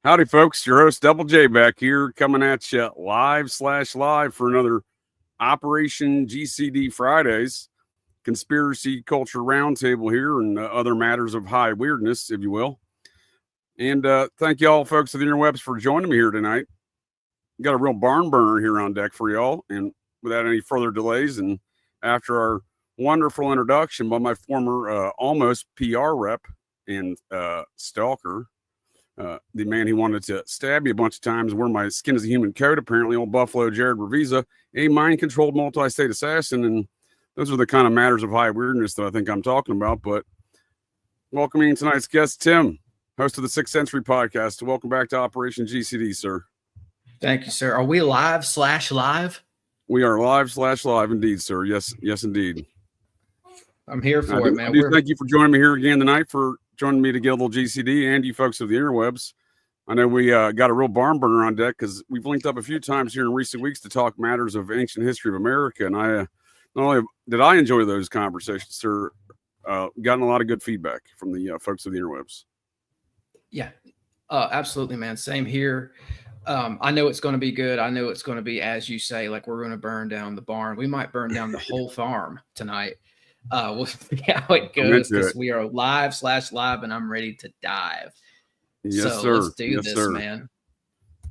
Howdy, folks. Your host, Double J, back here coming at you live for another Operation GCD Fridaze, conspiracy culture roundtable here and other matters of high weirdness, if you will. And thank you all, folks of the interwebs, for joining me here tonight. Got a real barn burner here on deck for y'all. And without any further delays, and after our wonderful introduction by my former almost PR rep and stalker, the man who wanted to stab me a bunch of times, wear my skin as a human coat, apparently, old Buffalo Jared Revisa, a mind-controlled multi-state assassin. And those are the kind of matters of high weirdness that I think I'm talking about. But welcoming tonight's guest, Tim, host of the 6th Century podcast. Welcome back to Operation GCD, sir. Thank you, sir. Are we live/live? We are live/live indeed, sir. Yes, indeed. I'm here for it, man. Thank you for joining me here again tonight, for joining me to get a little GCD, and you folks of the interwebs. I know we got a real barn burner on deck because we've linked up a few times here in recent weeks to talk matters of ancient history of America. And not only did I enjoy those conversations, sir, gotten a lot of good feedback from the folks of the interwebs. Yeah, absolutely, man. Same here. I know it's going to be good. I know it's going to be, as you say, like we're going to burn down the barn. We might burn down the whole farm tonight. We'll see how it goes because we are live/live and I'm ready to dive. Yes, sir. Let's do this, man.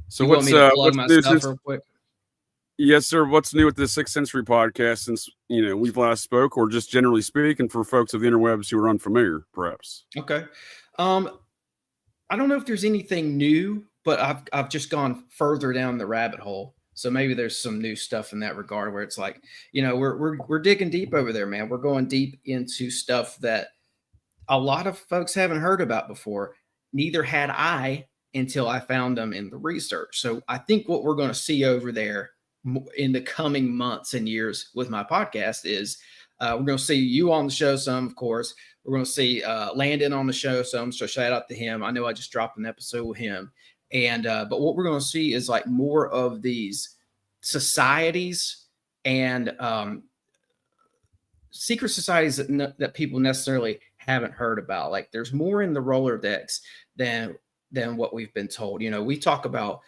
So you want me to plug my stuff real quick? Yes, sir. What's new with the 6th Century podcast since we've last spoke, or just generally speaking for folks of the interwebs who are unfamiliar, perhaps? Okay. I don't know if there's anything new, but I've just gone further down the rabbit hole. So maybe there's some new stuff in that regard where it's like, we're digging deep over there, man. We're going deep into stuff that a lot of folks haven't heard about before. Neither had I until I found them in the research. So I think what we're going to see over there in the coming months and years with my podcast is we're going to see you on the show some, of course. We're going to see Landon on the show some. So shout out to him. I know I just dropped an episode with him. And but what we're going to see is like more of these societies and secret societies that people necessarily haven't heard about. Like there's more in the Rolodex than what we've been told. We talk about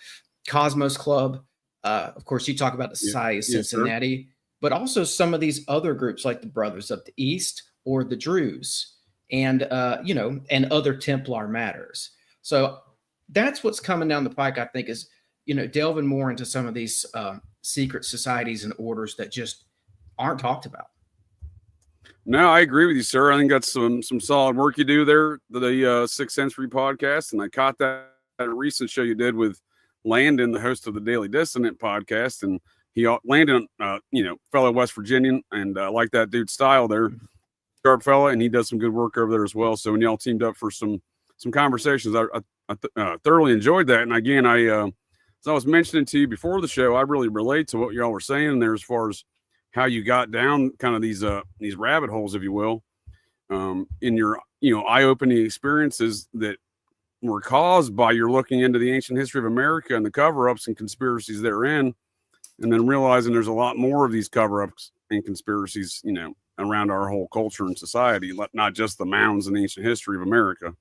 Cosmos Club. Of course, you talk about the Society of Cincinnati, but also some of these other groups like the Brothers of the East or the Druze and and other Templar matters. So that's what's coming down the pike, I think, is, delving more into some of these secret societies and orders that just aren't talked about. No, I agree with you, sir. I think that's some solid work you do there, the 6th Century podcast. And I caught that at a recent show you did with Landon, the host of the Daily Dissonant podcast. And Landon, fellow West Virginian, and like that dude's style there, sharp fella, and he does some good work over there as well. So when y'all teamed up for some conversations, I thoroughly enjoyed that. And again, as I was mentioning to you before the show, I really relate to what y'all were saying there as far as how you got down kind of these rabbit holes, if you will, in your eye-opening experiences that were caused by your looking into the ancient history of America and the cover-ups and conspiracies therein, and then realizing there's a lot more of these cover-ups and conspiracies, around our whole culture and society, not just the mounds and ancient history of America.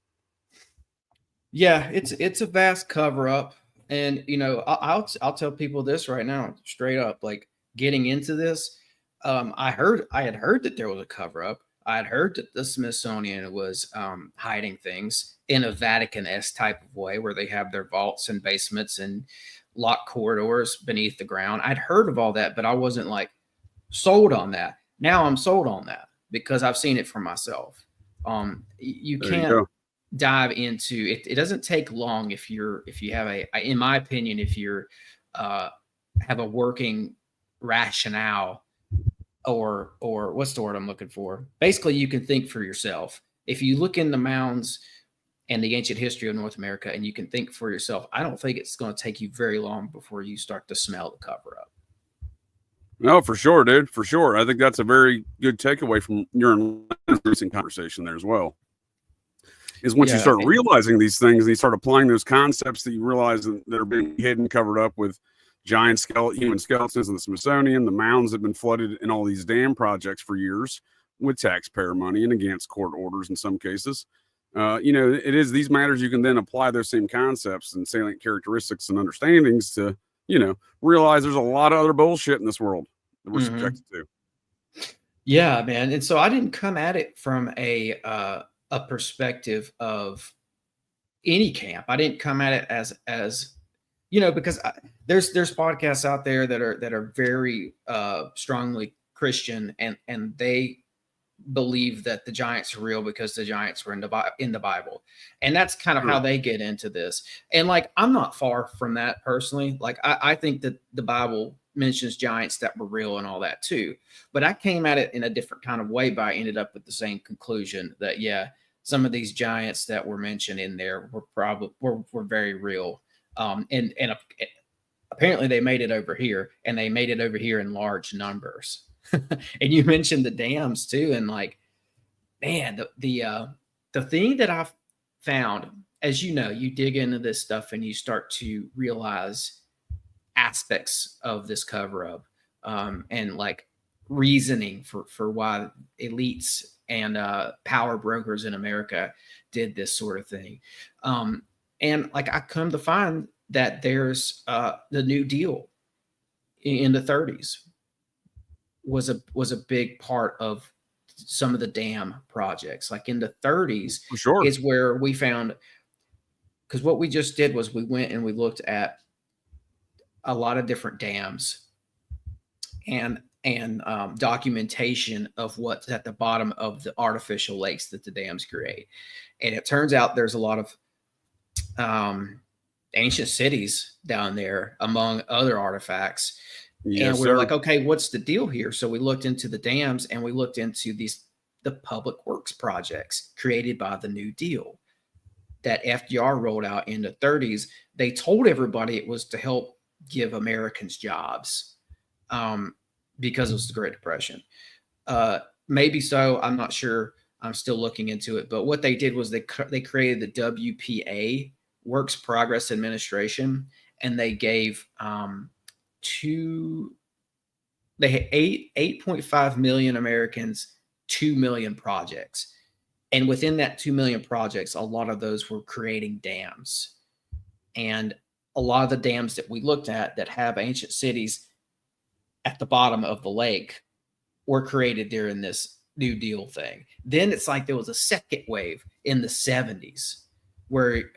Yeah, it's a vast cover-up, and I'll tell people this right now, straight up, like getting into this. I had heard that there was a cover-up. I had heard that the Smithsonian was hiding things in a Vatican-esque type of way where they have their vaults and basements and locked corridors beneath the ground. I'd heard of all that, but I wasn't like sold on that. Now I'm sold on that because I've seen it for myself. You can't dive into it. It doesn't take long if you have in my opinion, if you're have a working rationale or what's the word I'm looking for? Basically, you can think for yourself. If you look in the mounds and the ancient history of North America and you can think for yourself, I don't think it's going to take you very long before you start to smell the cover up. No, for sure, dude. For sure. I think that's a very good takeaway from your recent conversation there as well. Is once you start realizing these things and you start applying those concepts that you realize that are being hidden, covered up with giant human skeletons in the Smithsonian. The mounds have been flooded in all these dam projects for years with taxpayer money and against court orders in some cases. It is these matters you can then apply those same concepts and salient characteristics and understandings to, realize there's a lot of other bullshit in this world that we're subjected to. Yeah, man. And so I didn't come at it from a perspective of any camp. I didn't come at it as because there's podcasts out there that are very strongly Christian, and they believe that the giants are real because the giants were in the Bible, and that's kind of how they get into this. And like, I'm not far from that personally. Like, I think that the Bible mentions giants that were real and all that too, but I came at it in a different kind of way. But I ended up with the same conclusion that some of these giants that were mentioned in there were very real. And apparently they made it over here, and they made it over here in large numbers. And you mentioned the dams too, and like, man, the thing that I've found, as you dig into this stuff and you start to realize aspects of this cover up, and like reasoning for why elites and power brokers in America did this sort of thing. And like, I come to find that there's the New Deal in the 30s was a big part of some of the dam projects. Like in the 30s, For sure, is where we found, because what we just did was we went and we looked at a lot of different dams and documentation of what's at the bottom of the artificial lakes that the dams create. And it turns out there's a lot of ancient cities down there, among other artifacts. Yes, and we're like, okay, what's the deal here? So we looked into the dams, and we looked into the public works projects created by the New Deal that FDR rolled out in the 30s. They told everybody it was to help give Americans jobs, because it was the Great Depression. Maybe so. I'm not sure. I'm still looking into it. But what they did was they created the WPA, Works Progress Administration, and they gave they had 8.5 million Americans 2 million projects. And within that 2 million projects, a lot of those were creating dams. And a lot of the dams that we looked at that have ancient cities at the bottom of the lake were created during this New Deal thing. Then it's like there was a second wave in the 70s where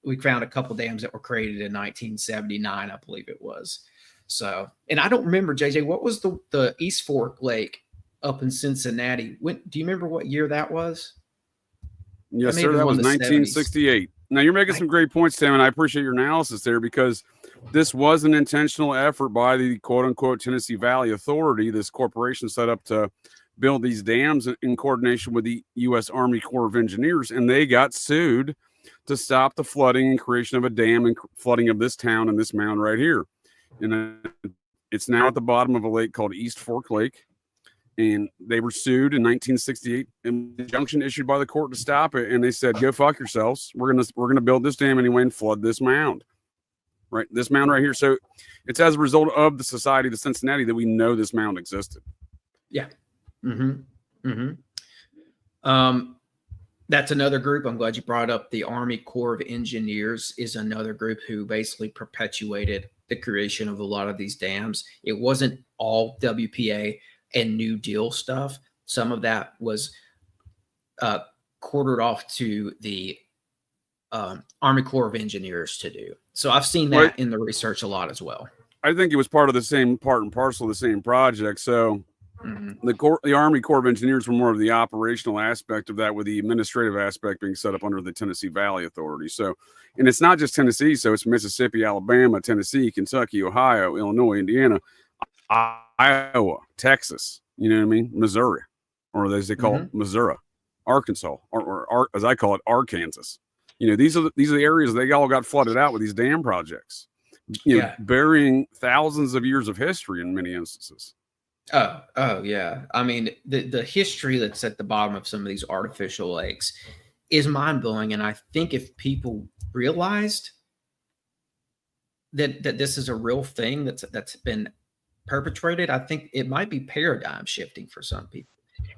we found a couple dams that were created in 1979, I believe it was. So, and I don't remember, JJ, what was the East Fork Lake up in Cincinnati? Do you remember what year that was? Yes, sir. That was 1968. 70s. Now, you're making some great points, Tim, and I appreciate your analysis there, because this was an intentional effort by the quote-unquote Tennessee Valley Authority, this corporation set up to build these dams in coordination with the U.S. Army Corps of Engineers, and they got sued to stop the flooding and creation of a dam and flooding of this town and this mound right here. And it's now at the bottom of a lake called East Fork Lake. And they were sued in 1968, and an injunction issued by the court to stop it. And they said, "Go fuck yourselves. We're gonna build this dam anyway and flood this mound, right? This mound right here." So it's as a result of the Society of Cincinnati that we know this mound existed. Yeah. That's another group. I'm glad you brought up the Army Corps of Engineers is another group who basically perpetuated the creation of a lot of these dams. It wasn't all WPA and New Deal stuff. Some of that was quartered off to the Army Corps of Engineers to do. So I've seen that in the research a lot as well. I think it was part and parcel of the same project. So the Army Corps of Engineers were more of the operational aspect of that, with the administrative aspect being set up under the Tennessee Valley Authority. So, and it's not just Tennessee. So it's Mississippi, Alabama, Tennessee, Kentucky, Ohio, Illinois, Indiana, Iowa, Texas, you know what I mean? Missouri, or as they call it, Missouri, Arkansas, or as I call it, Arkansas. You know, these are the areas they all got flooded out with these dam projects, burying thousands of years of history in many instances. Oh yeah. I mean, the history that's at the bottom of some of these artificial lakes is mind-blowing. And I think if people realized that this is a real thing that's been perpetrated, I think it might be paradigm shifting for some people.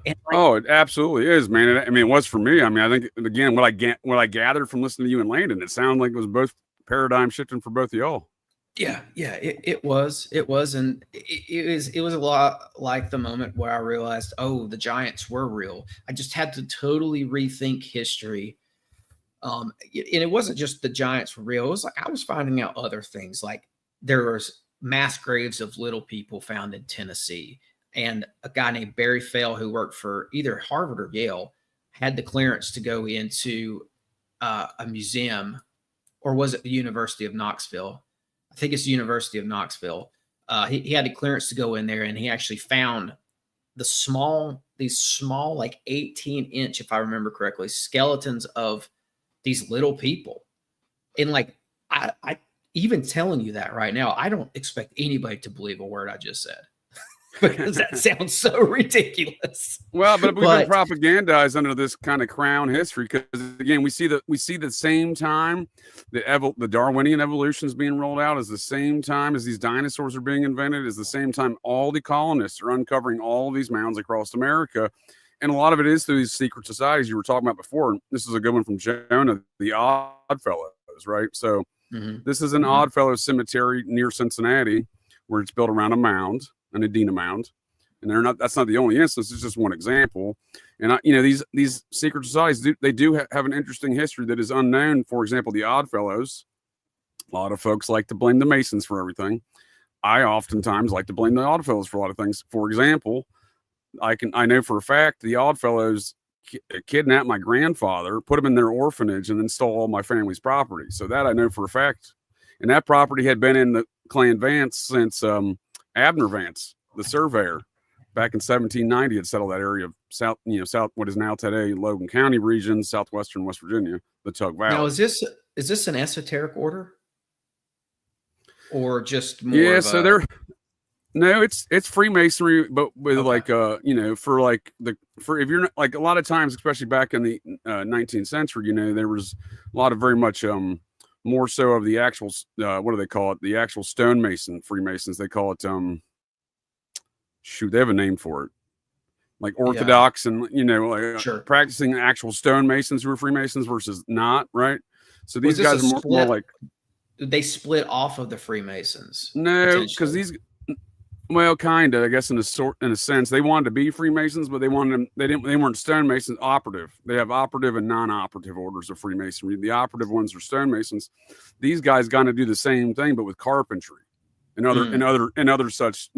And Oh, it absolutely is, man. I mean, it was for me. I mean, I think again, what I gathered from listening to you and Landon, it sounded like it was both paradigm shifting for both of y'all. yeah, it was, and it was a lot like the moment where I realized, oh, the giants were real. I just had to totally rethink history. And it wasn't just the giants were real. It was like I was finding out other things, like there was mass graves of little people found in Tennessee, and a guy named Barry Fell, who worked for either Harvard or Yale, had the clearance to go into a museum, or was it the University of Knoxville? I think it's the University of Knoxville. He had a clearance to go in there, and he actually found these small, like 18-inch, if I remember correctly, skeletons of these little people. And like, I even telling you that right now, I don't expect anybody to believe a word I just said because that sounds so ridiculous. Well, but we've been propagandized under this kind of crown history because again, we see the same time the Darwinian evolution is being rolled out, is the same time as these dinosaurs are being invented, is the same time all the colonists are uncovering all of these mounds across America. And a lot of it is through these secret societies you were talking about before. This is a good one from Jonah, the Oddfellows, right? So this is an Oddfellows cemetery near Cincinnati where it's built around a mound, an Edina mound. And that's not the only instance. It's just one example. And these secret societies, they do have an interesting history that is unknown. For example, the Oddfellows, a lot of folks like to blame the Masons for everything. I oftentimes like to blame the Oddfellows for a lot of things. For example, I know for a fact the Oddfellows kidnapped my grandfather, put him in their orphanage, and then stole all my family's property. So that I know for a fact. And that property had been in the Clan Vance since Abner Vance, the surveyor, back in 1790, had settled that area of south, what is now today Logan County region, southwestern West Virginia, the Tug Valley. Now, is this an esoteric order, or just more? Yeah, so they're. No, it's Freemasonry, but with if you're not, like, a lot of times, especially back in the 19th century, there was a lot of very much more so of the actual what do they call it? The actual stonemason Freemasons. They call it they have a name for it, like Orthodox, and sure. Practicing actual stonemasons who were Freemasons versus not, right? So these guys are more like, they split off of the Freemasons. No, because well, kind of, I guess, in a sense, they wanted to be Freemasons, but they weren't stonemasons operative. They have operative and non-operative orders of Freemasonry. The operative ones are stonemasons. These guys got to do the same thing, but with carpentry and other such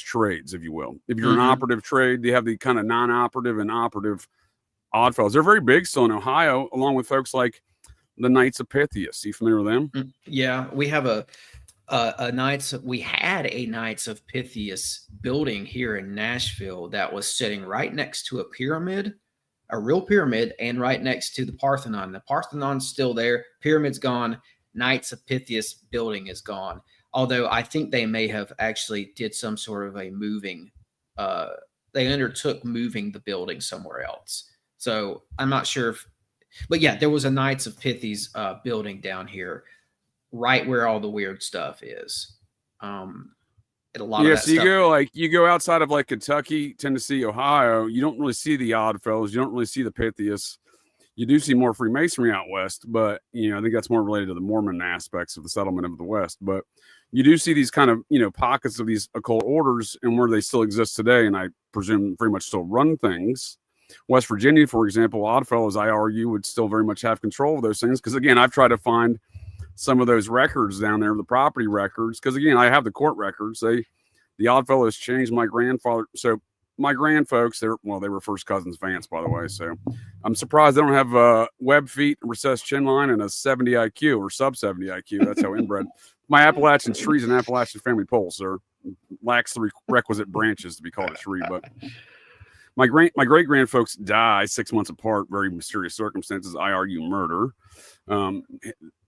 trades, if you will. If you're an operative trade, they have the kind of non-operative and operative Oddfellows. They're very big still in Ohio, along with folks like the Knights of Pythias. Are you familiar with them? Yeah, we have we had a Knights of Pythias building here in Nashville that was sitting right next to a pyramid, a real pyramid, and right next to the Parthenon. The Parthenon's still there, pyramid's gone, Knights of Pythias building is gone. Although I think they may have actually did some sort of a moving, they undertook moving the building somewhere else. So I'm not sure but yeah, there was a Knights of Pythias building down here, right where all the weird stuff is. And a lot of that so you go outside of like Kentucky, Tennessee, Ohio, you don't really see the Oddfellows, you don't really see the Pythias. You do see more Freemasonry out west, but I think that's more related to the Mormon aspects of the settlement of the West. But you do see these kind of pockets of these occult orders, and where they still exist today, and I presume very much still run things. West Virginia, for example, Oddfellows, I argue, would still very much have control of those things, because again, I've tried to find some of those records down there, the property records, because again, I have the court records. The Oddfellows changed my grandfather. So my grandfolks, they were first cousins Vance, by the way. So I'm surprised they don't have web feet, recessed chin line, and a 70 IQ or sub 70 IQ. That's how inbred. My Appalachian tree's an Appalachian family pole, sir. Lacks the requisite branches to be called a tree. But my great grandfolks die 6 months apart, very mysterious circumstances. I argue murder.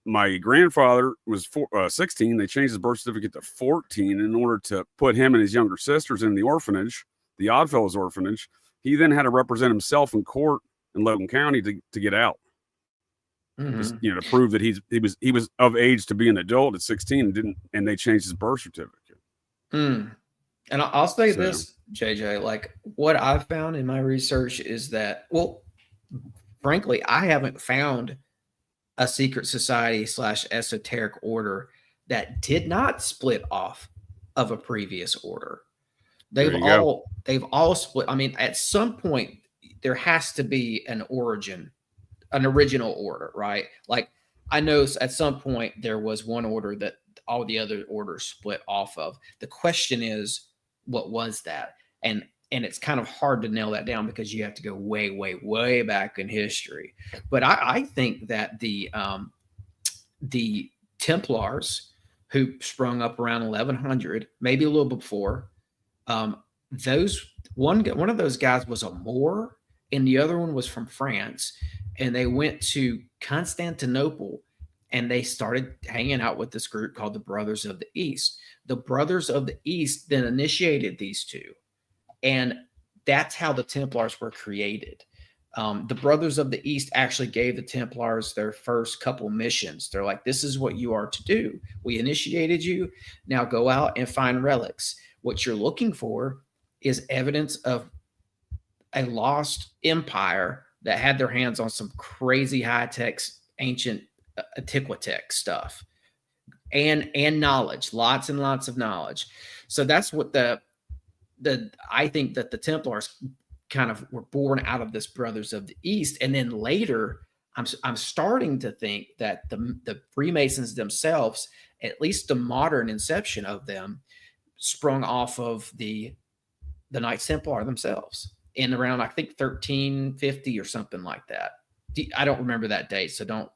My grandfather was 16. They changed his birth certificate to 14 in order to put him and his younger sisters in the orphanage, the Oddfellows orphanage. He then had to represent himself in court in Logan County to get out. Just, to prove that he was of age to be an adult at 16 and they changed his birth certificate. And I'll say this, JJ, like what I've found in my research is that, well, frankly, I haven't found a secret society / esoteric order that did not split off of a previous order. They've all split. I mean, at some point there has to be an origin, an original order, right? Like I know at some point there was one order that all the other orders split off of. The question is, what was that? And it's kind of hard to nail that down because you have to go way, way, way back in history. But I think that the Templars, who sprung up around 1100, maybe a little before, those one of those guys was a Moor, and the other one was from France, and they went to Constantinople, and they started hanging out with this group called the Brothers of the East. The Brothers of the East then initiated these two, and that's how the Templars were created. The Brothers of the East actually gave the Templars their first couple missions. They're like, this is what you are to do. We initiated you. Now go out and find relics. What you're looking for is evidence of a lost empire that had their hands on some crazy high-tech, ancient antiquitech stuff and knowledge, lots and lots of knowledge. So that's what I think that the Templars kind of were born out of this Brothers of the East. And then later, I'm starting to think that the Freemasons themselves, at least the modern inception of them, sprung off of the Knights Templar themselves in around, I think, 1350 or something like that. I don't remember that date, so don't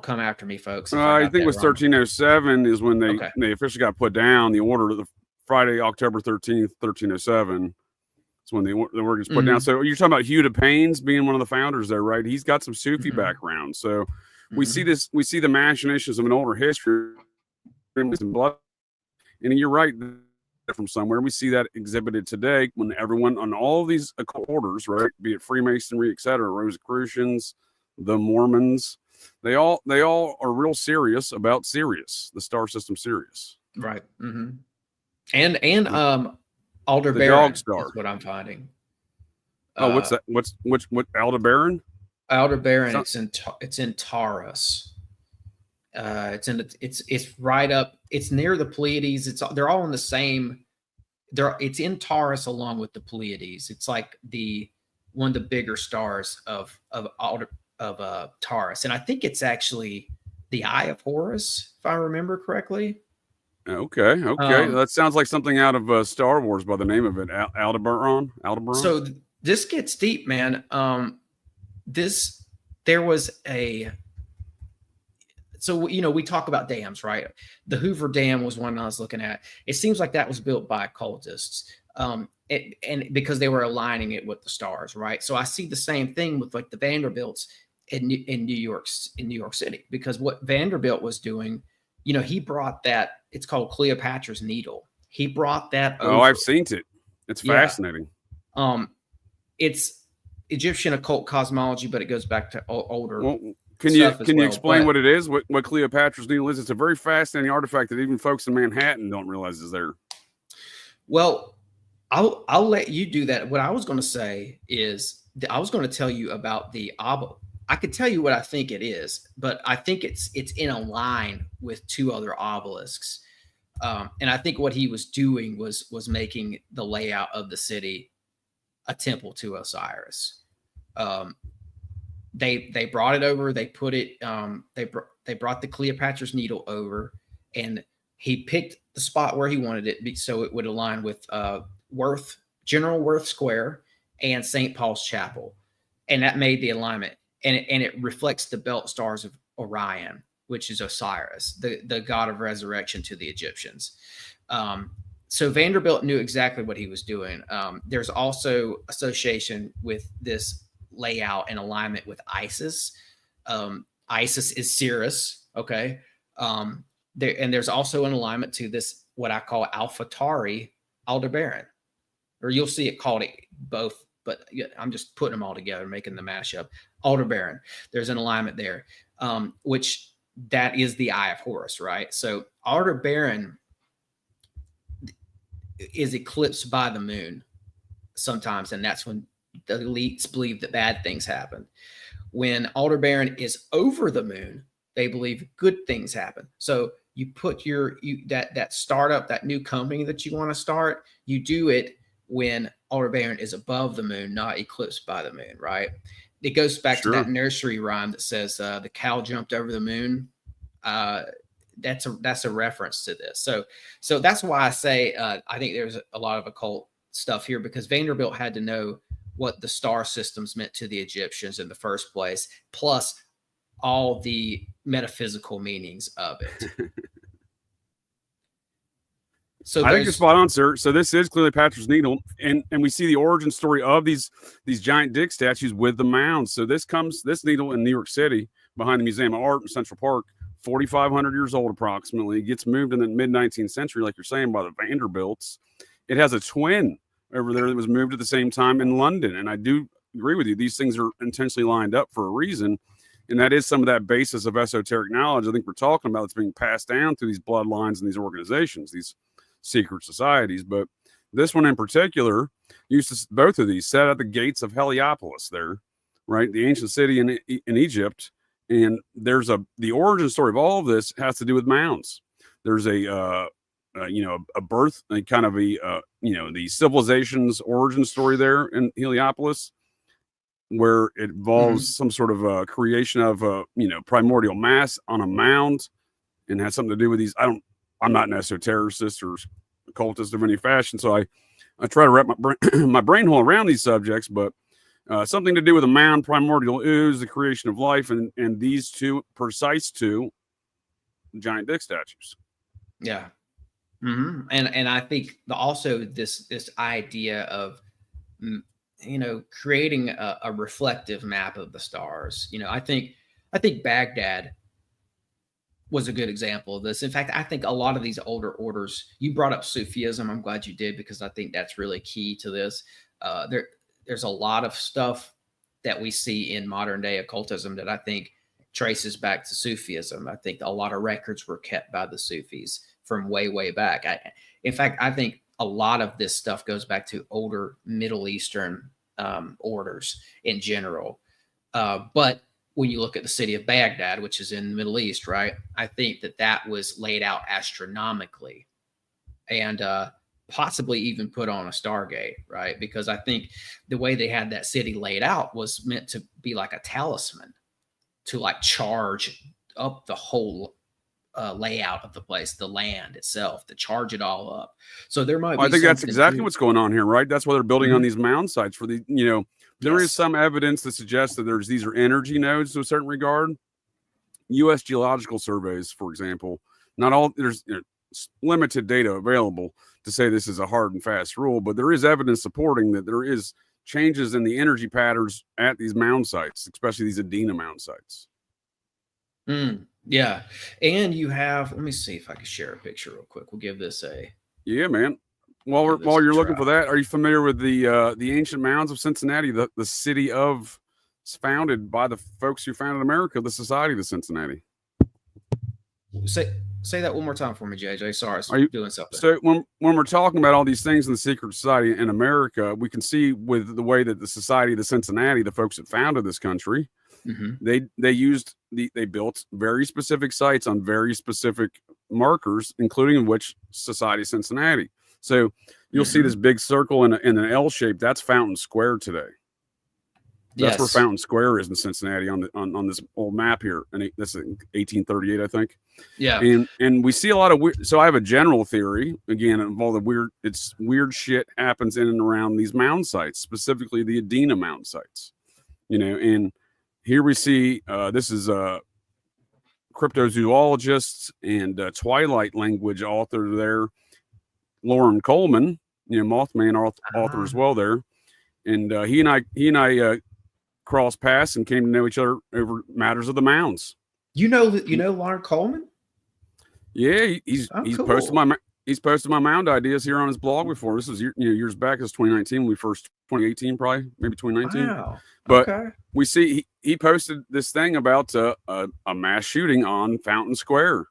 come after me, folks. I think it was 1307 is when they officially got put down. The order of the Friday, October 13th, 1307. It's when the order gets put down. So you're talking about Hugh de Paynes being one of the founders there, right? He's got some Sufi background. So we see the machinations of an older history and blood. And you're right, from somewhere we see that exhibited today when everyone on all of these occult orders, right, be it Freemasonry, etc., Rosicrucians, the Mormons, they all are real serious about Sirius, the star system Sirius, right? And Aldebaran is what I'm finding. Oh, what's that? What Aldebaran? Aldebaran, it's in Taurus. It's right up. It's near the Pleiades. They're all in the same. It's in Taurus along with the Pleiades. It's like one of the bigger stars of Taurus, and I think it's actually the Eye of Horus, if I remember correctly. Okay. That sounds like something out of Star Wars by the name of it, Aldebaran. So this gets deep, man. There was so we talk about dams, right? The Hoover Dam was one I was looking at. It seems like that was built by occultists, and because they were aligning it with the stars, right? So I see the same thing with like the Vanderbilts in New York City, because what Vanderbilt was doing, he brought that. It's called Cleopatra's Needle. He brought that over. Oh, I've seen it. It's fascinating. It's Egyptian occult cosmology, but it goes back to older. Well, can you explain what it is? What Cleopatra's Needle is? It's a very fascinating artifact that even folks in Manhattan don't realize is there. Well, I'll let you do that. What I was going to say is I was going to tell you about the I could tell you what I think it is, but I think it's in a line with two other obelisks. And I think what he was doing was making the layout of the city a temple to Osiris. They brought it over. They put it. They brought the Cleopatra's Needle over, and he picked the spot where he wanted it so it would align with General Worth Square and St. Paul's Chapel, and that made the alignment. And it reflects the belt stars of Orion, which is Osiris, the god of resurrection to the Egyptians. So Vanderbilt knew exactly what he was doing. There's also association with this layout and alignment with Isis. Isis is Sirius, okay? And there's also an alignment to this, what I call Alphatari Aldebaran, or you'll see it called both, but I'm just putting them all together, making the mashup. Aldebaran, there's an alignment there, which that is the Eye of Horus, right? So Aldebaran, is eclipsed by the moon sometimes, and that's when the elites believe that bad things happen. When Aldebaran is over the moon, they believe good things happen. So you put that startup, that new company that you want to start, you do it when Aldebaran is above the moon, not eclipsed by the moon, right? It goes back to that nursery rhyme that says the cow jumped over the moon. That's a reference to this. So that's why I say I think there's a lot of occult stuff here, because Vanderbilt had to know what the star systems meant to the Egyptians in the first place, plus all the metaphysical meanings of it. So I think you're spot on, sir. So this is Cleopatra's Needle, and we see the origin story of these giant dick statues with the mounds. So this needle in New York City behind the Museum of Art in Central Park, 4,500 years old approximately. It gets moved in the mid-19th century, like you're saying, by the Vanderbilts. It has a twin over there that was moved at the same time in London, and I do agree with you. These things are intentionally lined up for a reason, and that is some of that basis of esoteric knowledge I think we're talking about that's being passed down through these bloodlines and these organizations, these secret societies. But this one in particular used to, both of these sat at the gates of Heliopolis there, right, the ancient city in Egypt. And there's the origin story of all of this has to do with mounds. There's a birth, a kind of the civilization's origin story there in Heliopolis, where it involves some sort of creation of primordial mass on a mound, and has something to do with these. I'm not an esotericist or occultist of any fashion, so I try to wrap my brain hole around these subjects, but something to do with a mound, primordial ooze, the creation of life, and these two giant dick statues. Yeah. And I think also this idea of creating a reflective map of the stars. I think Baghdad was a good example of this. In fact, I think a lot of these older orders, you brought up Sufism. I'm glad you did, because I think that's really key to this. There's a lot of stuff that we see in modern day occultism that I think traces back to Sufism. I think a lot of records were kept by the Sufis from way, way back. In fact, I think a lot of this stuff goes back to older Middle Eastern orders in general. But when you look at the city of Baghdad, which is in the Middle East, right, I think that was laid out astronomically and possibly even put on a Stargate, right? Because I think the way they had that city laid out was meant to be like a talisman to like charge up the whole layout of the place, the land itself, to charge it all up. So there might be I think that's exactly what's going on here, right? That's why they're building on these mound sites for the, there is some evidence that suggests that these are energy nodes to a certain regard. U.S. geological surveys, for example, there's limited data available to say this is a hard and fast rule, but there is evidence supporting that there is changes in the energy patterns at these mound sites, especially these Adena mound sites. Yeah. And you have, let me see if I can share a picture real quick. We'll give this a. Yeah, man. While you're looking for that, are you familiar with the ancient mounds of Cincinnati, the city founded by the folks who founded America, the Society of Cincinnati? Say that one more time for me, JJ. Sorry, I was doing something. So when we're talking about all these things in the secret society in America, we can see with the way that the Society of Cincinnati, the folks that founded this country, they built very specific sites on very specific markers, including which Society of Cincinnati. So you'll see this big circle in an L shape. That's Fountain Square today. That's where Fountain Square is in Cincinnati on this old map here, and that's in 1838, I think. Yeah, and we see a lot of weird. So I have a general theory again of all the weird shit happens in and around these mound sites, specifically the Adena mound sites. And here we see this is a cryptozoologist and Twilight language author there, Lauren Coleman, Mothman author as well there, and he and I crossed paths and came to know each other over matters of the mounds. You know Lauren Coleman? Yeah, he's posted my mound ideas here on his blog before. This was years back. It was 2019 when we first 2018 probably, maybe 2019. Wow. But we see he posted this thing about a mass shooting on Fountain Square.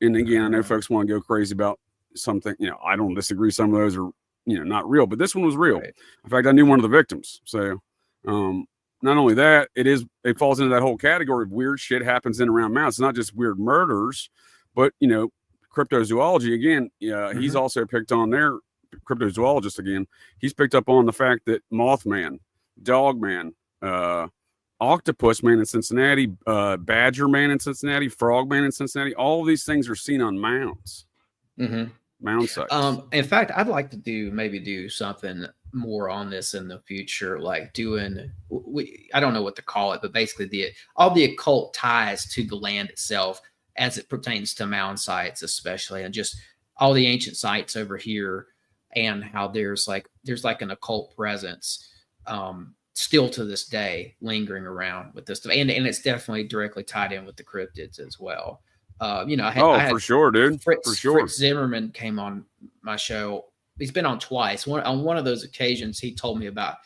And again, I know folks want to go crazy about something, I don't disagree. Some of those are, not real, but this one was real. Right. In fact, I knew one of the victims. So, not only that, it falls into that whole category of weird shit happens in and around Mounds. It's not just weird murders, but, cryptozoology again. He's also picked on their cryptozoologist again. He's picked up on the fact that Mothman, Dogman, Octopus Man in Cincinnati, Badger Man in Cincinnati, Frog Man in Cincinnati, all of these things are seen on mounds. Mound sites. In fact, I'd like to do something more on this in the future, like I don't know what to call it, but basically all the occult ties to the land itself as it pertains to mound sites, especially, and just all the ancient sites over here, and how there's like an occult presence still to this day lingering around with this stuff. And it's definitely directly tied in with the cryptids as well. I had for sure, dude. For sure. Fritz Zimmerman came on my show. He's been on twice. On one of those occasions, he told me about,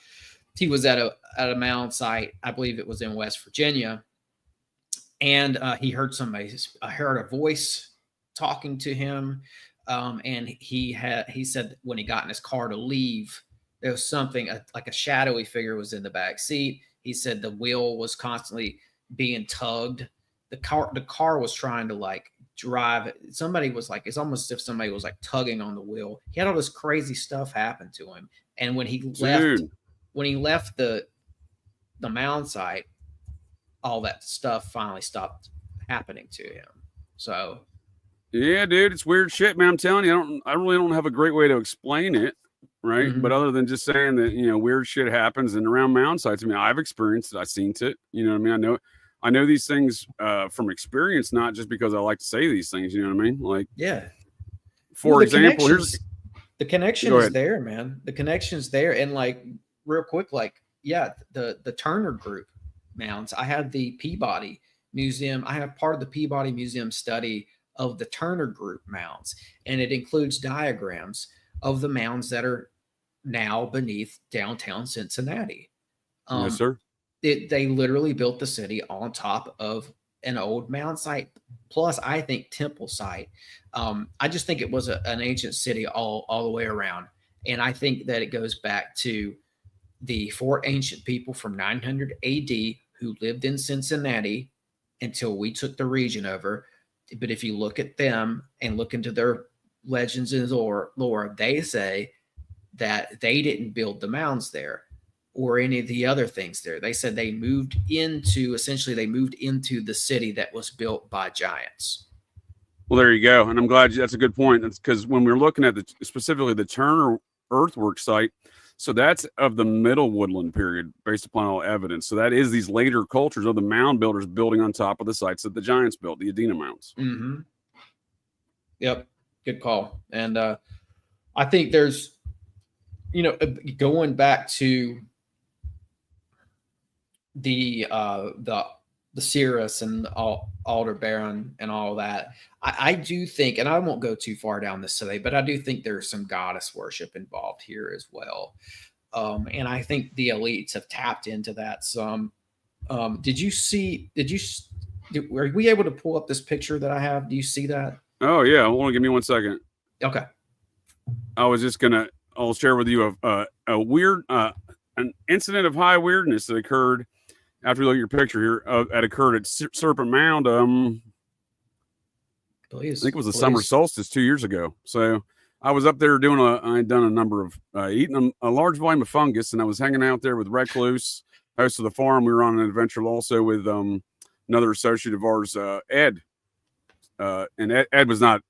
he was at a mound site, I believe it was in West Virginia, and he heard heard a voice talking to him, and he said when he got in his car to leave, there was something like a shadowy figure was in the back seat. He said the wheel was constantly being tugged. The car was trying to like drive. Somebody was like, it's almost as if somebody was like tugging on the wheel. He had all this crazy stuff happen to him. And when he left the mound site, all that stuff finally stopped happening to him. So yeah, dude, it's weird shit, man. I'm telling you, I really don't have a great way to explain it, right? But other than just saying that, weird shit happens in around mound sites. I mean, I've experienced it. I've seen it. You know what I mean? I know these things from experience, not just because I like to say these things. You know what I mean? Like, yeah. For example, the connection is there, man. The connection's there. And like real quick, like, yeah, the Turner Group mounds. I have the Peabody Museum. I have part of the Peabody Museum study of the Turner Group mounds. And it includes diagrams of the mounds that are now beneath downtown Cincinnati. Yes, sir. They literally built the city on top of an old mound site, plus I think temple site. I just think it was an ancient city all the way around. And I think that it goes back to the 4 ancient people from 900 AD who lived in Cincinnati until we took the region over. But if you look at them and look into their legends and lore, they say that they didn't build the mounds there or any of the other things there. They said they moved into the city that was built by giants. Well, there you go. And I'm glad that's a good point. That's because when we're looking at specifically the Turner earthwork site, so that's of the middle woodland period based upon all evidence. So that is these later cultures of the mound builders building on top of the sites that the giants built, the Adena mounds. Mm-hmm. Yep. Good call. And I think there's, going back to the Cirrus and Aldebaran and all that, I do think, and I won't go too far down this today, but I do think there's some goddess worship involved here as well. And I think the elites have tapped into that some. Were we able to pull up this picture that I have? Do you see that? Oh yeah. Hold on, give me 1 second. Okay. I'll share with you a weird, an incident of high weirdness that occurred after you look at your picture here. That occurred at Serpent Mound. I think it was the summer solstice 2 years ago. So I was up there I had done a number of eating a large volume of fungus, and I was hanging out there with Recluse, host of the farm. We were on an adventure also with another associate of ours, Ed. And Ed was not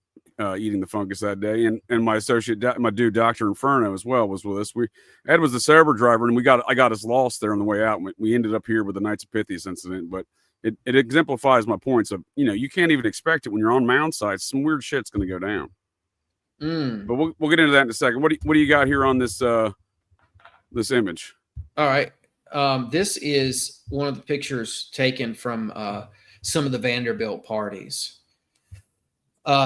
eating the fungus that day, and my associate, my dude, Dr. Inferno, as well, was with us. Ed was the sober driver, and I got us lost there on the way out. We ended up here with the Knights of Pythias incident, but it exemplifies my points of, you can't even expect it when you're on mound sites. Some weird shit's going to go down. But we'll get into that in a second. What do you got here on this this image? All right. This is one of the pictures taken from some of the Vanderbilt parties.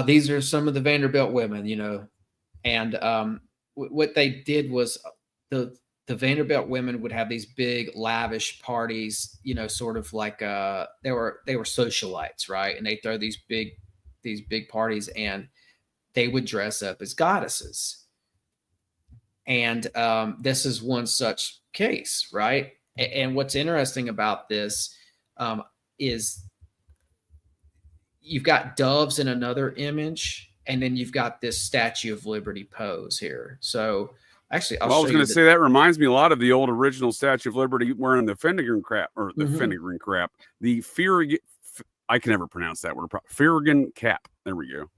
These are some of the Vanderbilt women, and what they did was the Vanderbilt women would have these big lavish parties, sort of like they were socialites, right? And they throw these big parties, and they would dress up as goddesses. And this is one such case, right? And what's interesting about this is you've got doves in another image, and then you've got this Statue of Liberty pose here. So actually, I was going to say that reminds me a lot of the old original Statue of Liberty wearing the Finnegan crap, or the Finnegan crap, the I can never pronounce that word. Finnegan cap. There we go.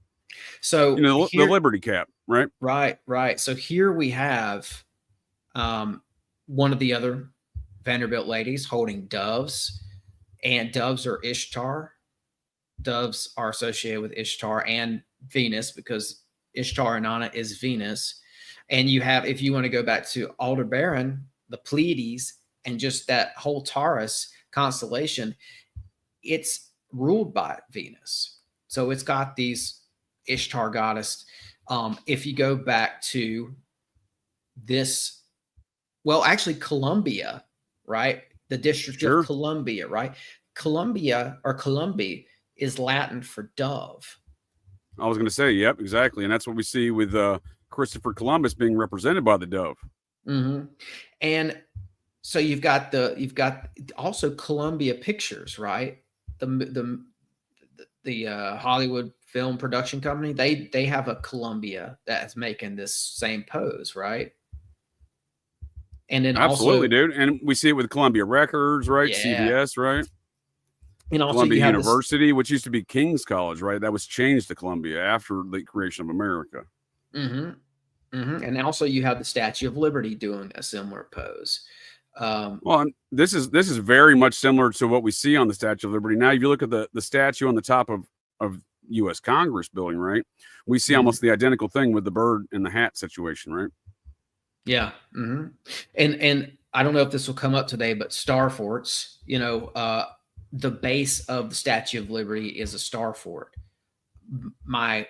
So the Liberty cap, right? Right. So here we have one of the other Vanderbilt ladies holding doves, and doves are Ishtar. Doves are associated with Ishtar and Venus, because Ishtar Inanna is Venus. And you have, if you want to go back to Aldebaran, the Pleiades, and just that whole Taurus constellation, it's ruled by Venus. So it's got these Ishtar goddess. If you go back to this, well, actually Columbia, right? The District of Columbia, right? Columbia, or Columbi, is Latin for dove. I was going to say, yep, exactly. And that's what we see with Christopher Columbus being represented by the dove. And so you've got also Columbia Pictures, right? The Hollywood film production company, they have a Columbia that's making this same pose, right? And then absolutely, also, dude. And we see it with Columbia Records, right? Yeah. CBS, right? And also Columbia University, which used to be King's College, right? That was changed to Columbia after the creation of America. And also you have the Statue of Liberty doing a similar pose. Well, this is very much similar to what we see on the Statue of Liberty. Now, if you look at the statue on the top of U.S. Congress building, right? We see almost the identical thing with the bird and the hat situation, right? Yeah. And I don't know if this will come up today, but star forts, the base of the Statue of Liberty is a star fort. My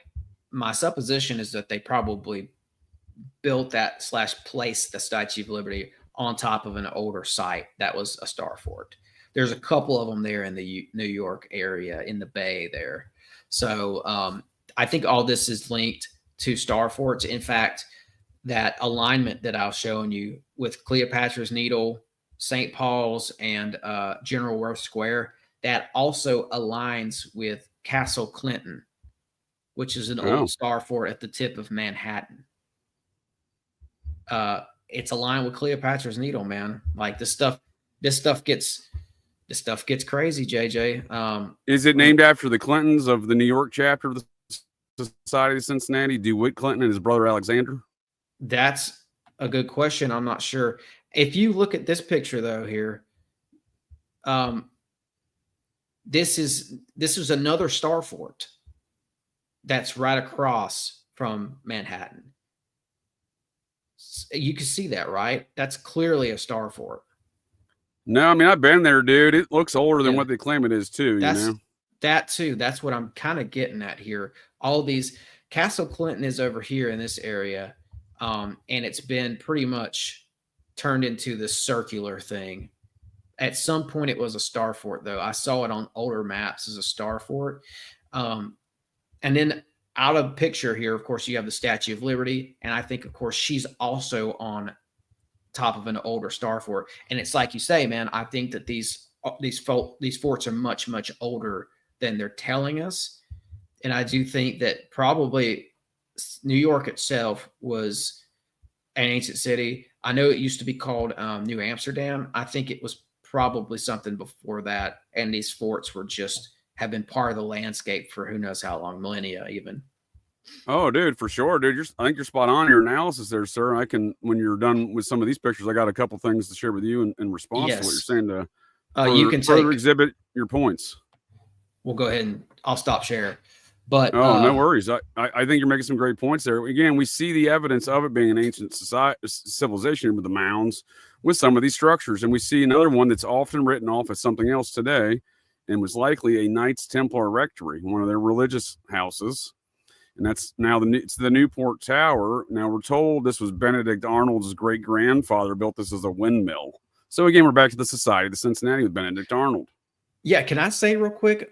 supposition is that they probably built that / placed the Statue of Liberty on top of an older site that was a star fort. There's a couple of them there in the New York area, in the Bay there. So I think all this is linked to star forts. In fact, that alignment that I was showing you with Cleopatra's Needle, St. Paul's, and General Worth Square, that also aligns with Castle Clinton, which is an old star fort at the tip of Manhattan. It's aligned with Cleopatra's Needle, man. Like this stuff gets crazy, JJ. Is it named after the Clintons of the New York chapter of the Society of Cincinnati, DeWitt Clinton and his brother Alexander? That's a good question. I'm not sure. If you look at this picture though here, this is another star fort that's right across from Manhattan. You can see that, right? That's clearly a star fort. No, I mean, I've been there, dude. It looks older than what they claim it is too. That too. That's what I'm kind of getting at here. All these, Castle Clinton is over here in this area. And it's been pretty much turned into this circular thing. At some point it was a star fort though. I saw it on older maps as a star fort. And then out of picture here, of course, you have the Statue of Liberty. And I think, of course, she's also on top of an older star fort. And it's like you say, man, I think that these forts are much, much older than they're telling us. And I do think that probably New York itself was an ancient city. I know it used to be called New Amsterdam. I think it was probably something before that. And these forts have been part of the landscape for who knows how long, millennia even. Oh, dude, for sure, dude. I think you're spot on your analysis there, sir. When you're done with some of these pictures, I got a couple things to share with you in response to what you're saying to you can further exhibit your points. We'll go ahead and I'll stop share. But no worries. I think you're making some great points there. Again, we see the evidence of it being an ancient civilization with the mounds, with some of these structures, and we see another one that's often written off as something else today, and was likely a Knights Templar rectory, one of their religious houses, and that's now it's the Newport Tower. Now we're told this was Benedict Arnold's great grandfather built this as a windmill. So again, we're back to the Society of Cincinnati with Benedict Arnold. Yeah, can I say real quick?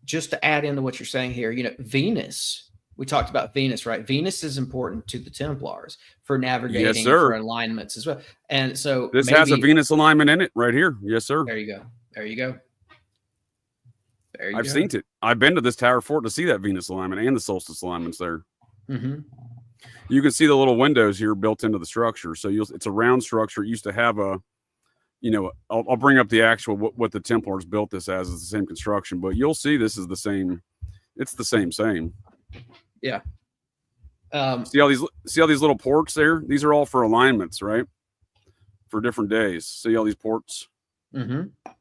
Just to add into what you're saying here, Venus we talked about Venus, right? Venus is important to the Templars for navigating, Yes, sir. for alignments as well. And so this has a Venus alignment in it right here. Yes, sir. There you go. There you go. There you I've go. seen it. I've been to this tower fort to see that Venus alignment and the solstice alignments there. Mm-hmm. You can see the little windows here built into the structure. So it's a round structure. It used to have a, I'll bring up the actual what the Templars built this as. It's the same construction, but you'll see this is the same. It's the same. Yeah. See all these little ports there? These are all for alignments, right? For different days. See all these ports? Mm-hmm.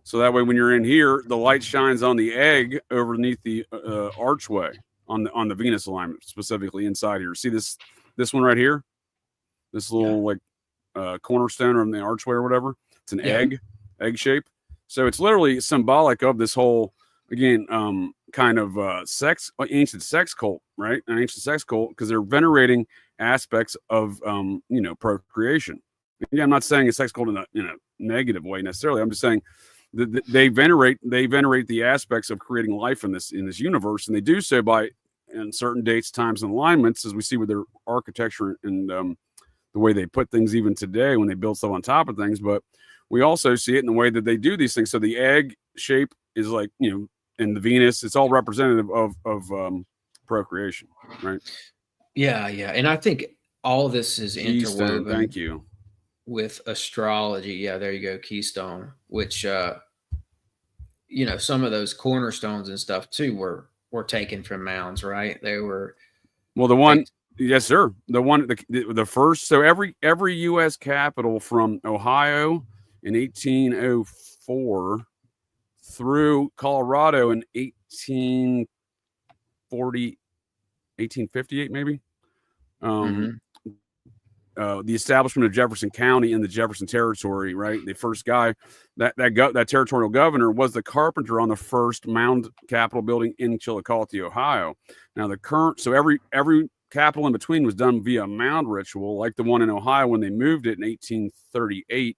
So that way, when you're in here, the light shines on the egg underneath the archway on the Venus alignment, specifically inside here. See this one right here? This little cornerstone on the archway or whatever. It's an egg shape. So it's literally symbolic of this whole, again, kind of ancient sex cult, right? An ancient sex cult, because they're venerating aspects of procreation. Yeah, I'm not saying a sex cult in a negative way necessarily. I'm just saying that they venerate the aspects of creating life in this universe, and they do so by in certain dates, times, and alignments, as we see with their architecture and the way they put things even today when they build stuff on top of things. But we also see it in the way that they do these things. So the egg shape is like, and the Venus, it's all representative of procreation, right? Yeah, and I think all this is interwoven. Thank you. With astrology. Yeah, there you go. Keystone, which some of those cornerstones and stuff too were taken from Mounds, right? They were the one. Yes, sir. The one, the first. So every U.S. capital from Ohio in 1804 through Colorado in 1858, maybe. The establishment of Jefferson County in the Jefferson Territory, right? The first guy, that territorial governor was the carpenter on the first Mound Capitol building in Chillicothe, Ohio. Now so every capital in between was done via Mound ritual, like the one in Ohio when they moved it in 1838,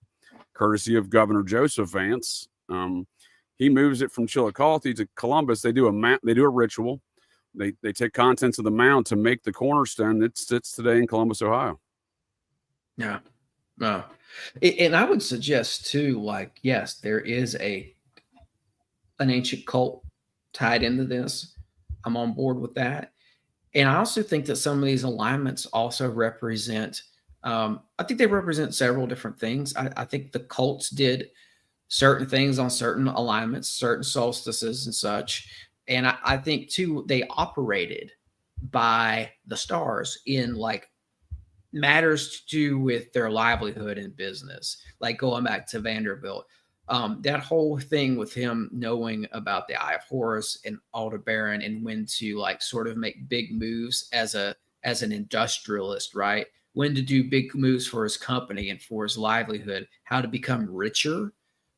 courtesy of Governor Joseph Vance. He moves it from Chillicothe to Columbus. They do a ritual. They take contents of the mound to make the cornerstone that sits today in Columbus, Ohio. Yeah. No. And I would suggest too, like, yes, there is an ancient cult tied into this. I'm on board with that. And I also think that some of these alignments also represent, I think they represent several different things. I think the cults did certain things on certain alignments, certain solstices and such. And I think too, they operated by the stars in like matters to do with their livelihood and business, like going back to Vanderbilt. That whole thing with him knowing about the Eye of Horus and Aldebaran and when to like sort of make big moves as an industrialist, right? When to do big moves for his company and for his livelihood, how to become richer.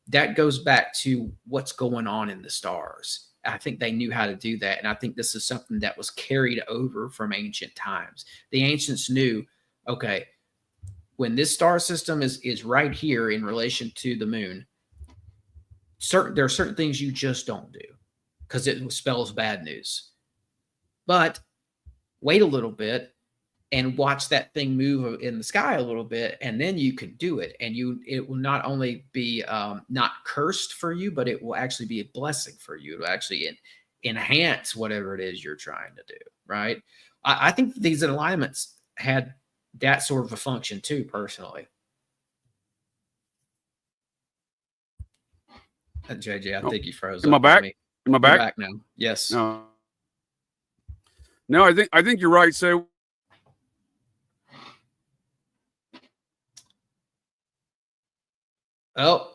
That goes back to what's going on in the stars. I think they knew how to do that. And I think this is something that was carried over from ancient times. The ancients knew, okay, when this star system is right here in relation to the moon, there are certain things you just don't do because it spells bad news. But wait a little bit and watch that thing move in the sky a little bit, and then you can do it. And it will not only be not cursed for you, but it will actually be a blessing for you to actually enhance whatever it is you're trying to do, right? I think these alignments had that sort of a function too, personally. JJ, I think you froze. Am I back? Am I back? You're back now? Yes. No, I think you're right. So,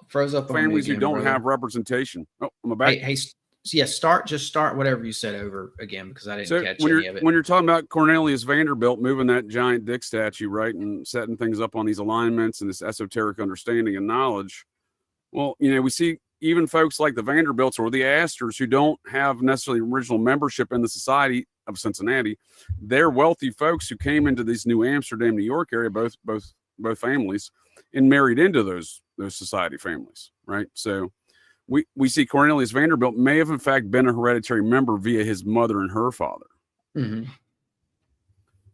froze up. Families who don't have representation. Oh, am I back? Hey, yes. Start whatever you said over again because I didn't catch any of it. When you're talking about Cornelius Vanderbilt moving that giant dick statue, right, and setting things up on these alignments and this esoteric understanding and knowledge. Well, we see even folks like the Vanderbilts or the Astors who don't have necessarily original membership in the Society of Cincinnati. They're wealthy folks who came into this New Amsterdam, New York area, both families, and married into those society families, right? So we see Cornelius Vanderbilt may have in fact been a hereditary member via his mother and her father, Mm-hmm.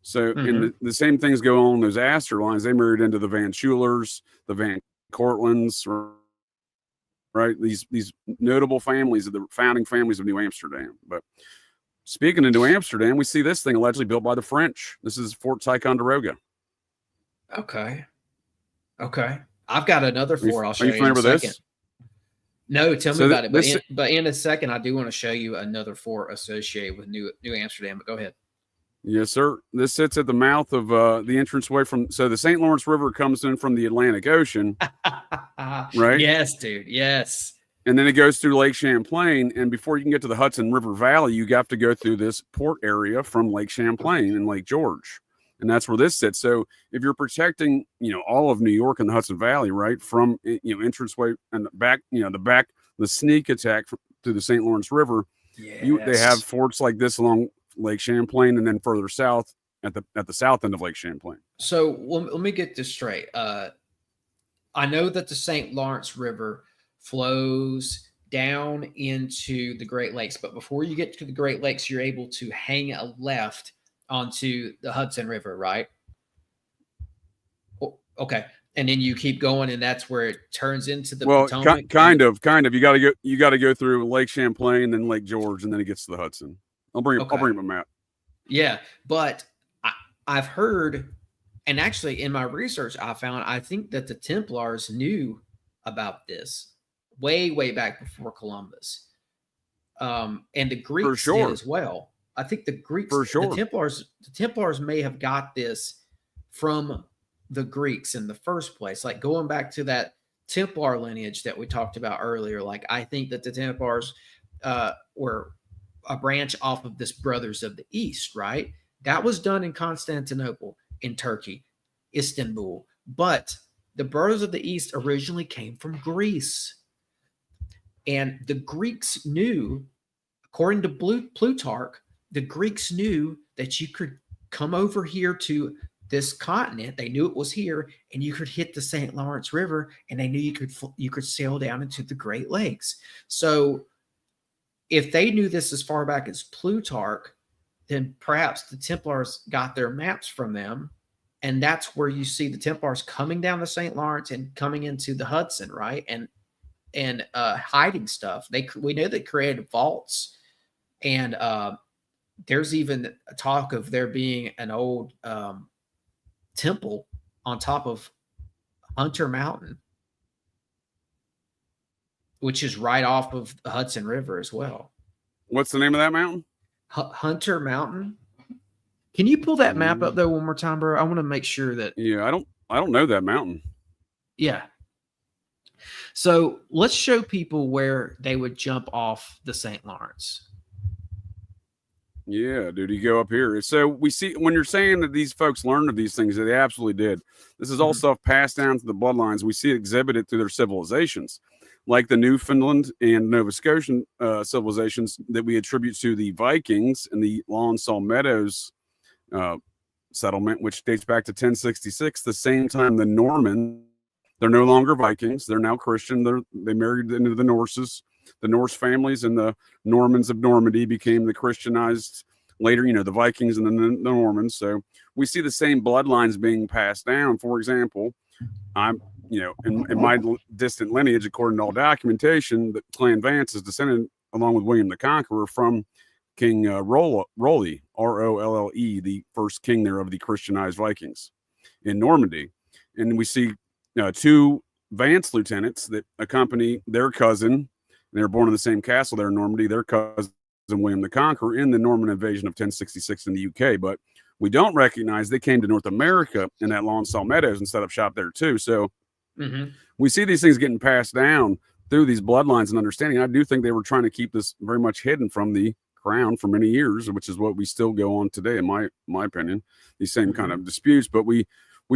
So, and the same things go on in those Astor lines. They married into the Van Schulers, the Van Cortlands, right? These notable families of the founding families of New Amsterdam. But speaking of New Amsterdam, we see this thing allegedly built by the French. This is Fort Ticonderoga. Okay. I've got another fort. I'll show you familiar in a with second. this? No, tell me about it. But in a second, I do want to show you another fort associated with New Amsterdam. But go ahead. Yes, sir. This sits at the mouth of the entranceway so the St. Lawrence River comes in from the Atlantic Ocean, right? Yes, dude. Yes. And then it goes through Lake Champlain. And before you can get to the Hudson River Valley, you have to go through this port area from Lake Champlain and Lake George. And that's where this sits. So if you're protecting, all of New York and the Hudson Valley, right, from, entranceway and the sneak attack to the St. Lawrence River, they have forts like this along Lake Champlain and then further south at the south end of Lake Champlain. So let me get this straight. I know that the St. Lawrence River flows down into the Great Lakes, but before you get to the Great Lakes, you're able to hang a left onto the Hudson River, right? Okay. And then you keep going, and that's where it turns into the Potomac. Kind of. You got to go through Lake Champlain, then Lake George, and then it gets to the Hudson. I'll bring up a map. Yeah, but I've heard, and actually in my research, I think that the Templars knew about this way back before Columbus, and the Greeks did as well. I think the Greeks, the Templars may have got this from the Greeks in the first place, like going back to that Templar lineage that we talked about earlier. Like, I think that the Templars were a branch off of this Brothers of the East, right? That was done in Constantinople, in Turkey, Istanbul. But the Brothers of the East originally came from Greece. And the Greeks knew, according to Plutarch, the Greeks knew that you could come over here to this continent. They knew it was here, and you could hit the St. Lawrence River, and they knew you could sail down into the Great Lakes. So if they knew this as far back as Plutarch, then perhaps the Templars got their maps from them, and that's where you see the Templars coming down the St. Lawrence and coming into the Hudson, right? And hiding stuff. We know they created vaults, and there's even a talk of there being an old temple on top of Hunter Mountain, which is right off of the Hudson River as well. What's the name of that mountain? Hunter Mountain. Can you pull that map up though one more time, bro? I want to make sure that. Yeah, I don't know that mountain. Yeah. So let's show people where they would jump off the St. Lawrence. Yeah, dude, you go up here. So we see, when you're saying that these folks learned of these things, they absolutely did. This is all stuff passed down to the bloodlines. We see it exhibited through their civilizations, like the Newfoundland and Nova Scotian civilizations that we attribute to the Vikings and the Lawn-Saw Meadows settlement, which dates back to 1066, the same time the Normans. They're no longer Vikings. They're now Christian. They married into the Norses. The Norse families and the Normans of Normandy became the Christianized later, the Vikings and the Normans. So we see the same bloodlines being passed down. For example, I'm, in my distant lineage, according to all documentation, the clan Vance is descended, along with William the Conqueror, from King Rolle, Rolle, the first king there of the Christianized Vikings in Normandy. And we see two Vance lieutenants that accompany their cousin. They were born in the same castle there in Normandy, their cousin William the Conqueror, in the Norman invasion of 1066 in the UK. But we don't recognize they came to North America in that Lawn-Saw Meadows and set up shop there too. So we see these things getting passed down through these bloodlines and understanding. I do think they were trying to keep this very much hidden from the crown for many years, which is what we still go on today, in my opinion, these same kind of disputes. But we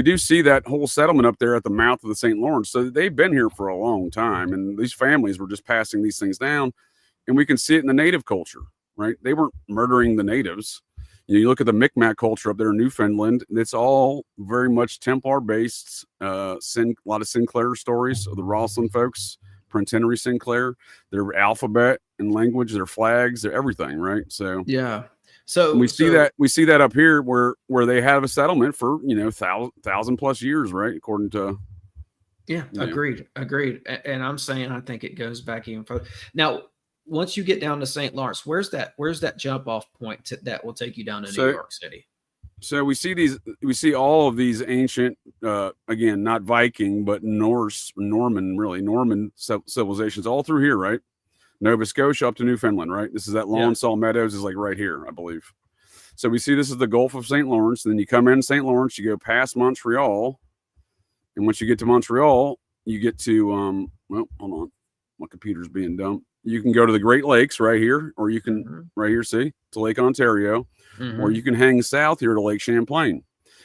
do see that whole settlement up there at the mouth of the St. Lawrence. So they've been here for a long time, and these families were just passing these things down. And we can see it in the native culture, right? They weren't murdering the natives. You look at the Micmac culture up there in Newfoundland, it's all very much Templar based. A lot of Sinclair stories of the Roslin folks, Prince Henry Sinclair, their alphabet and language, their flags, their everything, right? So yeah. So we see that up here where they have a settlement for 1,000 plus years, right? According to agreed. And I'm saying I think it goes back even further. Now, once you get down to St. Lawrence, where's that jump off point that will take you down to New York City? So we see all of these ancient, again, not Viking, but Norman civilizations all through here, right? Nova Scotia up to Newfoundland, right? This is that Lonsall Meadows is like right here, I believe. So we see this is the Gulf of St. Lawrence. And then you come in St. Lawrence, you go past Montreal. And once you get to Montreal, you get to, well, hold on. My computer's being dumb. You can go to the Great Lakes right here, or you can, right here, see, to Lake Ontario, or you can hang south here to Lake Champlain.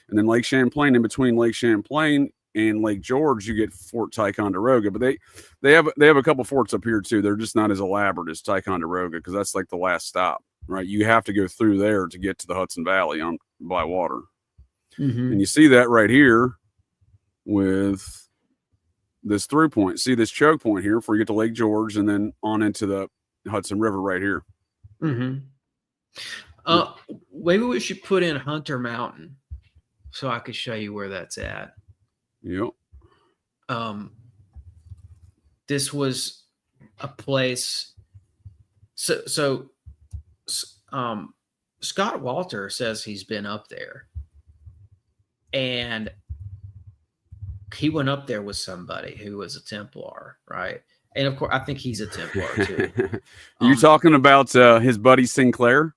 And then Lake Champlain, in between Lake Champlain and Lake George, you get Fort Ticonderoga. But they have a couple forts up here too. They're just not as elaborate as Ticonderoga because that's like the last stop, right? You have to go through there to get to the Hudson Valley by water. And you see that right here with this through point. See this choke point here before you get to Lake George and then on into the Hudson River right here. Maybe we should put in Hunter Mountain so I could show you where that's at. Yep. This was a place. So Scott Walter says he's been up there, and he went up there with somebody who was a Templar, right? And of course, I think he's a Templar too. You're talking about his buddy Sinclair?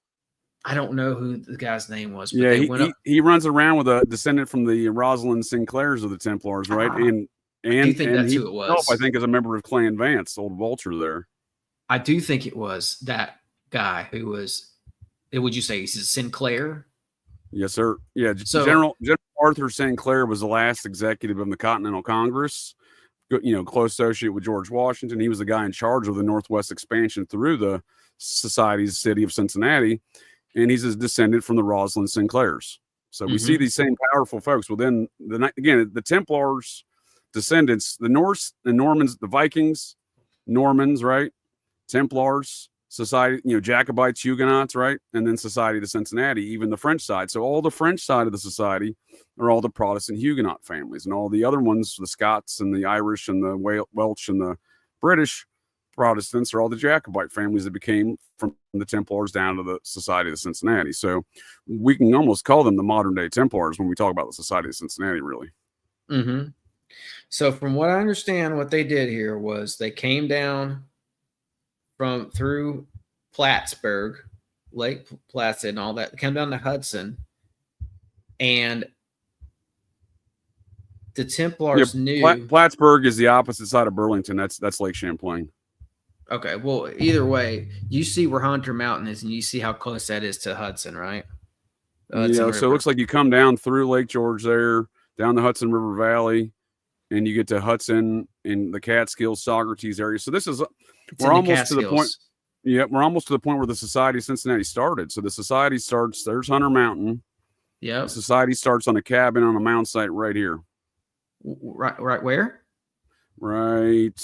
I don't know who the guy's name was. But he runs around with a descendant from the Rosalind Sinclairs of the Templars, right? And you think that's who it was? I think is a member of Clan Vance, old vulture there. I do think it was that guy who was. Would you say he's a Sinclair? Yes, sir. Yeah, so, General Arthur Sinclair was the last executive of the Continental Congress. Close associate with George Washington. He was the guy in charge of the Northwest expansion through the Society's city of Cincinnati. And he's a descendant from the Rosalind Sinclairs. So we see these same powerful folks within the Templars descendants, the Norse and Normans, the Vikings, Normans, right? Templars, Society, Jacobites, Huguenots, right? And then Society of Cincinnati, even the French side. So all the French side of the society are all the Protestant Huguenot families, and all the other ones, the Scots and the Irish and the Welsh and the British Protestants are all the Jacobite families that became from the Templars down to the Society of Cincinnati. So we can almost call them the modern day Templars when we talk about the Society of Cincinnati, really. So from what I understand, what they did here was they came down through Plattsburgh, Lake Placid and all that, come down to Hudson, and the Templars knew Plattsburgh is the opposite side of Burlington. That's Lake Champlain. Okay, well, either way, you see where Hunter Mountain is, and you see how close that is to Hudson, right? So it looks like you come down through Lake George there, down the Hudson River Valley, and you get to Hudson in the Catskills, Socrates area. So we're almost to the point. Yeah, we're almost to the point where the Society of Cincinnati started. So the society starts, there's Hunter Mountain. Yeah. The society starts on a cabin on a mound site right here. Right where? Right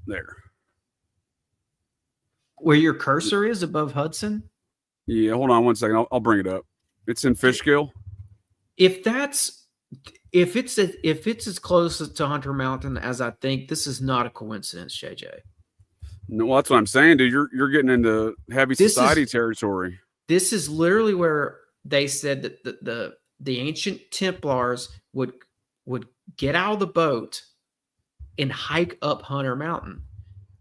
there. Where your cursor is above Hudson? Yeah, hold on one second. I'll bring it up. It's in Fishkill. If it's as close to Hunter Mountain as I think, this is not a coincidence, JJ. No, well, that's what I'm saying, dude. You're getting into heavy society territory. This is literally where they said that the ancient Templars would get out of the boat and hike up Hunter Mountain.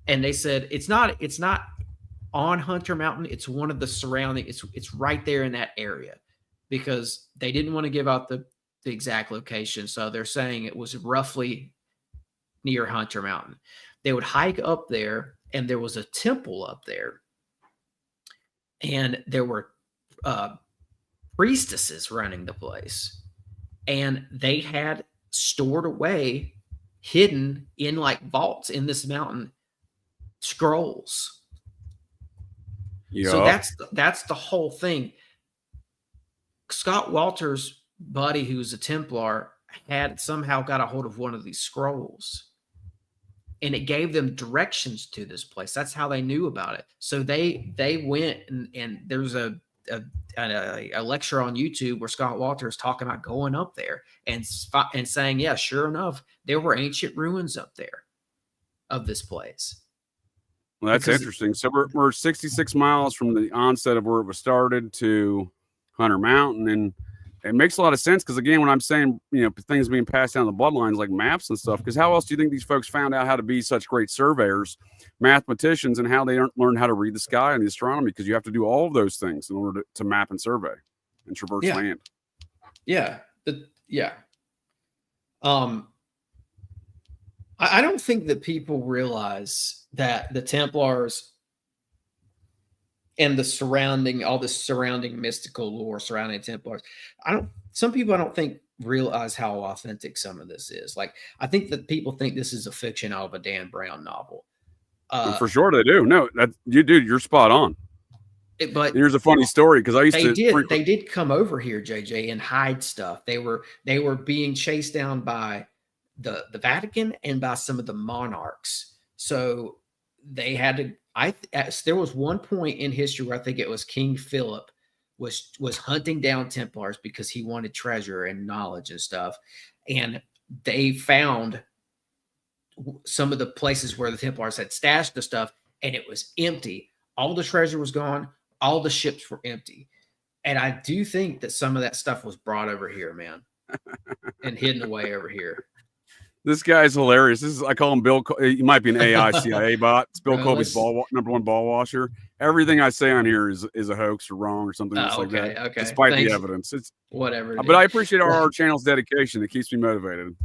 And they said it's not on Hunter Mountain, it's one of the surrounding, it's right there in that area, because they didn't want to give out the exact location. So they're saying it was roughly near Hunter Mountain. They would hike up there, and there was a temple up there. And there were priestesses running the place. And they had stored away, hidden in like vaults in this mountain, scrolls. Yeah. So that's the whole thing. Scott Walter's buddy, who's a Templar, had somehow got a hold of one of these scrolls, and it gave them directions to this place. That's how they knew about it. So they went and there's a lecture on YouTube where Scott Walters talking about going up there and saying, yeah, sure enough, there were ancient ruins up there of this place. Well, that's interesting. So we're 66 miles from the onset of where it was started to Hunter Mountain, and it makes a lot of sense because, again, when I'm saying, things being passed down the bloodlines like maps and stuff, because how else do you think these folks found out how to be such great surveyors, mathematicians, and how they learned how to read the sky and the astronomy? Because you have to do all of those things in order to map and survey and traverse land. Yeah. I don't think that people realize that the Templars and all the surrounding mystical lore surrounding Templars, some people I don't think realize how authentic some of this is. Like, I think that people think this is a fiction out of a Dan Brown novel. For sure they do. No, you're spot on. But here's a funny story, because they did come over here, JJ, and hide stuff. They were being chased down by the Vatican and by some of the monarchs. So they had to. There was one point in history where I think it was King Philip was hunting down Templars because he wanted treasure and knowledge and stuff, and they found some of the places where the Templars had stashed the stuff, and it was empty. All the treasure was gone. All the ships were empty. And I do think that some of that stuff was brought over here, man, and hidden away over here. This guy's hilarious. I call him Bill. He might be an AI CIA bot. It's Bill Colby's number one ball washer. Everything I say on here is a hoax or wrong or something like that. Okay. Despite the evidence, it's whatever. But I appreciate our channel's dedication. It keeps me motivated.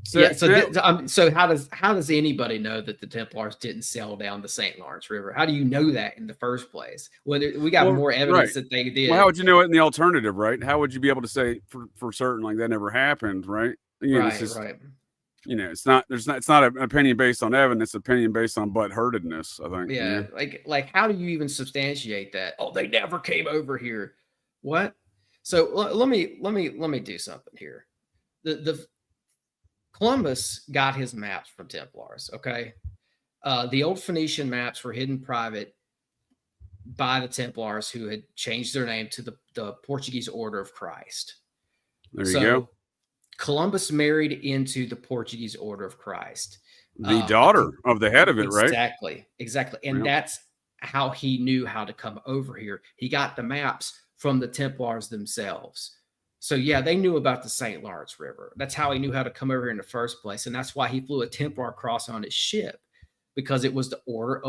So how does anybody know that the Templars didn't sail down the St. Lawrence River? How do you know that in the first place? Well, we got more evidence that they did. Well, how would you know it in the alternative, right? How would you be able to say for certain like that never happened, right? Right. It's not an opinion based on evidence. It's opinion based on butthurtedness, I think. Yeah. Like how do you even substantiate that? Oh, they never came over here. What? So let me do something here. The Columbus got his maps from Templars. Okay. The old Phoenician maps were hidden private by the Templars, who had changed their name to the Portuguese Order of Christ. There you go. Columbus married into the Portuguese Order of Christ. The daughter of the head of it, right? Exactly. And that's how he knew how to come over here. He got the maps from the Templars themselves. So, yeah, they knew about the St. Lawrence River. That's how he knew how to come over here in the first place. And that's why he flew a Templar cross on his ship, because it was the Order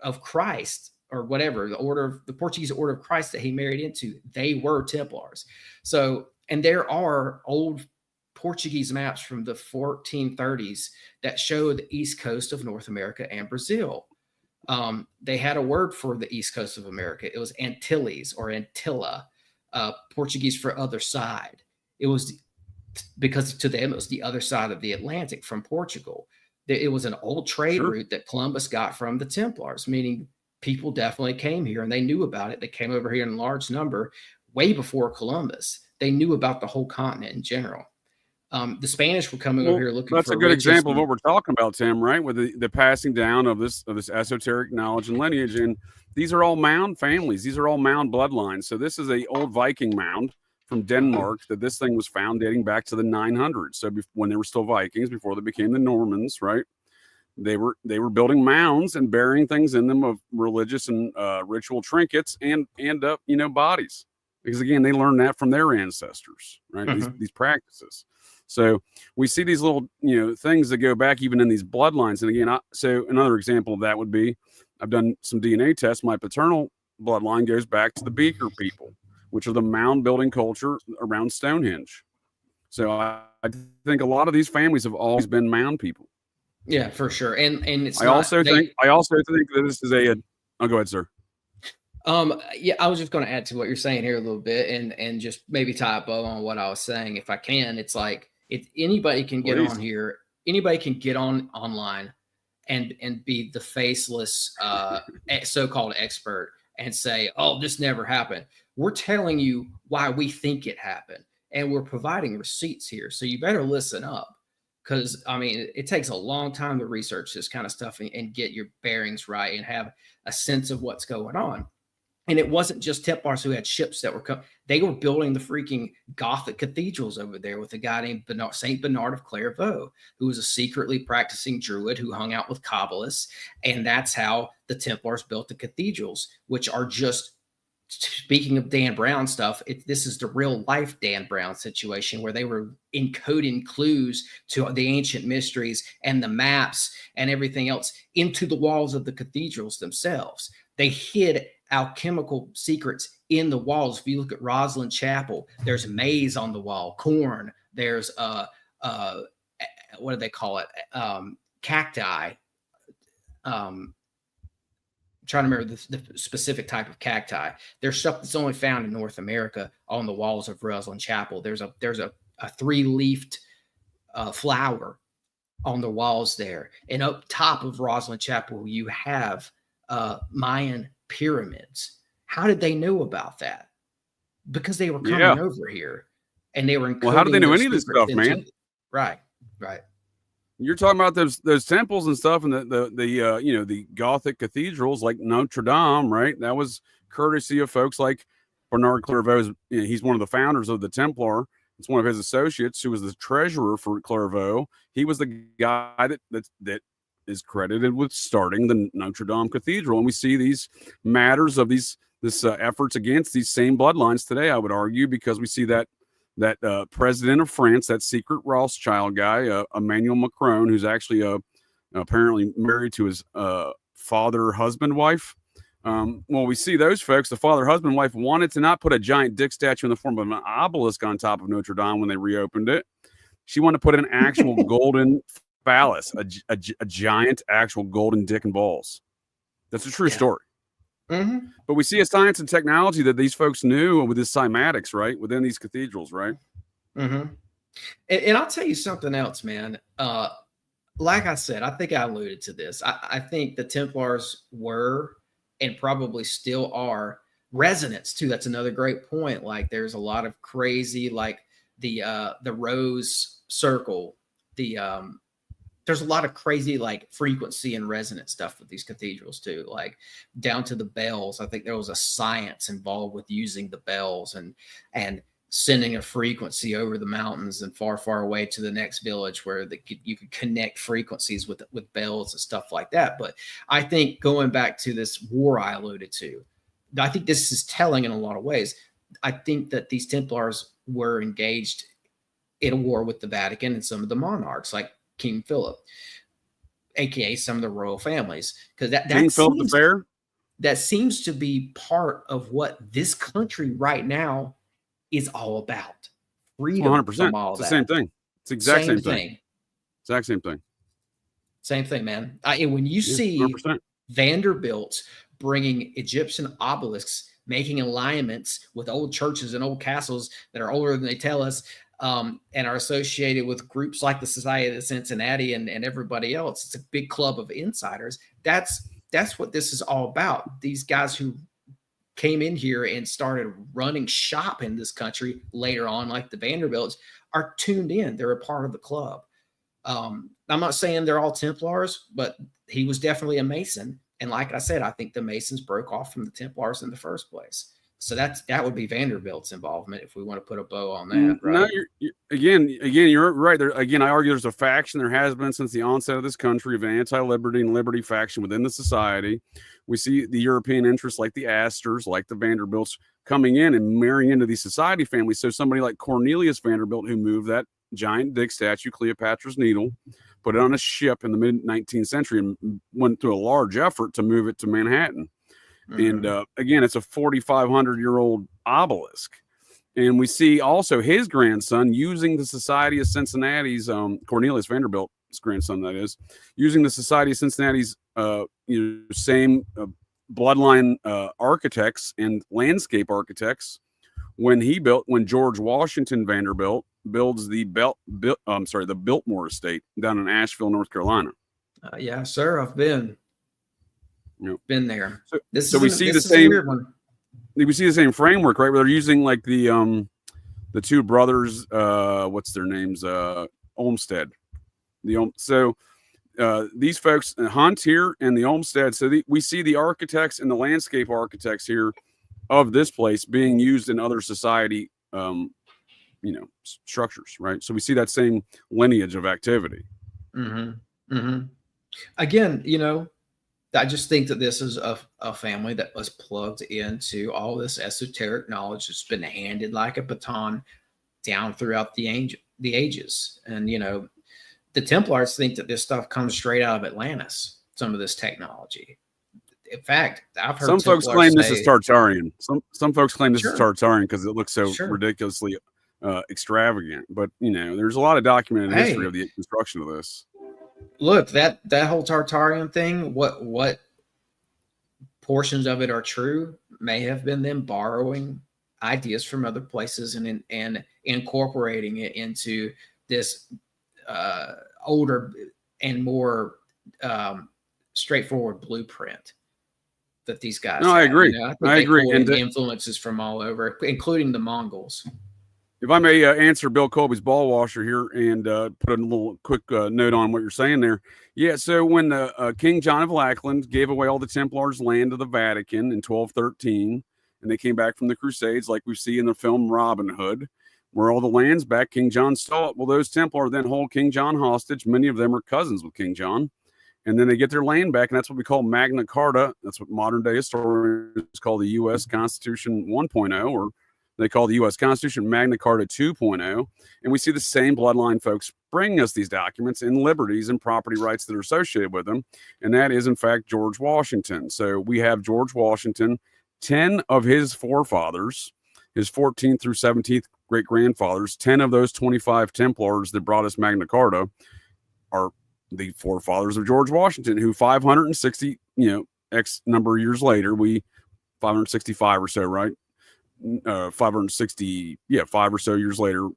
of Christ, or whatever, the Portuguese Order of Christ that he married into. They were Templars. So, and there are old Portuguese maps from the 1430s that show the east coast of North America and Brazil. They had a word for the east coast of America. It was Antilles or Antilla, Portuguese for other side. It was because to them, it was the other side of the Atlantic from Portugal. It was an old trade route that Columbus got from the Templars, meaning people definitely came here and they knew about it. They came over here in large number way before Columbus. They knew about the whole continent in general. The Spanish were coming over here looking for That's a good example of what we're talking about, Tim, right? With the passing down of this esoteric knowledge and lineage. And these are all Mound families. These are all Mound bloodlines. So this is a old Viking mound from Denmark that this thing was found dating back to the 900s. So when they were still Vikings, before they became the Normans, right? They were building mounds and burying things in them of religious and ritual trinkets and bodies. Because again, they learned that from their ancestors, right? These practices. So we see these little, things that go back even in these bloodlines. And again, so another example of that would be, I've done some DNA tests. My paternal bloodline goes back to the Beaker people, which are the mound building culture around Stonehenge. So I think a lot of these families have always been mound people. Yeah, for sure. And it's I also think that this is oh, go ahead, sir. Yeah, I was just going to add to what you're saying here a little bit and just maybe tie a bow on what I was saying. If I can, it's like, anybody can get on here. Anybody can get online and be the faceless, so-called expert and say, oh, this never happened. We're telling you why we think it happened. And we're providing receipts here. So you better listen up, Because I mean, it takes a long time to research this kind of stuff and get your bearings right and have a sense of what's going on. And it wasn't just Templars who had ships that were coming. They were building the freaking Gothic cathedrals over there with a guy named Saint Bernard of Clairvaux, who was a secretly practicing druid who hung out with Kabbalists. And that's how the Templars built the cathedrals, which are just, speaking of Dan Brown stuff, this is the real life Dan Brown situation where they were encoding clues to the ancient mysteries and the maps and everything else into the walls of the cathedrals themselves. They hid alchemical secrets in the walls. If you look at Rosslyn Chapel, there's maize on the wall, corn. There's what do they call it? Cacti. Trying to remember the specific type of cacti. There's stuff that's only found in North America on the walls of Rosslyn Chapel. There's a 3-leafed flower on the walls there, and up top of Rosslyn Chapel you have Mayan pyramids. How did they know about that? Because they were coming over here, and they were. Well, how did they know any of this stuff, man? Right. You're talking about those temples and stuff, and the Gothic cathedrals like Notre Dame, right? That was courtesy of folks like Bernard Clairvaux. He's one of the founders of the Templar. It's one of his associates who was the treasurer for Clairvaux. He was the guy that is credited with starting the Notre Dame Cathedral. And we see these matters of this efforts against these same bloodlines today, I would argue, because we see that president of France, that secret Rothschild guy, Emmanuel Macron, who's actually apparently married to his father, husband, wife. Well, we see those folks, the father, husband, wife, wanted to not put a giant dick statue in the form of an obelisk on top of Notre Dame when they reopened it. She wanted to put an actual golden phallus, a giant actual golden dick and balls. That's a true story. Mm-hmm. But we see a science and technology that these folks knew with this cymatics, right, within these cathedrals, right? Mm-hmm. And I'll tell you something else, man. Like I said, I think I alluded to this. I think the Templars were and probably still are resonance too. That's another great point. Like there's a lot of crazy, like the Rose Circle, there's a lot of crazy like frequency and resonance stuff with these cathedrals too, like down to the bells. I think there was a science involved with using the bells and sending a frequency over the mountains and far, far away to the next village where you could connect frequencies with bells and stuff like that. But I think going back to this war I alluded to, I think this is telling in a lot of ways. I think that these Templars were engaged in a war with the Vatican and some of the monarchs, like King Philip, aka some of the royal families, because that seems to be part of what this country right now is all about. Freedom 100%. from all it's that. The same thing. It's the exact same thing. Same thing, man. And when you see 100%. Vanderbilt bringing Egyptian obelisks, making alignments with old churches and old castles that are older than they tell us, and are associated with groups like the Society of Cincinnati and everybody else. It's a big club of insiders. That's what this is all about. These guys who came in here and started running shop in this country later on, like the Vanderbilts, are tuned in. They're a part of the club. I'm not saying they're all Templars, but he was definitely a Mason. And like I said, I think the Masons broke off from the Templars in the first place. So that would be Vanderbilt's involvement if we want to put a bow on that. Right? No, you're right. I argue there's a faction. There has been since the onset of this country of an anti-liberty and liberty faction within the society. We see the European interests like the Astors, like the Vanderbilts, coming in and marrying into these society families. So somebody like Cornelius Vanderbilt, who moved that giant dick statue, Cleopatra's Needle, put it on a ship in the mid-19th century and went through a large effort to move it to Manhattan. And again, it's a 4,500-year-old obelisk. And we see also his grandson using the Society of Cincinnati's, Cornelius Vanderbilt's grandson, that is, using the Society of Cincinnati's same bloodline architects and landscape architects when George Washington Vanderbilt builds the Biltmore Estate down in Asheville, North Carolina. Yeah, sir, I've been. Yep. Been there. So we see the same weird one. We see the same framework, right? Where they're using like the two brothers, what's their names? Olmsted. These folks hunt here in the Olmsted. So we see the architects and the landscape architects here of this place being used in other society, structures, right? So we see that same lineage of activity. Again, I just think that this is a family that was plugged into all this esoteric knowledge that's been handed like a baton down throughout the ages. And, the Templars think that this stuff comes straight out of Atlantis, some of this technology. In fact, I've heard some folks claim this is Tartarian. Some folks claim this is Tartarian because it looks so ridiculously extravagant. But, there's a lot of documented history of the construction of this. Look, that whole Tartarian thing, what portions of it are true may have been them borrowing ideas from other places and incorporating it into this older and more straightforward blueprint that these guys I agree. I agree. And influences from all over, including the Mongols. If I may answer Bill Colby's ball washer here and put a little quick note on what you're saying there. Yeah, so when King John of Lackland gave away all the Templars' land to the Vatican in 1213, and they came back from the Crusades, like we see in the film Robin Hood, where all the land's back, King John stole it. Well, those Templar then hold King John hostage. Many of them are cousins with King John. And then they get their land back, and that's what we call Magna Carta. That's what modern-day historians call the U.S. Constitution 1.0, or they call the U.S. Constitution Magna Carta 2.0. And we see the same bloodline folks bringing us these documents and liberties and property rights that are associated with them. And that is, in fact, George Washington. So we have George Washington, 10 of his forefathers, his 14th through 17th great-grandfathers, 10 of those 25 Templars that brought us Magna Carta are the forefathers of George Washington, who 560, X number of years later, 565 or so, right? 560, 5 or so years later,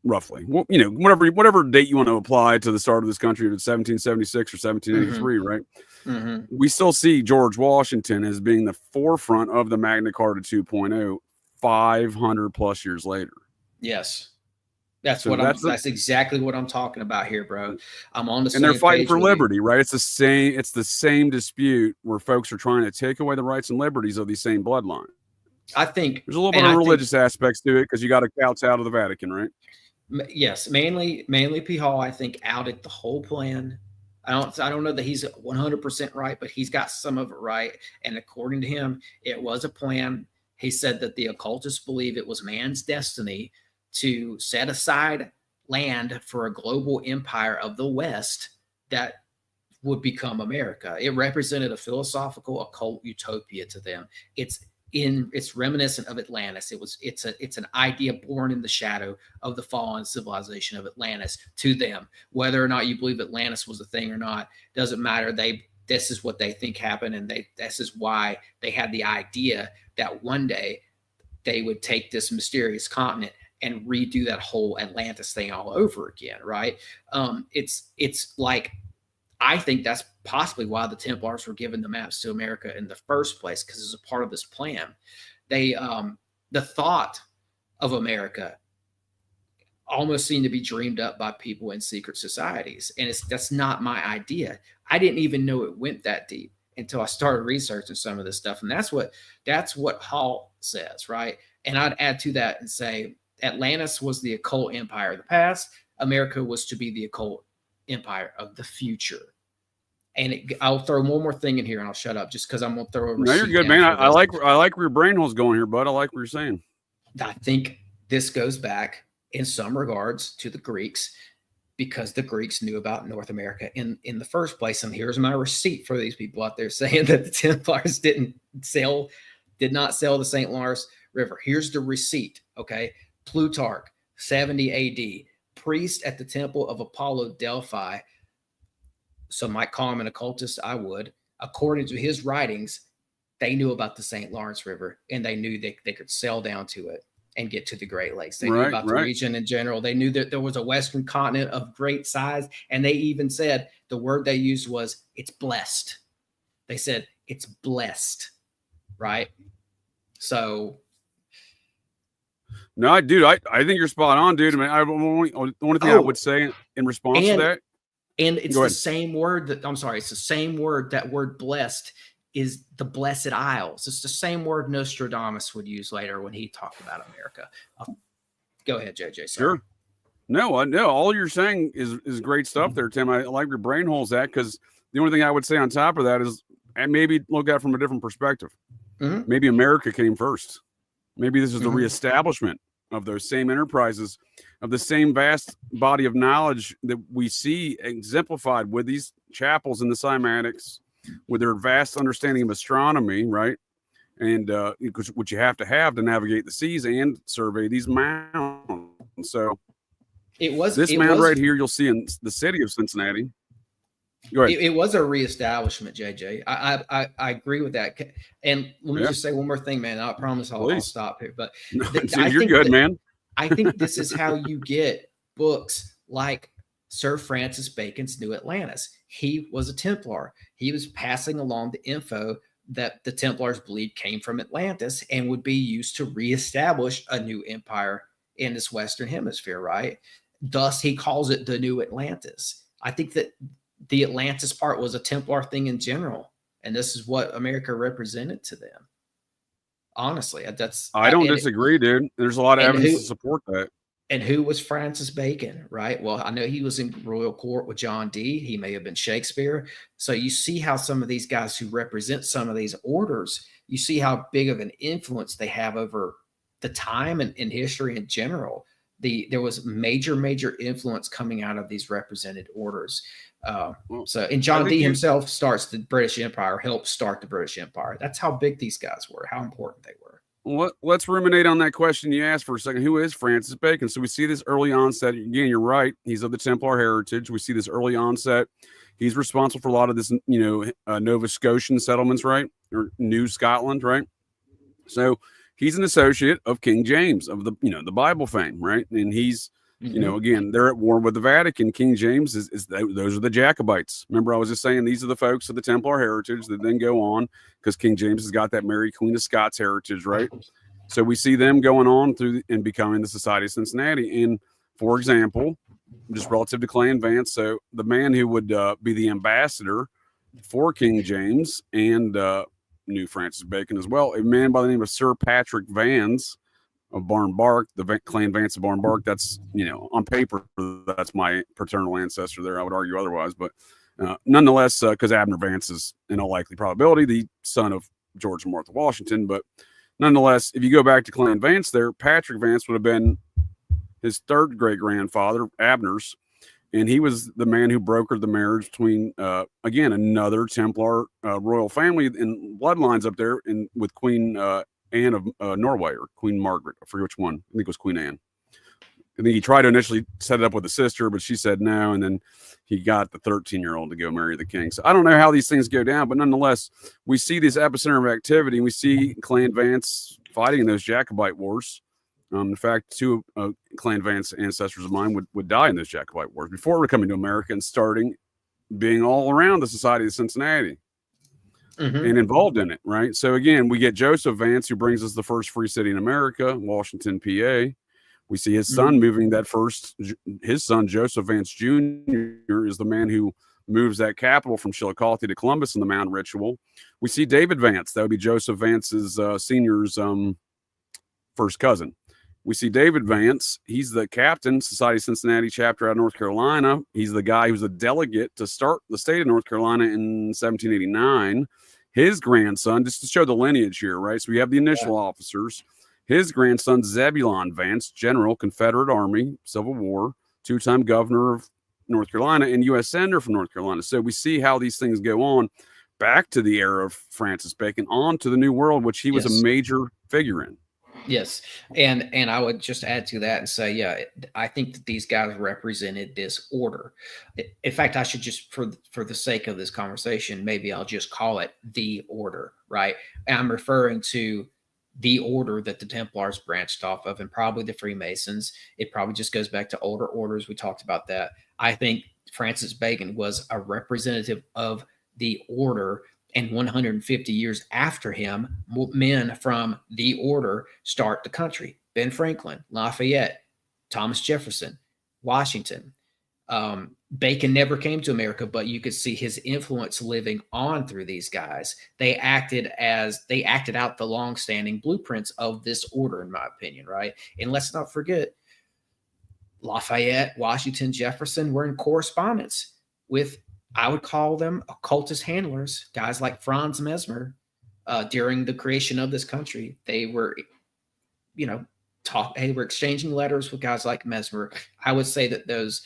roughly. Well, whatever date you want to apply to the start of this country, if it's 1776 or 1783, right? We still see George Washington as being the forefront of the Magna Carta 2.0 500 plus years later. Yes. That's exactly what I'm talking about here, bro. I'm on the same page. And they're fighting for liberty, you. Right? It's the same dispute where folks are trying to take away the rights and liberties of these same bloodlines. I think there's a little bit of religious aspects to it because you got to couch out of the Vatican, right? Yes, mainly P. Hall, I think, outed the whole plan. I don't know that he's 100% right, but he's got some of it right. And according to him, it was a plan. He said that the occultists believe it was man's destiny to set aside land for a global empire of the West that would become America. It represented a philosophical occult utopia to them. It's reminiscent of Atlantis. It's an idea born in the shadow of the fallen civilization of Atlantis to them. Whether or not you believe Atlantis was a thing or not doesn't matter. This is what they think happened, and this is why they had the idea that one day they would take this mysterious continent and redo that whole Atlantis thing all over again, right? It's like, I think that's possibly why the Templars were given the maps to America in the first place, because it's a part of this plan. The thought of America almost seemed to be dreamed up by people in secret societies, and that's not my idea. I didn't even know it went that deep until I started researching some of this stuff, and that's what Hall says, right? And I'd add to that and say Atlantis was the occult empire of the past. America was to be the occult empire of the future. And I'll throw one more thing in here and I'll shut up just because I'm going to throw a receipt. No, you're good, man. I like where your brain hole's going here, bud. I like what you're saying. I think this goes back in some regards to the Greeks, because the Greeks knew about North America in the first place. And here's my receipt for these people out there saying that the Templars did not sell the St. Lawrence River. Here's the receipt, okay? Plutarch, 70 AD, priest at the temple of Apollo Delphi. Some might call him an occultist. I would. According to his writings, they knew about the St. Lawrence River, and they knew they could sail down to it and get to the Great Lakes. They knew about the region in general. They knew that there was a Western continent of great size, and they even said the word they used was, it's blessed. They said, it's blessed, right? So... No, dude, I think you're spot on, dude. I mean, the only thing I would say in response to that. And it's the same word that, I'm sorry, it's the same word, that word blessed is the Blessed Isles. It's the same word Nostradamus would use later when he talked about America. Go ahead, JJ. Sorry. Sure. No, all you're saying is great stuff there, Tim. I like your brain holes that, because the only thing I would say on top of that is, and maybe look at it from a different perspective. Maybe America came first. Maybe this is the reestablishment of those same enterprises, of the same vast body of knowledge that we see exemplified with these chapels in the cymatics, with their vast understanding of astronomy, right? And which you have to navigate the seas and survey these mounds. So this mound right here, you'll see in the city of Cincinnati. Go ahead. It was a reestablishment, JJ. I agree with that. And let me just say one more thing, man. I promise I'll stop here. But you're good, man. I think this is how you get books like Sir Francis Bacon's New Atlantis. He was a Templar. He was passing along the info that the Templars believed came from Atlantis and would be used to reestablish a new empire in this Western hemisphere, right? Thus, he calls it the New Atlantis. I think that the Atlantis part was a Templar thing in general, and this is what America represented to them. Honestly, I don't disagree, dude. There's a lot of evidence to support that. And who was Francis Bacon, right? Well, I know he was in royal court with John Dee. He may have been Shakespeare. So you see how some of these guys who represent some of these orders, you see how big of an influence they have over the time and in history in general. There was major influence coming out of these represented orders. And John Dee himself starts the British Empire, helped start the British Empire. That's how big these guys were, how important they were. Well, let's ruminate on that question you asked for a second. Who is Francis Bacon? So we see this early onset. Again, you're right. He's of the Templar heritage. We see this early onset. He's responsible for a lot of this, Nova Scotian settlements, right? Or New Scotland, right? So he's an associate of King James, of the Bible fame, right? And he's, again, they're at war with the Vatican. King James those are the Jacobites. Remember, I was just saying these are the folks of the Templar heritage that then go on, because King James has got that Mary Queen of Scots heritage, right? So we see them going on through and becoming the Society of Cincinnati. And for example, just relative to Clay and Vance, so the man who would be the ambassador for King James and knew Francis Bacon as well, a man by the name of Sir Patrick Vance of Barnbark, the Clan Vance of Barnbark. That's, on paper, that's my paternal ancestor there. I would argue otherwise, but nonetheless, because Abner Vance is in all likely probability the son of George and Martha Washington. But nonetheless, if you go back to Clan Vance there, Patrick Vance would have been his third great grandfather, Abner's, and he was the man who brokered the marriage between, again, another Templar royal family in bloodlines up there with Queen Anne of Norway, or Queen Margaret. I forget which one. I think it was Queen Anne. I think he tried to initially set it up with a sister, but she said no, and then he got the 13-year-old to go marry the king. So I don't know how these things go down, but nonetheless, we see this epicenter of activity, and we see Clan Vance fighting in those Jacobite wars. In fact, two Clan Vance ancestors of mine would die in those Jacobite wars before coming to America and starting being all around the Society of Cincinnati. And involved in it, right? So again, we get Joseph Vance, who brings us the first free city in America, Washington, PA. We see his son moving that first. His son, Joseph Vance Jr., is the man who moves that capital from Chillicothe to Columbus in the Mound ritual. We see David Vance. That would be Joseph Vance's senior's first cousin. We see David Vance. He's the captain, Society of Cincinnati chapter out of North Carolina. He's the guy who's a delegate to start the state of North Carolina in 1789. His grandson, just to show the lineage here, right? So we have the initial officers. His grandson, Zebulon Vance, General, Confederate Army, Civil War, two-time governor of North Carolina and U.S. Senator from North Carolina. So we see how these things go on back to the era of Francis Bacon, on to the New World, which he was a major figure in. Yes. And I would just add to that and say, yeah, I think that these guys represented this order. In fact, I should just, for the sake of this conversation, maybe I'll just call it the order, right? And I'm referring to the order that the Templars branched off of, and probably the Freemasons. It probably just goes back to older orders. We talked about that. I think Francis Bacon was a representative of the order, and 150 years after him, men from the order start the country. Ben Franklin, Lafayette, Thomas Jefferson, Washington, Bacon never came to America, but you could see his influence living on through these guys. They acted out the long-standing blueprints of this order, in my opinion, right? And let's not forget, Lafayette, Washington, Jefferson were in correspondence with, I would call them occultist handlers, guys like Franz Mesmer. During the creation of this country, they were, they were exchanging letters with guys like Mesmer. I would say that those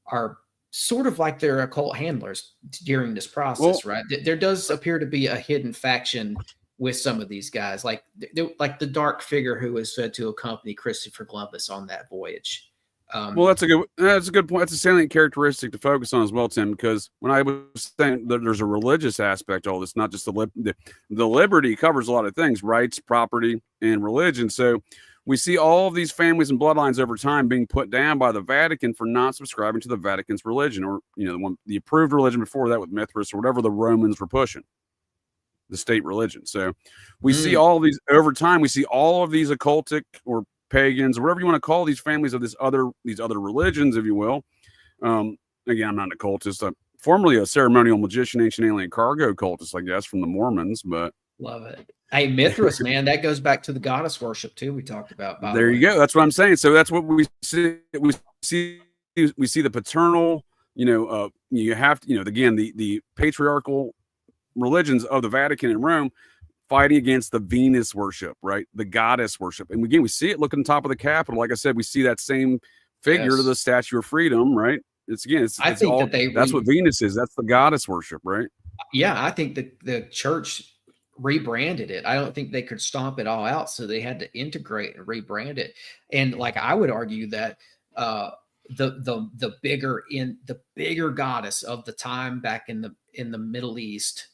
are sort of like their occult handlers during this process, right? There does appear to be a hidden faction with some of these guys, like the dark figure who was said to accompany Christopher Columbus on that voyage. Well, that's a good point. That's a salient characteristic to focus on as well, Tim, because when I was saying that there's a religious aspect to all this, not just the liberty covers a lot of things, rights, property, and religion. So we see all of these families and bloodlines over time being put down by the Vatican for not subscribing to the Vatican's religion, or the approved religion before that with Mithras or whatever the Romans were pushing, the state religion. So we see all of these over time. We see all of these occultic or pagans, or whatever you want to call these families of these other religions, if you will. Again, I'm not an occultist. I'm formerly a ceremonial magician, ancient alien cargo occultist, I guess, from the Mormons, but love it. Hey, Mithras, man, that goes back to the goddess worship too. We talked about. There you go. That's what I'm saying. So that's what we see. We see the paternal. You have to. Again, the patriarchal religions of the Vatican and Rome fighting against the Venus worship, right? The goddess worship. And again, we see it. Look at the top of the Capitol. Like I said, we see that same figure to the Statue of Freedom, right? That's what Venus is. That's the goddess worship, right? Yeah, I think the church rebranded it. I don't think they could stomp it all out, so they had to integrate and rebrand it. And like I would argue that the bigger goddess of the time back in the Middle East,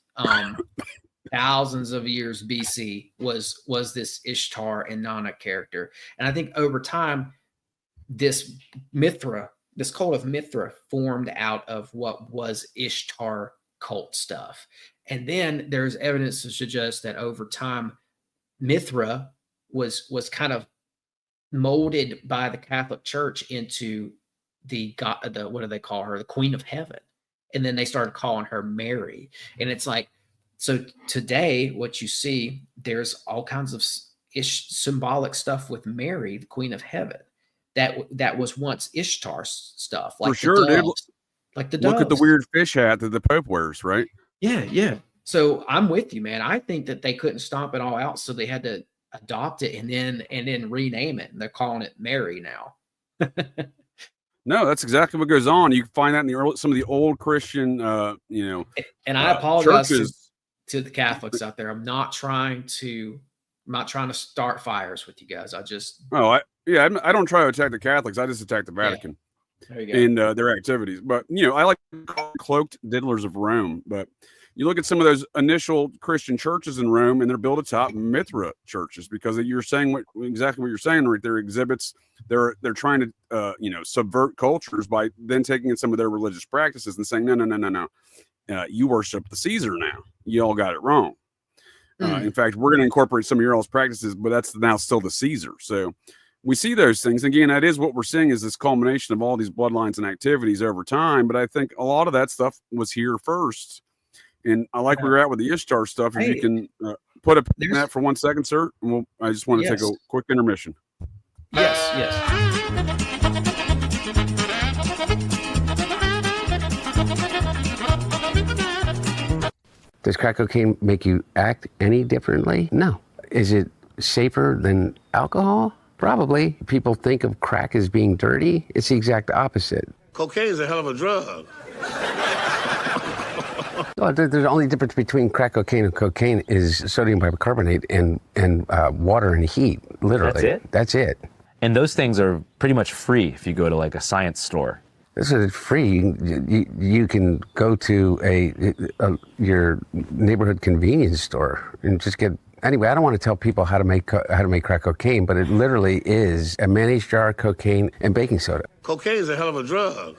thousands of years BC, was this Ishtar and Nana character. And I think over time, this cult of Mithra formed out of what was Ishtar cult stuff. And then there's evidence to suggest that over time, Mithra was kind of molded by the Catholic Church into the what do they call her? The Queen of Heaven. And then they started calling her Mary. And it's like, so today, what you see, there's all kinds of symbolic stuff with Mary, the Queen of Heaven, that was once Ishtar stuff. Like for sure, dude. Like the look doves. At the weird fish hat that the Pope wears, right? Yeah. So I'm with you, man. I think that they couldn't stomp it all out, so they had to adopt it and then rename it. And they're calling it Mary now. No, that's exactly what goes on. You can find that in some of the old Christian, And I apologize churches. To the Catholics out there. I'm not trying to start fires with you guys. I don't try to attack the Catholics. I just attack the Vatican there you go. and their activities. But I like to call them cloaked diddlers of Rome. But you look at some of those initial Christian churches in Rome, and they're built atop Mithra churches because you're saying exactly what you're saying right there. Exhibits they're trying to subvert cultures by then taking in some of their religious practices and saying no. You worship the Caesar now. You all got it wrong. In fact, we're going to incorporate some of your all's practices, but that's now still the Caesar. So we see those things. Again, that is what we're seeing is this culmination of all these bloodlines and activities over time. But I think a lot of that stuff was here first. And I like where you're at with the Ishtar stuff. If you can put a pin in that for 1 second, sir. And I just want to take a quick intermission. Yes. Does crack cocaine make you act any differently? No. Is it safer than alcohol? Probably. People think of crack as being dirty. It's the exact opposite. Cocaine is a hell of a drug. Well, the only difference between crack cocaine and cocaine is sodium bicarbonate and water and heat, literally. That's it. And those things are pretty much free if you go to like a science store. This is free. You can go to your neighborhood convenience store and just get. Anyway, I don't want to tell people how to make crack cocaine, but it literally is a mayonnaise jar of cocaine and baking soda. Cocaine is a hell of a drug.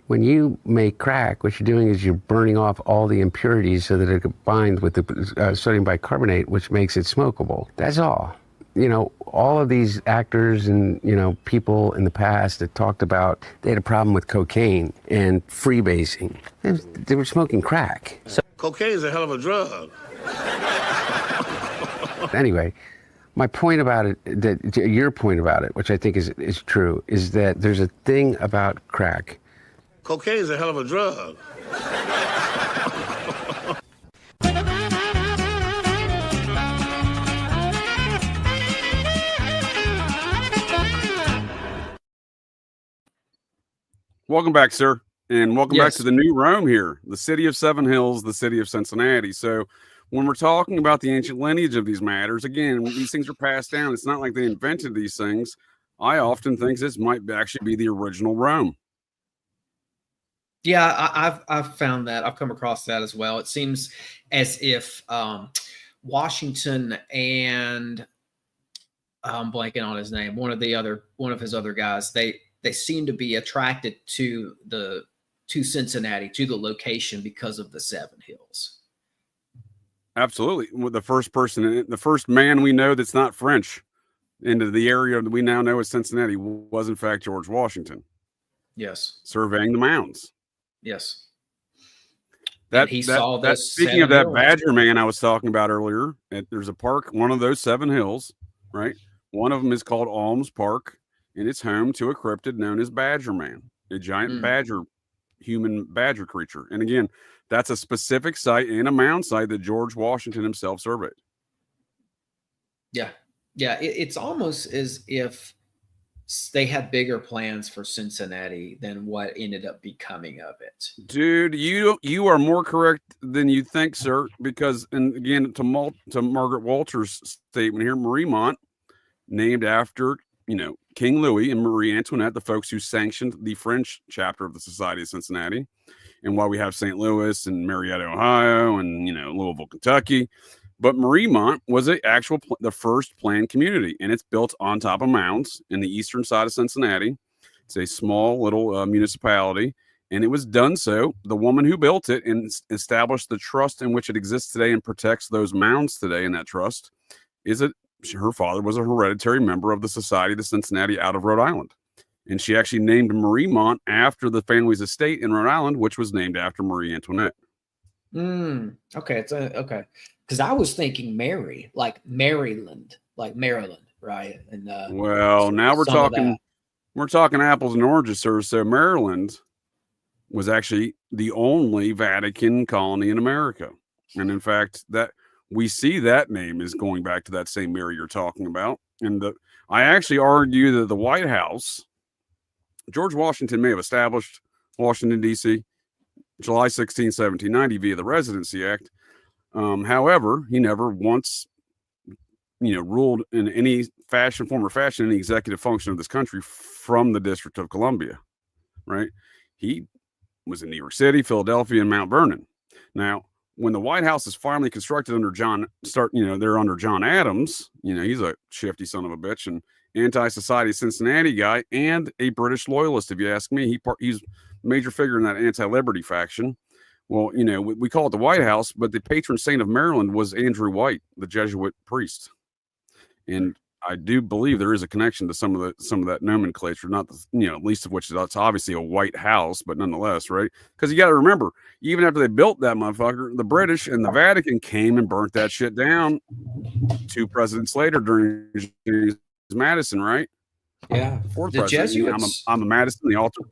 When you make crack, what you're doing is you're burning off all the impurities so that it combines with the sodium bicarbonate, which makes it smokable. That's all. you know, all of these actors and, you know, people in the past that talked about they had a problem with cocaine and freebasing. They were smoking crack. Cocaine's a hell of a drug. Anyway, my point about it, that your point about it, which I think is true, is that there's a thing about crack. Cocaine's a hell of a drug. Welcome back, sir. And welcome back Yes. to the new Rome here, the city of Seven Hills, the city of Cincinnati. So when we're talking about the ancient lineage of these matters, again, when these things are passed down, it's not like they invented these things. I often think this might actually be the original Rome. Yeah, I've found that. I've come across that as well. It seems as if Washington and I'm blanking on his name, one of his other guys, they seem to be attracted to Cincinnati, to the location because of the Seven Hills. Absolutely. The first man we know that's not French into the area that we now know as Cincinnati was in fact George Washington. Yes. Surveying the mounds. Yes. Speaking of that Badger man I was talking about earlier, there's a park, one of those 7 hills, right? One of them is called Alms Park, and it's home to a cryptid known as Badger Man, a giant human badger creature. And again, that's a specific site and a mound site that George Washington himself surveyed. Yeah. Yeah. It's almost as if they had bigger plans for Cincinnati than what ended up becoming of it. Dude, you are more correct than you think, sir, because, and again, to Margaret Walter's statement here, Mariemont, named after, King Louis and Marie Antoinette, the folks who sanctioned the French chapter of the Society of Cincinnati, and why we have St. Louis and Marietta, Ohio, and Louisville, Kentucky. But Mariemont was the first planned community, and it's built on top of Mounds in the eastern side of Cincinnati. It's a small little municipality, and it was done so. The woman who built it and established the trust in which it exists today and protects those mounds today in that trust her father was a hereditary member of the Society of Cincinnati out of Rhode Island. And she actually named Mariemont after the family's estate in Rhode Island, which was named after Marie Antoinette. Okay. Okay. Because I was thinking Mary, like Maryland, right? And well, now we're talking apples and oranges, sir. So Maryland was actually the only Vatican colony in America. And in fact, that we see that name is going back to that same Mary you're talking about. And I actually argue that the White House, George Washington may have established Washington, D.C., July 16, 1790 via the Residency Act. However, he never once, ruled in any form or fashion, any executive function of this country from the District of Columbia, right? He was in New York City, Philadelphia, and Mount Vernon. Now, when the White House is finally constructed under they're under John Adams, he's a shifty son of a bitch and anti-Society of Cincinnati guy and a British loyalist, if you ask me. He's a major figure in that anti-liberty faction. Well, we call it the White House, but the patron saint of Maryland was Andrew White, the Jesuit priest. And I do believe there is a connection to some of that nomenclature, not least of which that's obviously a White House, but nonetheless, right? Because you got to remember, even after they built that motherfucker, the British and the Vatican came and burnt that shit down 2 presidents later during James Madison, right? Yeah, The Jesuits. I'm a Madison, the author.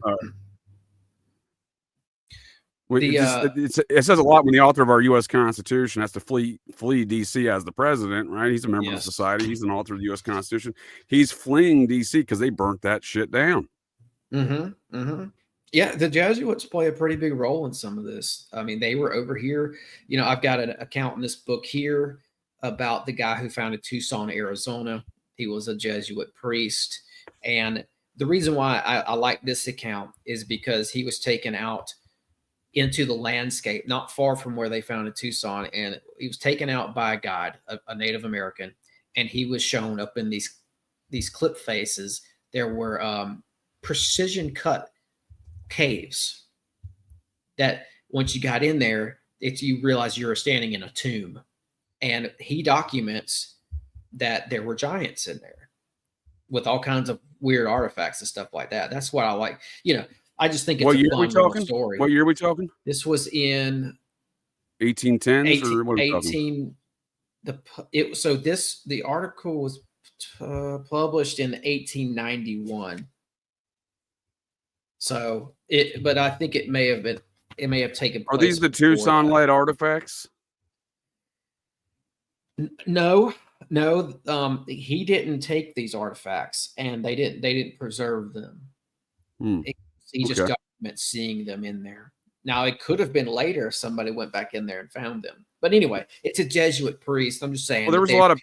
It says a lot when the author of our U.S. Constitution has to flee D.C. as the president, right? He's a member of the society. He's an author of the U.S. Constitution. He's fleeing D.C. because they burnt that shit down. Yeah, the Jesuits play a pretty big role in some of this. I mean, they were over here. I've got an account in this book here about the guy who founded Tucson, Arizona. He was a Jesuit priest. And the reason why I like this account is because he was taken out into the landscape, not far from where they founded Tucson. And he was taken out by a guide, a Native American. And he was shown up in these clip faces. There were precision cut caves that once you got in there, you realize you're standing in a tomb. And he documents that there were giants in there with all kinds of weird artifacts and stuff like that. That's what I like. I just think it's What a year we fun little talking? story. What year are we talking? This was in 1810s or what are we talking? The article was published in 1891. So but I think it may have taken place. Are these the Tucson light artifacts? No. He didn't take these artifacts, and they didn't preserve them. He just documents seeing them in there. Now, it could have been later if somebody went back in there and found them. But anyway, it's a Jesuit priest. I'm just saying. Well, there was a lot of.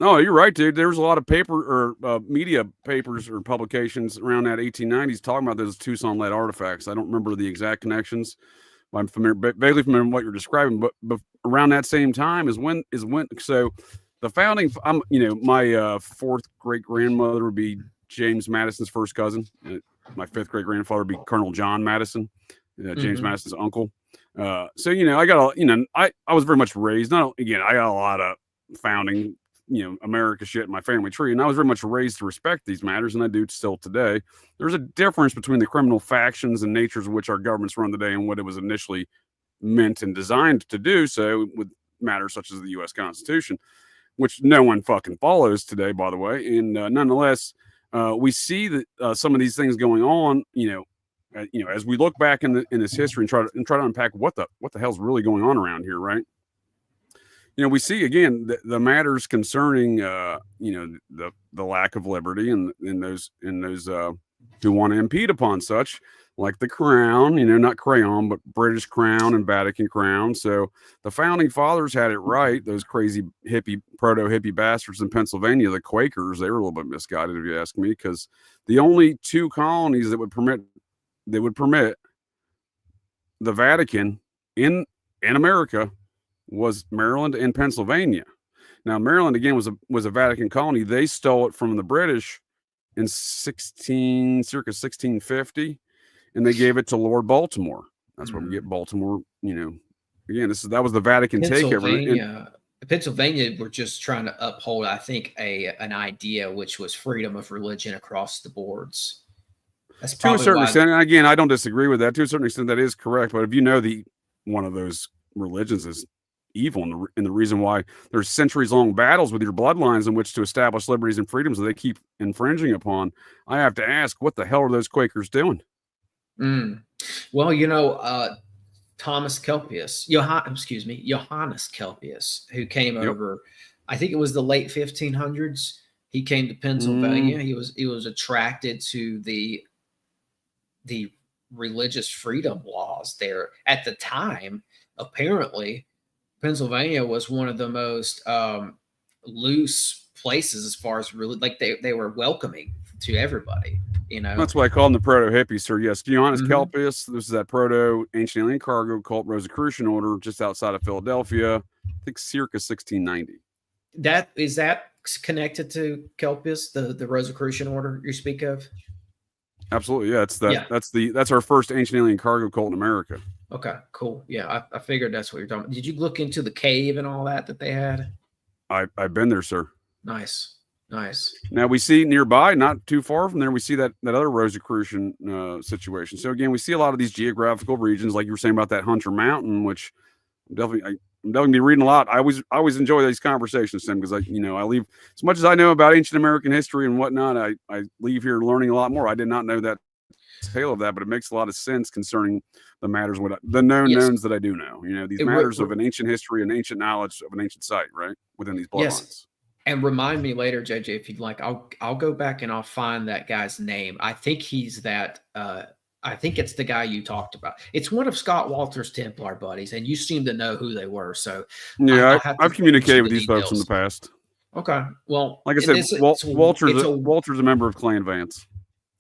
No, you're right, dude. There was a lot of paper or media papers or publications around that 1890s talking about those Tucson lead artifacts. I don't remember the exact connections. I'm vaguely familiar with what you're describing, but around that same time is when. So the founding. My fourth great grandmother would be James Madison's first cousin. My fifth great grandfather would be Colonel John Madison, James Madison's uncle. So I got I was very much raised. I got a lot of founding America shit in my family tree, and I was very much raised to respect these matters, and I do still today. There's a difference between the criminal factions and natures of which our governments run today and what it was initially meant and designed to do so with matters such as the U.S. Constitution, which no one fucking follows today, by the way. And nonetheless, we see that some of these things going on, as we look back in this history and try to unpack what the hell's really going on around here, right? We see again the matters concerning the lack of liberty and those who want to impede upon such, like the crown, not crayon, but British crown and Vatican crown. So the founding fathers had it right. Those crazy proto-hippie bastards in Pennsylvania, the Quakers, they were a little bit misguided, if you ask me, because the only two colonies that would permit the Vatican in America was Maryland and Pennsylvania. Now, Maryland again was a Vatican colony. They stole it from the British in circa 1650, and they gave it to Lord Baltimore. That's where we get Baltimore. Again, that was the Vatican takeover. Pennsylvania were just trying to uphold, I think, an idea which was freedom of religion across the boards. That's to a certain extent. And again, I don't disagree with that. To a certain extent, that is correct. But if one of those religions is evil, and the reason why there's centuries-long battles with your bloodlines in which to establish liberties and freedoms that they keep infringing upon, I have to ask, what the hell are those Quakers doing? Well, Johannes Kelpius, who came over, I think it was the late 1500s. He came to Pennsylvania. He was attracted to the religious freedom laws there at the time. Apparently, Pennsylvania was one of the most loose places as far as really, like they were welcoming to everybody. That's why I call them the proto-hippies, sir. Yes, Johannes Kelpius. This is that proto-ancient alien cargo cult Rosicrucian order just outside of Philadelphia. I think circa 1690. Is that connected to Kelpius, the Rosicrucian order you speak of? Absolutely, yeah. That's our first ancient alien cargo cult in America. Okay, cool. Yeah, I figured that's what you're talking about. Did you look into the cave and all that they had? I've been there, sir. Nice. Now we see nearby, not too far from there, we see that other Rosicrucian situation. So again, we see a lot of these geographical regions, like you were saying about that Hunter Mountain, which I'm definitely be reading a lot. I always enjoy these conversations, Tim, because I leave as much as I know about ancient American history and whatnot. I leave here learning a lot more. I did not know that tale of that, but it makes a lot of sense concerning the matters, the known knowns that I do know. These matters of an ancient history and ancient knowledge of an ancient site, right, within these bloodlines. Yes. And remind me later, JJ, if you'd like. I'll go back and I'll find that guy's name. I think he's that. I think it's the guy you talked about. It's one of Scott Walter's Templar buddies, and you seem to know who they were. So yeah, I've communicated with these folks in the past. Okay, well, like I said, Walter's a member of Clan Vance.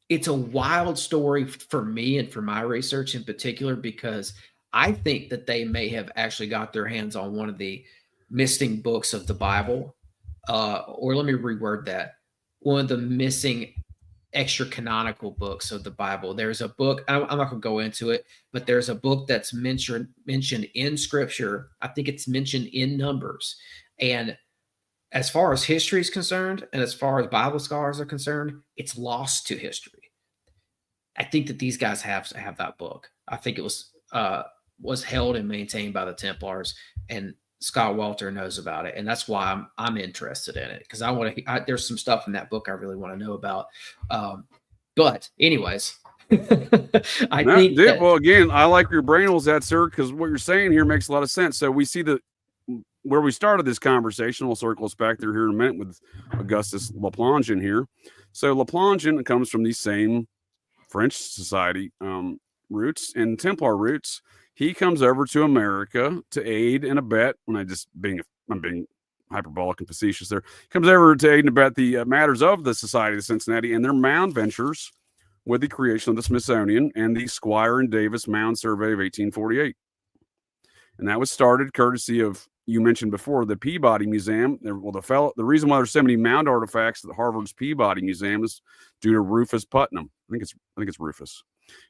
It's a wild story for me and for my research in particular, because I think that they may have actually got their hands on one of the missing books of the Bible. Or let me reword that. One of the missing extra canonical books of the Bible. There's a book, I'm not going to go into it, but there's a book that's mentioned in Scripture. I think it's mentioned in Numbers. And as far as history is concerned, and as far as Bible scholars are concerned, it's lost to history. I think that these guys have that book. I think it was held and maintained by the Templars, and Scott Walter knows about it, and that's why I'm interested in it, because I want to. There's some stuff in that book I really want to know about. But anyways, I think. Dude, well, again, I like where your brain was at, sir, because what you're saying here makes a lot of sense. So we see where we started this conversation. We'll circle us back there here in a minute with Augustus Laplangian here. So Laplangian comes from these same French society roots and Templar roots. He comes over to America to aid and abet. When I'm being hyperbolic and facetious there. Comes over to aid and abet the matters of the Society of Cincinnati and their mound ventures with the creation of the Smithsonian and the Squire and Davis Mound Survey of 1848. And that was started courtesy of, you mentioned before, the Peabody Museum. The reason why there's so many mound artifacts at Harvard's Peabody Museum is due to Rufus Putnam. I think it's Rufus.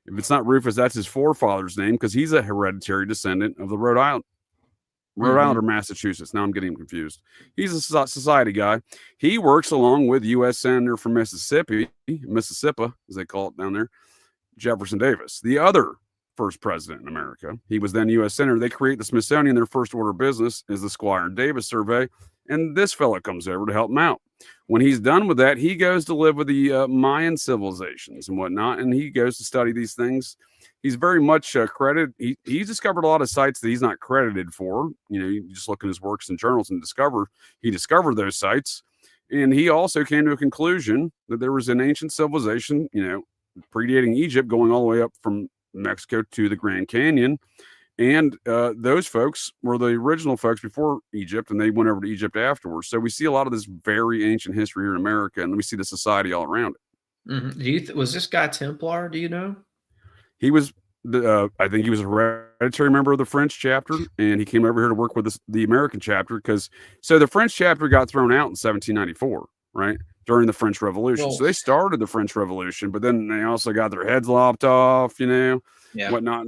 If it's not Rufus, that's his forefather's name, because he's a hereditary descendant of the Rhode Island or Massachusetts. Now I'm getting confused. He's a society guy. He works along with U.S. Senator from Mississippi, as they call it down there, Jefferson Davis, the other first president in America. He was then U.S. Senator. They create the Smithsonian. Their first order of business is the Squire and Davis Survey, and this fella comes over to help him out. When he's done with that, he goes to live with the Mayan civilizations and whatnot, and he goes to study these things. He's very much credited. He's discovered a lot of sites that he's not credited for. You just look at his works and journals and he discovered those sites. And he also came to a conclusion that there was an ancient civilization, predating Egypt, going all the way up from Mexico to the Grand Canyon. And those folks were the original folks before Egypt, and they went over to Egypt afterwards. So we see a lot of this very ancient history here in America, and we see the society all around it. Mm-hmm. Was this guy Templar? Do you know? He was, I think he was a hereditary member of the French chapter, and he came over here to work with the American chapter, so the French chapter got thrown out in 1794, right? During the French Revolution. So they started the French Revolution, but then they also got their heads lopped off, whatnot,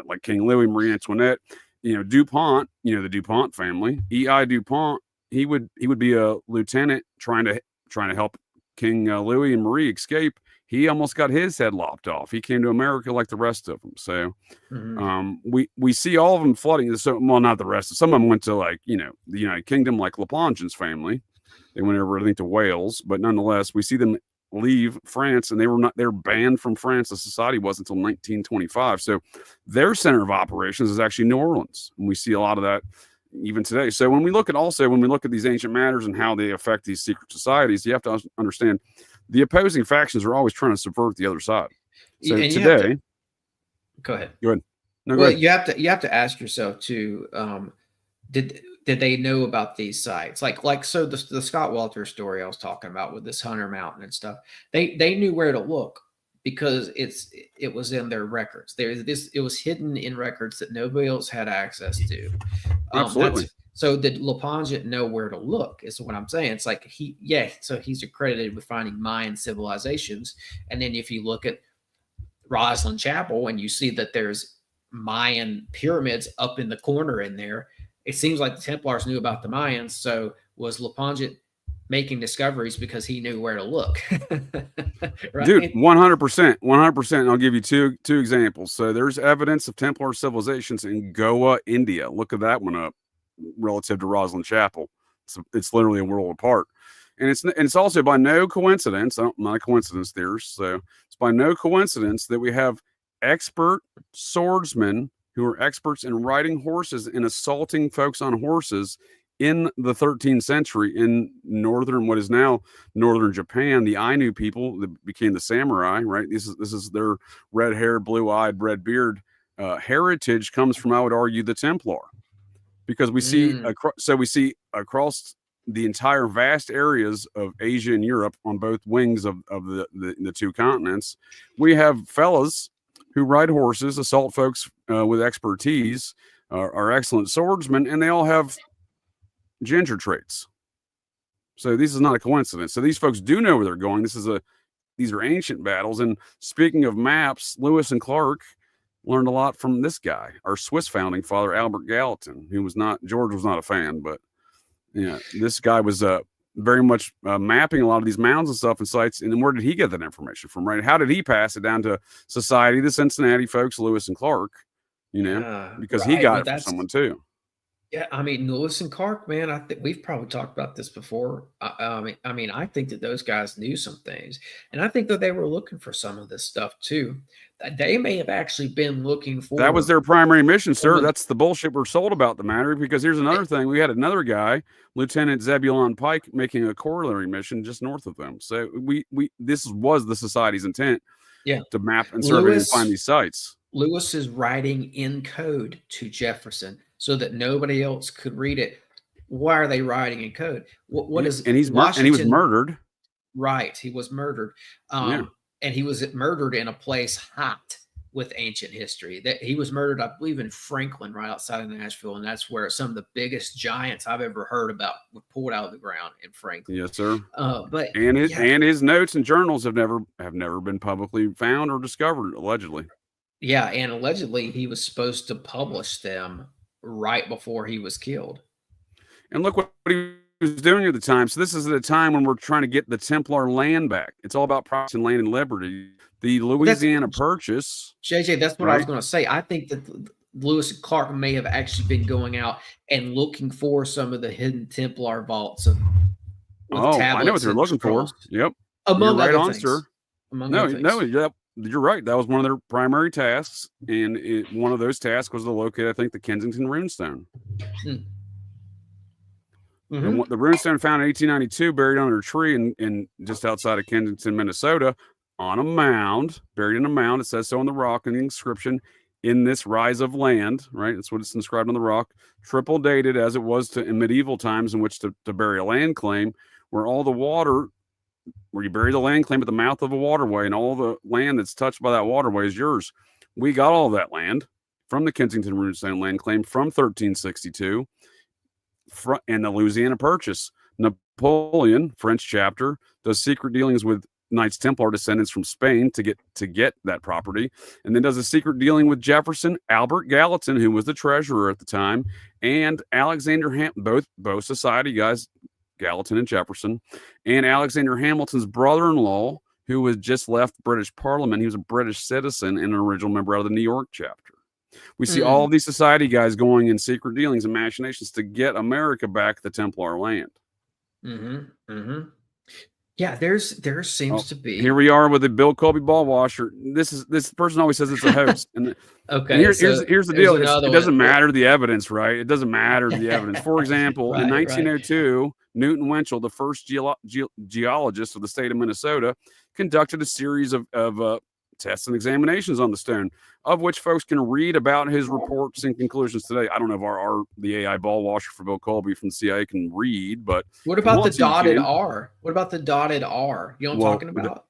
like King Louis, Marie Antoinette, DuPont, the DuPont family, E.I. DuPont, he would be a lieutenant trying to help King Louis and Marie escape. He almost got his head lopped off. He came to America like the rest of them. So we see all of them flooding. So, well, not the rest. Some of them went to the United Kingdom, like Laplangian's family. They went over, I think, to Wales, but nonetheless, we see them leave France, and they were banned from France. The society wasn't until 1925. So their center of operations is actually New Orleans. And we see a lot of that even today. So when we look at these ancient matters and how they affect these secret societies, you have to understand the opposing factions are always trying to subvert the other side. So today, go ahead. Go ahead. No, go ahead. You have to ask yourself too, did they know about these sites? So the Scott Walter story I was talking about with this Hunter Mountain and stuff, they knew where to look because it was in their records. It was hidden in records that nobody else had access to. Absolutely. So did Laplangian know where to look is what I'm saying. It's like so he's accredited with finding Mayan civilizations. And then if you look at Rosslyn Chapel and you see that there's Mayan pyramids up in the corner in there, it seems like the Templars knew about the Mayans. So was Laplangian making discoveries because he knew where to look? Right? Dude, 100%. I'll give you two examples. So there's evidence of Templar civilizations in Goa, India. Look at that one up relative to Rosslyn Chapel. It's literally a world apart. And it's also by no coincidence, I'm not a coincidence theorist, so it's by no coincidence that we have expert swordsmen who are experts in riding horses and assaulting folks on horses in the 13th century in what is now northern Japan. The Ainu people that became the samurai, right? This is their red hair, blue eyed, red beard heritage comes from, I would argue, the Templar, because we see across the entire vast areas of Asia and Europe on both wings of the two continents, we have fellas who ride horses, assault folks with expertise, are excellent swordsmen, and they all have ginger traits. So this is not a coincidence. So these folks do know where they're going. These are ancient battles. And speaking of maps, Lewis and Clark learned a lot from this guy, our Swiss founding father, Albert Gallatin, George was not a fan, but Yeah, this guy was very much mapping a lot of these mounds and stuff and sites. And then where did he get that information from? Right? How did he pass it down to society, the Cincinnati folks, Lewis and Clark? You know, because he got it from someone too. Yeah, I mean, Lewis and Clark, man, I think we've probably talked about this before. I mean, I think that those guys knew some things, and I think that they were looking for some of this stuff too. They may have actually been looking for. That was their primary mission, sir. That's the bullshit we're sold about the matter. Because here's another thing: we had another guy, Lieutenant Zebulon Pike, making a corollary mission just north of them. So this was the society's intent, to map and survey and find these sites. Lewis is writing in code to Jefferson so that nobody else could read it. Why are they writing in code? What is? And he was murdered. Right, he was murdered. And he was murdered in a place hot with ancient history. That he was murdered, I believe, in Franklin, right outside of Nashville, and that's where some of the biggest giants I've ever heard about were pulled out of the ground in Franklin. Yes, sir. And his notes and journals have never been publicly found or discovered, allegedly. Yeah, and allegedly he was supposed to publish them right before he was killed. And look what he was doing at the time. So this is at a time when we're trying to get the Templar land back. It's all about property and land and liberty. The Louisiana Purchase. JJ, that's what I was going to say. I think that Lewis and Clark may have actually been going out and looking for some of the hidden Templar vaults. I know what they're looking for. Yep. Among other things. Sir. You're right. That was one of their primary tasks, and one of those tasks was to locate, I think, the Kensington Runestone. Mm-hmm. The Runestone found in 1892, buried under a tree in just outside of Kensington, Minnesota, on a mound, buried in a mound. It says so on the rock in the inscription, "In this rise of land," right? That's what it's inscribed on the rock. Triple dated as it was in medieval times in which to bury a land claim, where all the water. Where you bury the land claim at the mouth of a waterway, and all the land that's touched by that waterway is yours. We got all that land from the Kensington Runestone land claim from 1362 and the Louisiana Purchase. Napoleon, French chapter, does secret dealings with Knights Templar descendants from Spain to get that property, and then does a secret dealing with Jefferson, Albert Gallatin, who was the treasurer at the time, and Alexander both society guys. Gallatin and Jefferson, and Alexander Hamilton's brother-in-law, who had just left British Parliament. He was a British citizen and an original member of the New York chapter. We see all of these society guys going in secret dealings and machinations to get America back the Templar land. Yeah, there seems to be. Here we are with the Bill Colby ball washer. This person always says it's a hoax. And here's the deal. It doesn't matter the evidence, right? It doesn't matter the evidence. For example, in 1902, Newton Winchell, the first geologist of the state of Minnesota, conducted a series of tests and examinations on the stone, of which folks can read about his reports and conclusions today. I don't know if the AI ball washer for Bill Colby from the CIA can read, but what about the dotted R? What about the dotted R? You know what I'm talking about?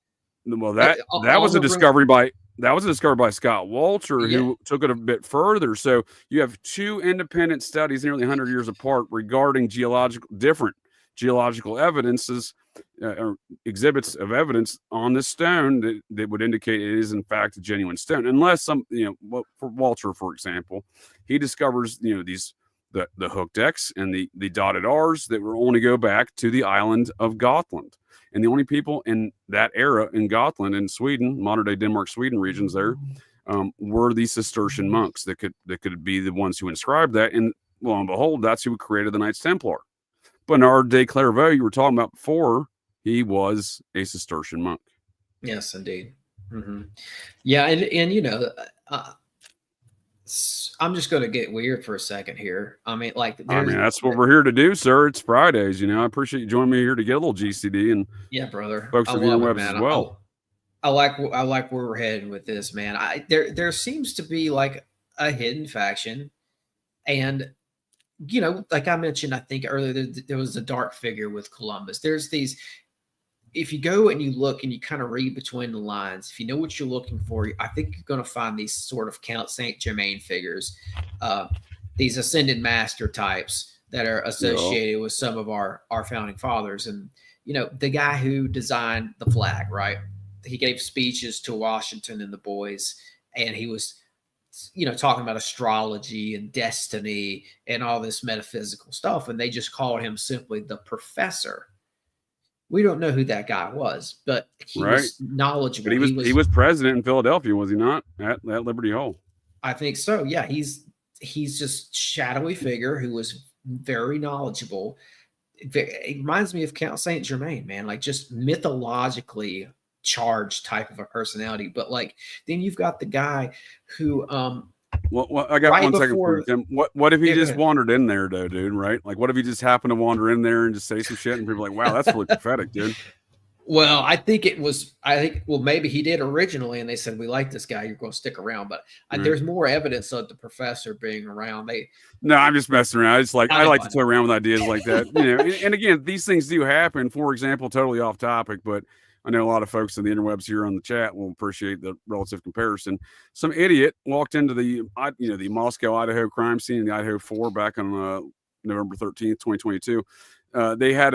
That was a discovery by Scott Walter, who took it a bit further. So you have two independent studies nearly 100 years apart regarding different geological evidences or exhibits of evidence on this stone that would indicate it is in fact a genuine stone, unless for Walter, for example, he discovers the hooked X and the dotted R's that will only go back to the island of Gotland, and the only people in that era in Gotland in Sweden, modern day Denmark, Sweden regions there, were the Cistercian monks that could be the ones who inscribed that, and lo and behold, that's who created the Knights Templar. Bernard de Clairvaux, you were talking about before, he was a Cistercian monk. Yes, indeed. Yeah, and I'm just going to get weird for a second here. I mean, that's what we're here to do, sir. It's Fridays. I appreciate you joining me here to get a little GCD and brother. Folks on the interwebs as well. I like where we're heading with this, man. There seems to be like a hidden faction, and like I mentioned, I think earlier, there was a dark figure with Columbus. There's these, if you go and you look and you kind of read between the lines, if you know what you're looking for, I think you're going to find these sort of Count Saint Germain figures, these ascended master types that are associated with some of our founding fathers. And, the guy who designed the flag, right? He gave speeches to Washington and the boys, and he was talking about astrology and destiny and all this metaphysical stuff. And they just called him simply the professor. We don't know who that guy was, but he was knowledgeable. But he was president in Philadelphia, was he not? At Liberty Hall. I think so. Yeah, he's just shadowy figure who was very knowledgeable. It reminds me of Count Saint Germain, man, like just mythologically charged type of a personality. But like then you've got the guy who well I got right 1 second for you, Tim. What if he just wandered in there though, dude, right? Like what if he just happened to wander in there and just say some shit and people are like, wow, that's really prophetic, dude. Well, well, maybe he did originally, and they said, we like this guy, you're going to stick around. But there's more evidence of the professor being around. No, I'm just messing around. It's like, I like to toy around with ideas like that. And again, these things do happen. For example, totally off topic, but I know a lot of folks in the interwebs here on the chat will appreciate the relative comparison. Some idiot walked into the Moscow, Idaho crime scene in the Idaho 4 back on November 13th, 2022. They had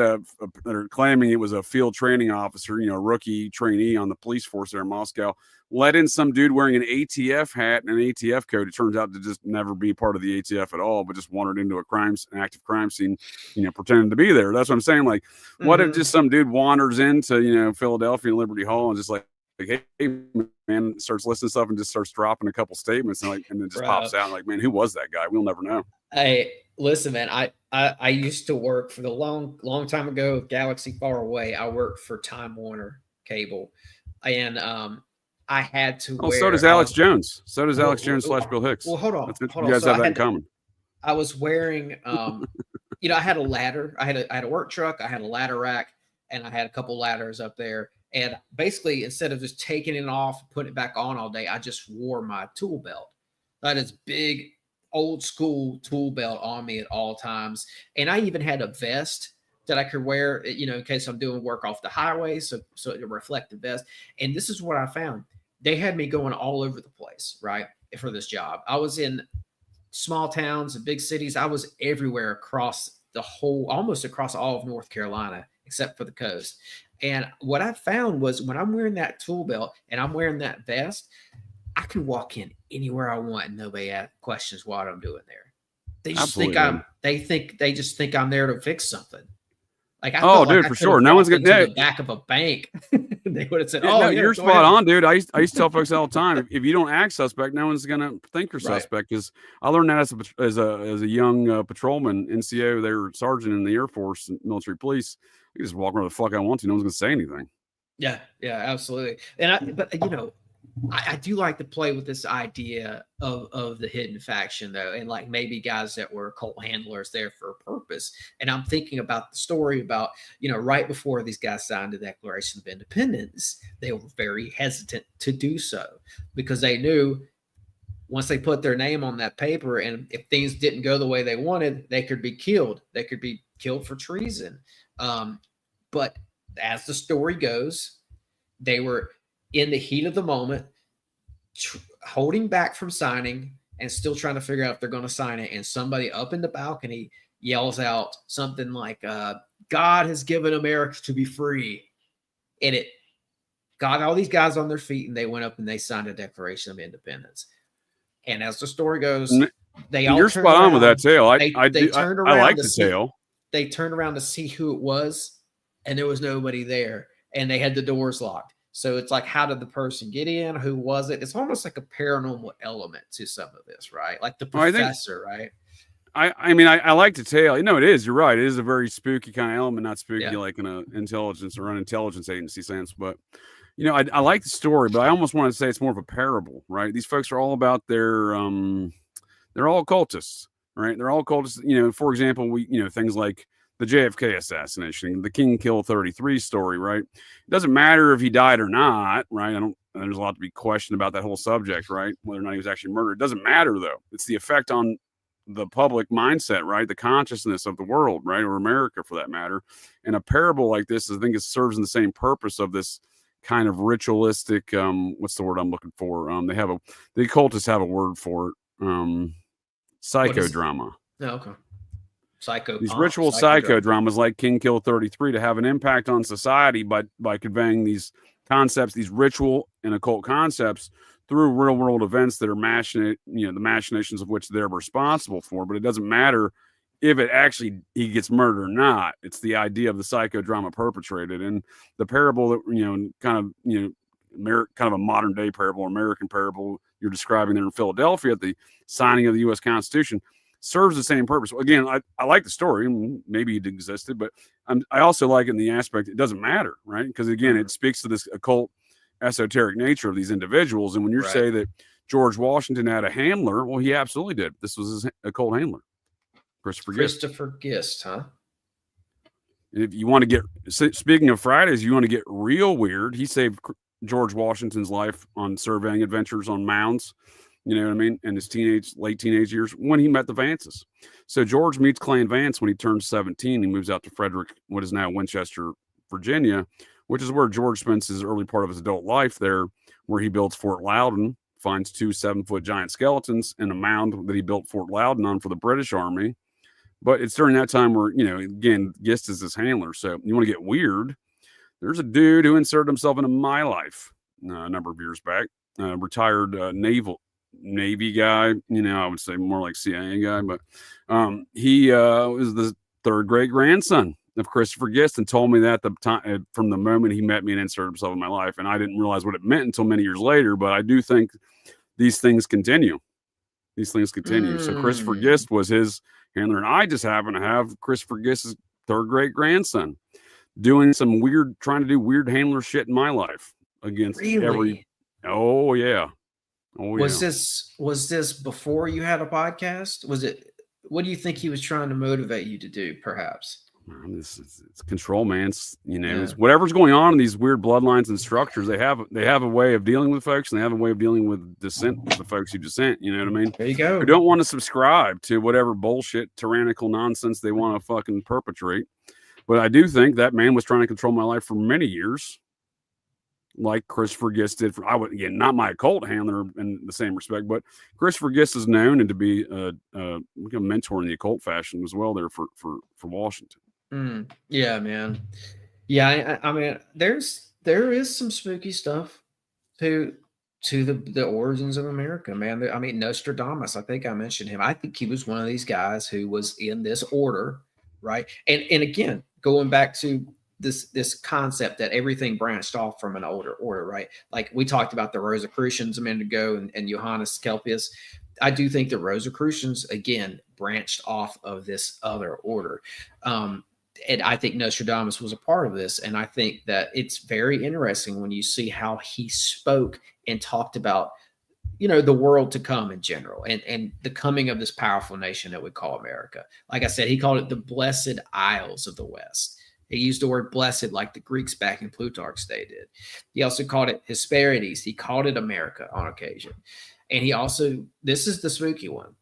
they're claiming it was a field training officer, a rookie trainee on the police force there in Moscow, let in some dude wearing an ATF hat and an ATF coat. It turns out to just never be part of the ATF at all, but just wandered into an active crime scene, pretending to be there. That's what I'm saying. Like, what if just some dude wanders into, Philadelphia and Liberty Hall and just like, hey, man, starts listening to stuff and just starts dropping a couple statements and then just pops out like, man, who was that guy? We'll never know. Hey, listen, man, I used to work for the long time ago, Galaxy Far Away. I worked for Time Warner Cable, and I had to wear. So does Alex Jones. So does Alex Jones / Bill Hicks. Well, hold on. You guys have that in common. I was wearing, I had a ladder. I had a work truck. I had a ladder rack, and I had a couple ladders up there. And basically, instead of just taking it off, putting it back on all day, I just wore my tool belt. That is big, old school tool belt on me at all times. And I even had a vest that I could wear, in case I'm doing work off the highway. So it reflect the vest. And this is what I found. They had me going all over the place, right? For this job. I was in small towns and big cities. I was everywhere across almost across all of North Carolina, except for the coast. And what I found was when I'm wearing that tool belt and I'm wearing that vest, I can walk in anywhere I want and nobody questions what I'm doing there. They just think they just think I'm there to fix something. Like for sure. No one's gonna the back of a bank. They would have said, you're spot on, dude. I used to tell folks all the time, if you don't act suspect, no one's gonna think you're suspect. Because I learned that as a young patrolman, NCO, they were sergeant in the Air Force and military police. You just walk wherever the fuck I want to. No one's gonna say anything. Yeah, absolutely. And I do like to play with this idea of the hidden faction, though, and like maybe guys that were cult handlers there for a purpose. And I'm thinking about the story about, right before these guys signed the Declaration of Independence, they were very hesitant to do so because they knew once they put their name on that paper and if things didn't go the way they wanted, they could be killed. They could be killed for treason. But as the story goes, they were in the heat of the moment, holding back from signing and still trying to figure out if they're going to sign it. And somebody up in the balcony yells out something like, God has given America to be free. And it got all these guys on their feet and they went up and they signed a Declaration of Independence. And as the story goes, you're spot on with that tale. I like the tale. They turned around to see who it was and there was nobody there and they had the doors locked. So it's like, how did the person get in? Who was it? It's almost like a paranormal element to some of this, right? Like the professor, right? I like to tell. It is. You're right. It is a very spooky kind of element, not spooky like in an intelligence or an intelligence agency sense. But, I like the story, but I almost want to say it's more of a parable, right? These folks are all about they're all occultists, right? They're all occultists. For example, things like the JFK assassination, the King Kill 33 story, right? It doesn't matter if he died or not, right? There's a lot to be questioned about that whole subject, right? Whether or not he was actually murdered. It doesn't matter, though. It's the effect on the public mindset, right? The consciousness of the world, right? Or America, for that matter. And a parable like this, I think it serves in the same purpose of this kind of ritualistic, what's the word I'm looking for? The occultists have a word for it. Psychodrama. Okay. These ritual psychodramas like King Kill 33 to have an impact on society by conveying these concepts, these ritual and occult concepts through real world events that are the machinations of which they're responsible for. But it doesn't matter if it actually he gets murdered or not. It's the idea of the psychodrama perpetrated. And the parable that, kind of a modern day parable, American parable you're describing there in Philadelphia at the signing of the U.S. Constitution serves the same purpose. Again, I like the story. Maybe it existed, but I also like it in the aspect it doesn't matter, right? Because again, it speaks to this occult, esoteric nature of these individuals. And when you say that George Washington had a handler, well, he absolutely did. This was his occult handler, Christopher Gist, huh? If you want to get, speaking of Fridaze, you want to get real weird. He saved George Washington's life on surveying adventures on Mounds. You know what I mean? In his late teenage years when he met the Vances. So George meets Clan Vance when he turns 17. He moves out to Frederick, what is now Winchester, Virginia, which is where George spends his early part of his adult life there, where he builds Fort Loudon, finds 2 7-foot giant skeletons and a mound that he built Fort Loudon on for the British Army. But it's during that time where, again, Gist is his handler. So you want to get weird. There's a dude who inserted himself into my life a number of years back, retired Navy guy, I would say more like CIA guy, but he was the 3rd great grandson of Christopher Gist and told me that the time from the moment he met me and inserted himself in my life. And I didn't realize what it meant until many years later, but I do think these things continue. So Christopher Gist was his handler, and I just happen to have Christopher Gist's 3rd great grandson doing some trying to do weird handler shit in my life against every. Oh yeah. Was this before you had a podcast? What do you think he was trying to motivate you to do, perhaps? It's control, man. It's whatever's going on in these weird bloodlines and structures. They have a way of dealing with folks, and they have a way of dealing with dissent with the folks who dissent. You know what I mean? There you go. Who don't want to subscribe to whatever bullshit, tyrannical nonsense they want to fucking perpetrate. But I do think that man was trying to control my life for many years, like Christopher Gist did. Not my occult handler in the same respect, but Christopher Gist is known and to be a mentor in the occult fashion as well there for Washington. Yeah, man. Yeah, I mean, there is some spooky stuff to the origins of America, man. I mean, Nostradamus, I think I mentioned him. I think he was one of these guys who was in this order, right? And again, going back to this concept that everything branched off from an older order, right? Like we talked about the Rosicrucians a minute ago and Johannes Kelpius. I do think the Rosicrucians, again, branched off of this other order. And I think Nostradamus was a part of this. And I think that it's very interesting when you see how he spoke and talked about, the world to come in general and the coming of this powerful nation that we call America. Like I said, he called it the Blessed Isles of the West. He used the word blessed like the Greeks back in Plutarch's day did. He also called it Hesperides. He called it America on occasion. And he also, this is the spooky one.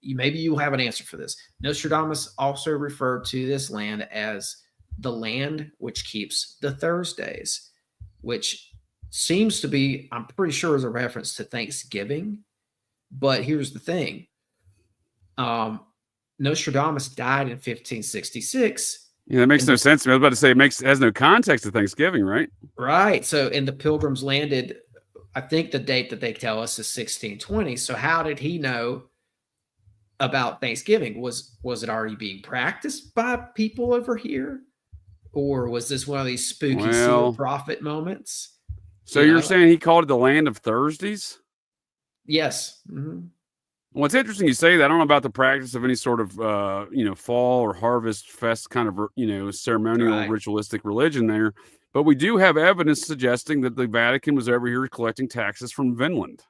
Maybe you'll have an answer for this. Nostradamus also referred to this land as the land which keeps the Thursdays, which seems to be, I'm pretty sure, is a reference to Thanksgiving. But here's the thing. Nostradamus died in 1566. Yeah, that makes no sense to me. I was about to say it has no context to Thanksgiving, right? Right. So, and the Pilgrims landed, I think the date that they tell us is 1620. So how did he know about Thanksgiving? Was it already being practiced by people over here? Or was this one of these spooky seer prophet moments? So you're saying he called it the land of Thursdays? Yes. Mm-hmm. Well, it's interesting you say that. I don't know about the practice of any sort of, fall or harvest fest kind of, ceremonial ritualistic religion there. But we do have evidence suggesting that the Vatican was over here collecting taxes from Vinland.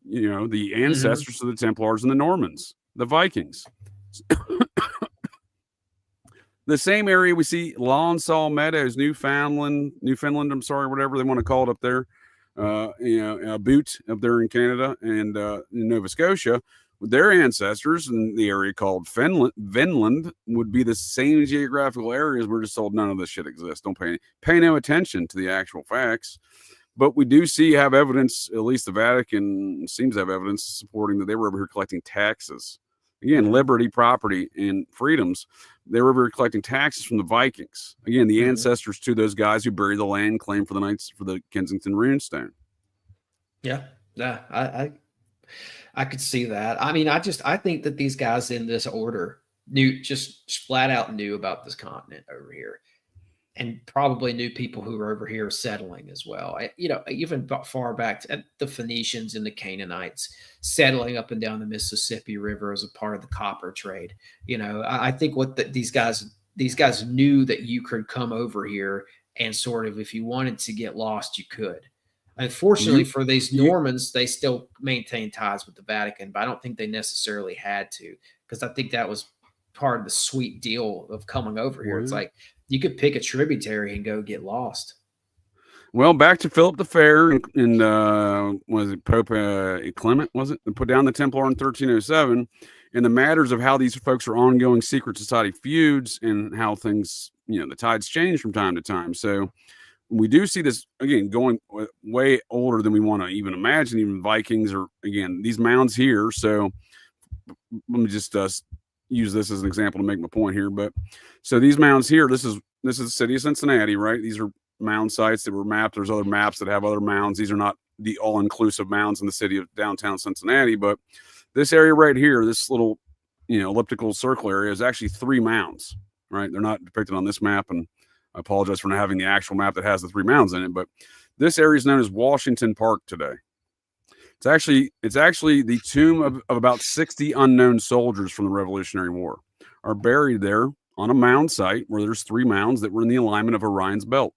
The ancestors of the Templars and the Normans, the Vikings. The same area we see Lonsall Meadows, Newfoundland, whatever they want to call it up there. Boot up there in Canada and in Nova Scotia, with their ancestors in the area called Vinland would be the same geographical areas. We're just told none of this shit exists. Don't pay no attention to the actual facts. But we do have evidence, at least the Vatican seems to have evidence supporting that they were over here collecting taxes. Again, liberty, property, and freedoms. They were over here collecting taxes from the Vikings. Again, the ancestors to those guys who buried the land claim for the Knights for the Kensington Runestone. Yeah, yeah, I could see that. I mean, I think that these guys in this order just flat out knew about this continent over here, and probably knew people who were over here settling as well. Even far back to the Phoenicians and the Canaanites settling up and down the Mississippi River as a part of the copper trade. I think these guys knew that you could come over here and sort of, if you wanted to get lost, you could. Unfortunately for these Normans, they still maintain ties with the Vatican, but I don't think they necessarily had to, because I think that was part of the sweet deal of coming over here. It's like you could pick a tributary and go get lost. Well, back to Philip the Fair and was it Pope Clement, was it? Put down the Templar in 1307, and the matters of how these folks are ongoing secret society feuds and how things, the tides change from time to time. So we do see this, again, going way older than we want to even imagine, even Vikings, or, again, these mounds here. So let me just use this as an example to make my point here. But so these mounds here, this is the city of Cincinnati, right? These are mound sites that were mapped. There's other maps that have other mounds. These are not the all-inclusive mounds in the city of downtown Cincinnati, but this area right here, this little, elliptical circle area, is actually 3 mounds, right? They're not depicted on this map, and I apologize for not having the actual map that has the 3 mounds in it, but this area is known as Washington Park today. It's actually the tomb of about 60 unknown soldiers from the Revolutionary War are buried there on a mound site where there's 3 mounds that were in the alignment of Orion's belt.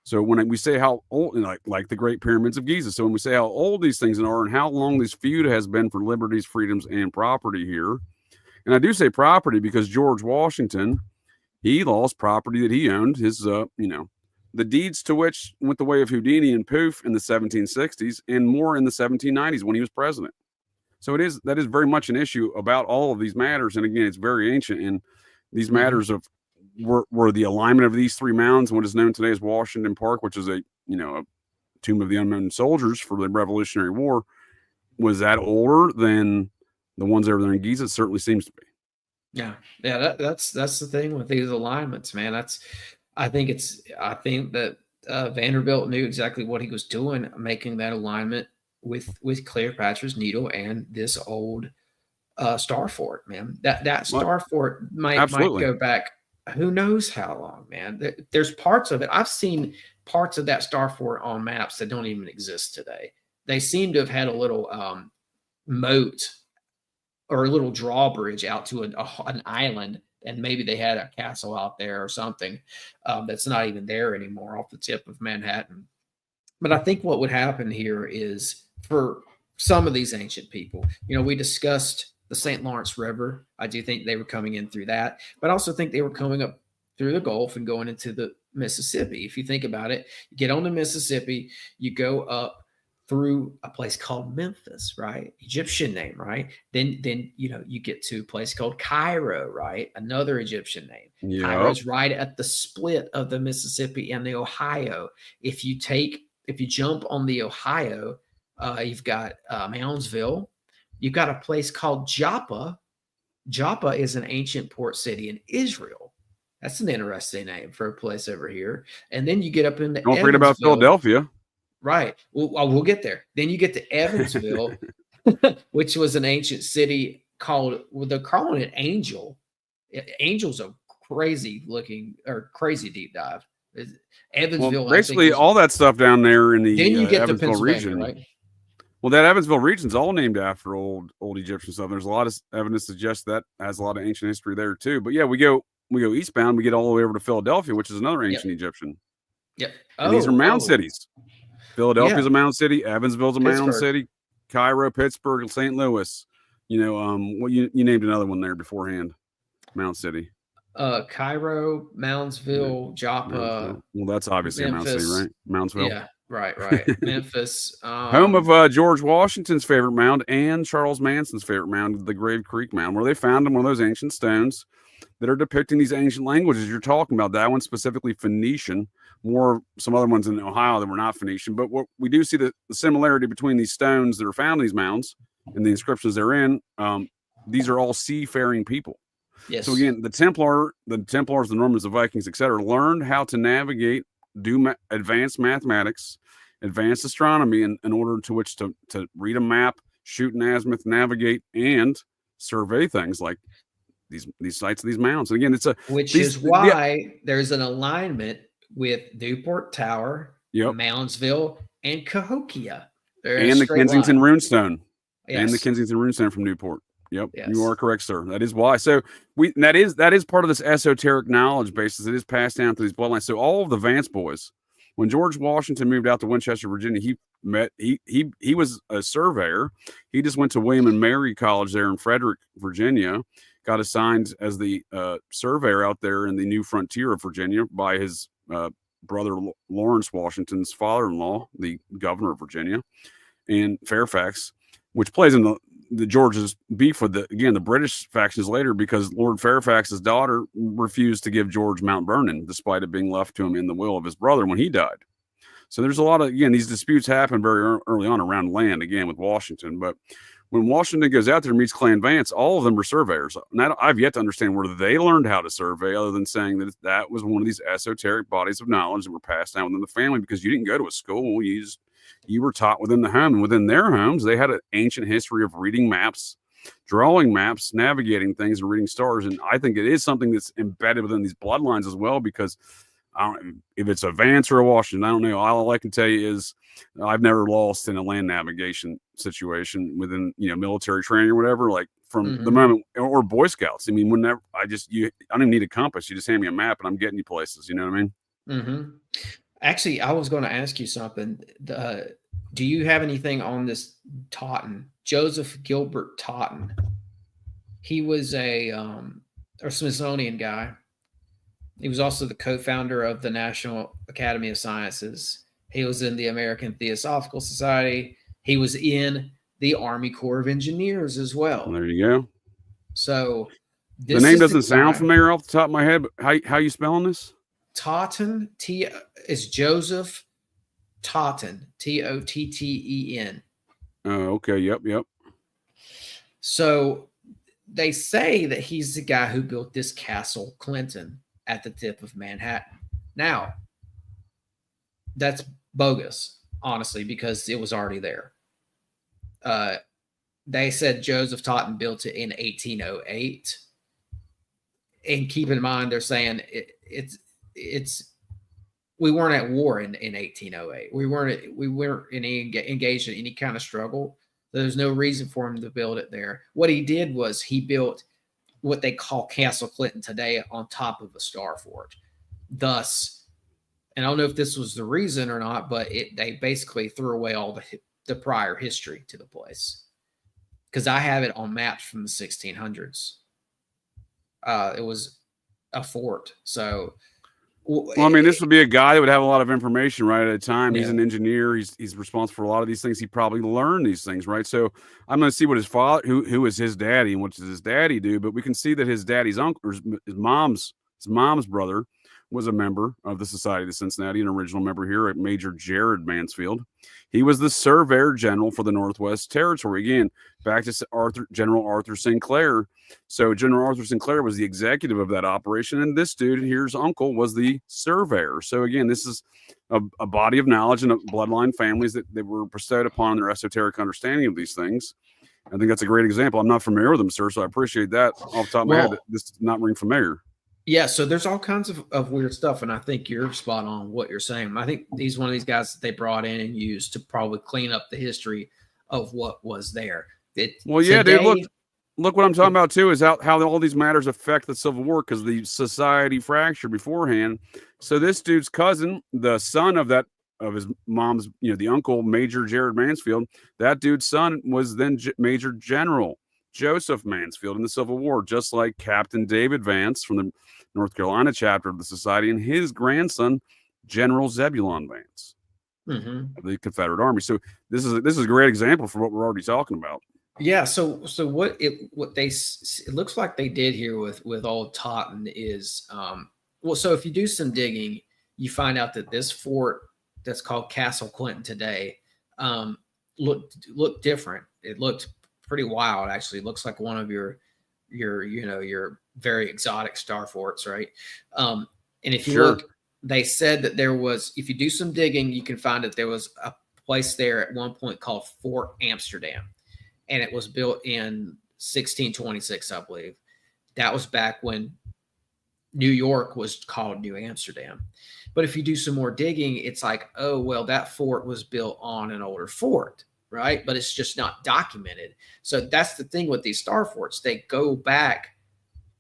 So when we say how old, like the Great Pyramids of Giza, so when we say how old these things are and how long this feud has been for liberties, freedoms, and property here, and I do say property because George Washington, he lost property that he owned, his, the deeds to which went the way of Houdini and Poof in the 1760s and more in the 1790s when he was president. So that is very much an issue about all of these matters. And again, it's very ancient. And these matters of were the alignment of these 3 mounds, what is known today as Washington Park, which is a tomb of the unknown soldiers for the Revolutionary War. Was that older than the ones over there in Giza? It certainly seems to be. Yeah. That's the thing with these alignments, man. I think that Vanderbilt knew exactly what he was doing, making that alignment with Cleopatra's Needle and this old star fort, man. That star fort might go back who knows how long, man. There's parts of it. I've seen parts of that star fort on maps that don't even exist today. They seem to have had a little moat or a little drawbridge out to an island, and maybe they had a castle out there or something that's not even there anymore off the tip of Manhattan. But I think what would happen here is, for some of these ancient people, we discussed the St. Lawrence River. I do think they were coming in through that, but I also think they were coming up through the Gulf and going into the Mississippi. If you think about it, you get on the Mississippi, you go up through a place called Memphis, right? Egyptian name, right? Then you get to a place called Cairo, right? Another Egyptian name. Yep. Cairo's right at the split of the Mississippi and the Ohio. If you jump on the Ohio, you've got Moundsville. You've got a place called Joppa. Joppa is an ancient port city in Israel. That's an interesting name for a place over here. And then you get up into Don't forget about Philadelphia. Right. Well, we'll get there. Then you get to Evansville, which was an ancient city they're calling it Angel. Angel's a crazy deep dive. Evansville. Well, basically all that stuff down there in the then you get Evansville to region. Right? Well, that Evansville region is all named after old Egyptian stuff. There's a lot of evidence to suggest that has a lot of ancient history there too. But yeah, we go eastbound, we get all the way over to Philadelphia, which is another ancient Egyptian. Yep. And these are mound cities. Philadelphia's a mound city. Evansville's a mound city. Cairo, Pittsburgh, St. Louis. You named another one there beforehand. Mound city. Cairo, Moundsville, Joppa. Well, that's obviously Memphis. A mound city, right? Moundsville. Yeah, right. Memphis. Home of George Washington's favorite mound and Charles Manson's favorite mound, the Grave Creek Mound, where they found one of those ancient stones that are depicting these ancient languages you're talking about. That one specifically Phoenician, more some other ones in Ohio that were not Phoenician. But what we do see the similarity between these stones that are found in these mounds and the inscriptions they're in. These are all seafaring people. Yes. So again, the Templars, the Normans, the Vikings, etc., learned how to navigate, do advanced mathematics, advanced astronomy in order to which to read a map, shoot an azimuth, navigate, and survey things like these sites of these mounds. And again, it's which is why there's an alignment with Newport Tower, Moundsville, and Cahokia. And the Kensington Runestone. Yes. And the Kensington Runestone from Newport. Yep, yes. You are correct, sir. That is why. So that is part of this esoteric knowledge basis. It is passed down through these bloodlines. So all of the Vance boys, when George Washington moved out to Winchester, Virginia, he was a surveyor. He just went to William and Mary College there in Frederick, Virginia, got assigned as the surveyor out there in the new frontier of Virginia by his brother Lawrence Washington's father-in-law, the governor of Virginia, and Fairfax, which plays in the George's beef with the British factions later, because Lord Fairfax's daughter refused to give George Mount Vernon, despite it being left to him in the will of his brother when he died. So there's a lot of, these disputes happen very early on around land, again, with Washington. But when Washington goes out there and meets Clan Vance, all of them are surveyors. And I've yet to understand where they learned how to survey, other than saying that was one of these esoteric bodies of knowledge that were passed down within the family, because you didn't go to a school. You were taught within the home, and within their homes, they had an ancient history of reading maps, drawing maps, navigating things, and reading stars. And I think it is something that's embedded within these bloodlines as well, because if it's a Vance or a Washington, I don't know. All I can tell you is I've never lost in a land navigation situation within, military training or whatever, like from the moment, or Boy Scouts. I mean, whenever I don't even need a compass. You just hand me a map and I'm getting you places. You know what I mean? Mm-hmm. Actually, I was going to ask you something. Do you have anything on this Totten, Joseph Gilbert Totten? He was a Smithsonian guy. He was also the co-founder of the National Academy of Sciences. He was in the American Theosophical Society. He was in the Army Corps of Engineers as well. There you go. So the name doesn't sound familiar off the top of my head, but how you spelling this? Totten, is Joseph Totten, Totten. Oh, okay. Yep. So they say that he's the guy who built this Castle Clinton at the tip of Manhattan. Now, that's bogus, honestly, because it was already there. They said Joseph Totten built it in 1808. And keep in mind, they're saying we weren't at war in 1808. We weren't engaged in any kind of struggle. There's no reason for him to build it there. What he did was he built what they call Castle Clinton today on top of a star fort. Thus, and I don't know if this was the reason or not, but they basically threw away all the prior history to the place, because I have it on maps from the 1600s. It was a fort. So, well, I mean, this would be a guy that would have a lot of information right at a time. Yeah. He's an engineer. He's responsible for a lot of these things. He probably learned these things, right? So I'm going to see what his father, who is his daddy, and what does his daddy do? But we can see that his daddy's uncle, or his mom's brother, was a member of the Society of Cincinnati, an original member here at Major Jared Mansfield. He was the Surveyor General for the Northwest Territory. Again, back to General Arthur Sinclair. So General Arthur Sinclair was the executive of that operation, and this dude here's uncle was the surveyor. So again, this is a body of knowledge and bloodline families that were bestowed upon their esoteric understanding of these things. I think that's a great example. I'm not familiar with them, sir, so I appreciate that. Off the top of my head, this does not ring familiar. Yeah, so there's all kinds of weird stuff, and I think you're spot on what you're saying. I think he's one of these guys that they brought in and used to probably clean up the history of what was there. Dude, look what I'm talking about too is how all these matters affect the Civil War, because the society fractured beforehand. So this dude's cousin, the son of his mom's, the uncle, Major Jared Mansfield, that dude's son was then Major General Joseph Mansfield in the Civil War, just like Captain David Vance from the North Carolina chapter of the society, and his grandson, General Zebulon Vance of the Confederate Army. So this is a great example for what we're already talking about. Yeah. So what it looks like they did here with old Totten is so if you do some digging, you find out that this fort that's called Castle Clinton today looked different. It looked pretty wild, actually. It looks like one of your very exotic star forts, right? And if you look, they said that there was, if you do some digging, you can find that there was a place there at one point called Fort Amsterdam, and it was built in 1626, I believe. That was back when New York was called New Amsterdam. But if you do some more digging, it's like, oh, well, that fort was built on an older fort, right? But it's just not documented. So that's the thing with these star forts. They go back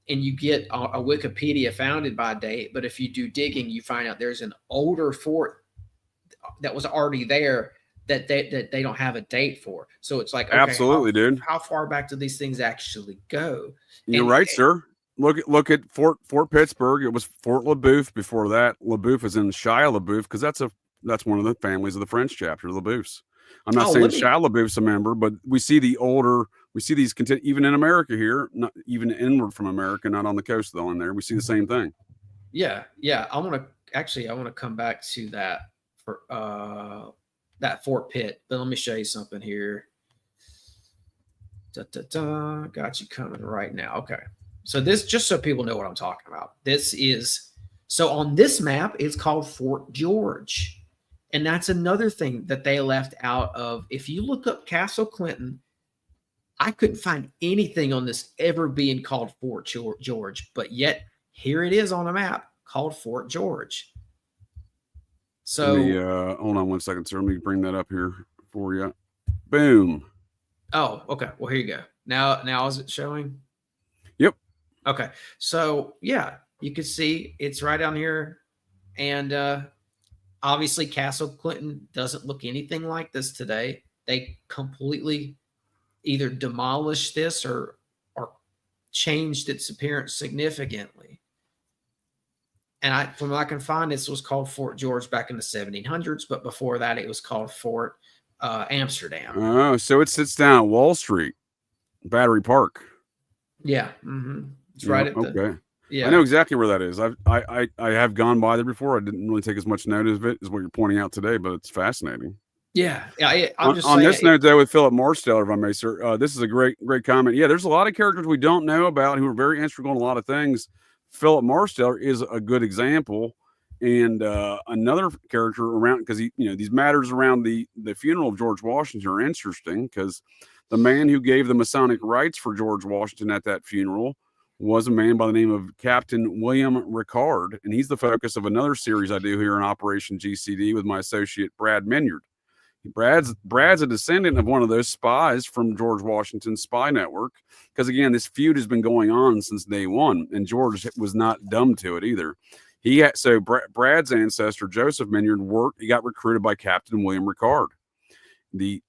and you get a Wikipedia founded by date. But if you do digging, you find out there's an older fort that was already there that they don't have a date for. So it's like, okay, absolutely, dude. How far back do these things actually go? You're right, sir. Look at Fort Pittsburgh. It was Fort LeBoeuf before that. LeBoeuf is in Shia LaBeouf because that's one of the families of the French chapter, LeBoeufs. I'm not saying Shia LaBeouf's a member, but we see these even in America here, not even inward from America, not on the coast though. In there, we see the same thing. Yeah. I want to come back to that for that Fort Pitt, but let me show you something here. Got you coming right now. Okay. So this, just so people know what I'm talking about, so on this map, it's called Fort George. And that's another thing that they left out of. If you look up Castle Clinton, I couldn't find anything on this ever being called Fort George, but yet here it is on a map called Fort George. So hold on one second, sir. Let me bring that up here for you. Boom. Oh, okay. Well, here you go. Now is it showing? Yep. Okay. So yeah, you can see it's right down here. And obviously Castle Clinton doesn't look anything like this today. They completely either demolished this or changed its appearance significantly. And from what I can find, this was called Fort George back in the 1700s, but before that it was called Fort Amsterdam. Oh, so it sits down at Wall Street, Battery Park. Yeah. Mm-hmm. It's right at the... Okay. Yeah. I know exactly where that is. I have gone by there before. I didn't really take as much notice of it as what you're pointing out today, but it's fascinating. Yeah. I'm just on this note, though, with Philip Marsteller, if I may, sir, this is a great comment. Yeah, there's a lot of characters we don't know about who are very integral in a lot of things. Philip Marsteller is a good example. And another character around, because these matters around the funeral of George Washington are interesting, because the man who gave the Masonic rites for George Washington at that funeral was a man by the name of Captain William Ricard, and he's the focus of another series I do here in Operation GCD with my associate Brad Minyard. Brad's a descendant of one of those spies from George Washington's spy network, because again, this feud has been going on since day one, and George was not dumb to it either. Brad's ancestor Joseph Minyard he got recruited by Captain William Ricard, the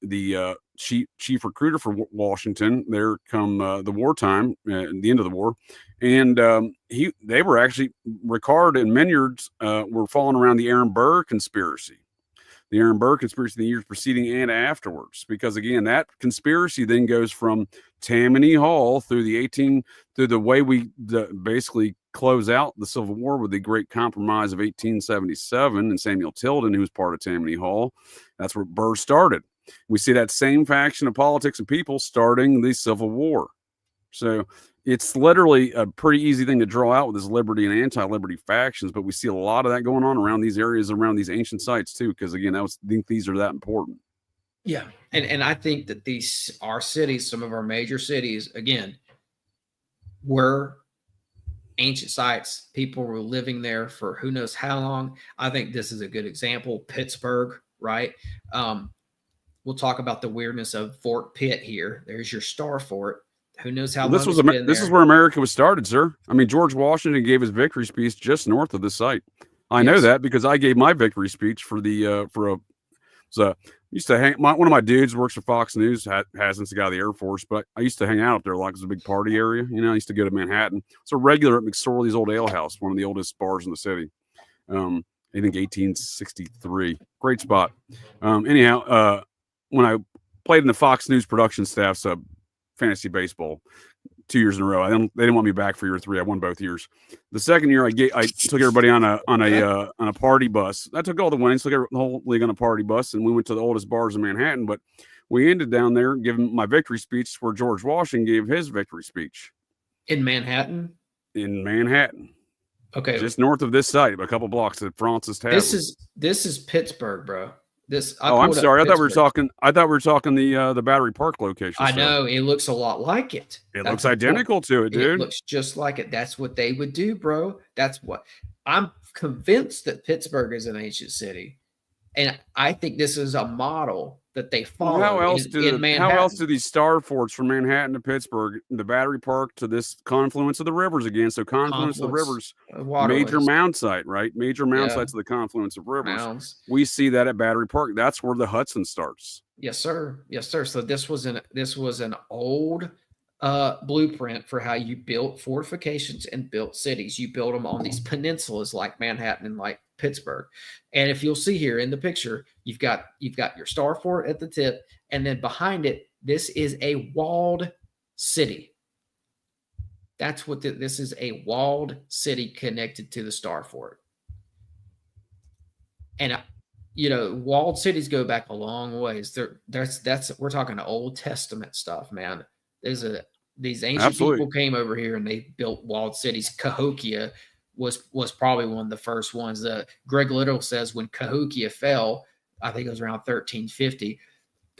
chief recruiter for Washington. There come the wartime, the end of the war, and they were actually, Ricard and Minyards were following around the Aaron Burr conspiracy. The Aaron Burr conspiracy in the years preceding and afterwards, because again, that conspiracy then goes from Tammany Hall through the way we basically close out the Civil War with the Great Compromise of 1877 and Samuel Tilden, who was part of Tammany Hall. That's where Burr started. We see that same faction of politics and people starting the Civil War. So it's literally a pretty easy thing to draw out with this liberty and anti-liberty factions, but we see a lot of that going on around these areas, around these ancient sites too, because again, I think these are that important. Yeah, and I think that our cities, some of our major cities, again, were ancient sites. People were living there for who knows how long. I think this is a good example. Pittsburgh, right? We'll talk about the weirdness of Fort Pitt here. There's your Star Fort. Who knows how long this is where America was started, sir. I mean, George Washington gave his victory speech just north of this site. I know that because I gave my victory speech for used to hang. One of my dudes works for Fox News, hasn't the guy of the Air Force, but I used to hang out up there like it's a big party area. I used to go to Manhattan. It's a regular at McSorley's Old Ale House, one of the oldest bars in the city. I think 1863. Great spot. Anyhow, when I played in the Fox News production staff's fantasy baseball 2 years in a row, they didn't want me back for year 3. I won both years. The second year, I took everybody on a party bus. I took all the winnings, took the whole league on a party bus, and we went to the oldest bars in Manhattan. But we ended down there giving my victory speech where George Washington gave his victory speech in Manhattan. In Manhattan. Okay, just north of this site, a couple blocks at Francis Tavern. this is Pittsburgh, bro. I'm sorry. I thought we were talking. The Battery Park location. I know it looks a lot like it. It looks identical to it, dude. It looks just like it. That's what they would do, bro. That's what I'm convinced that Pittsburgh is an ancient city, and I think this is a model that they follow. How else Manhattan. do these star forts from Manhattan to Pittsburgh, the Battery Park to this confluence of the rivers again? So confluence of the rivers, major mound site, right? Major mound sites of the confluence of rivers. Mounds. We see that at Battery Park. That's where the Hudson starts. Yes, sir. Yes, sir. So this was an old blueprint for how you built fortifications and built cities. You built them on these peninsulas like Manhattan and like Pittsburgh. And if you'll see here in the picture, you've got your star fort at the tip, and then behind it, this is a walled city. That's what this is, a walled city connected to the star fort. And walled cities go back a long ways. We're talking Old Testament stuff, man. These ancient people came over here and they built walled cities. Cahokia was probably one of the first ones. Greg Little says when Cahokia fell, I think it was around 1350,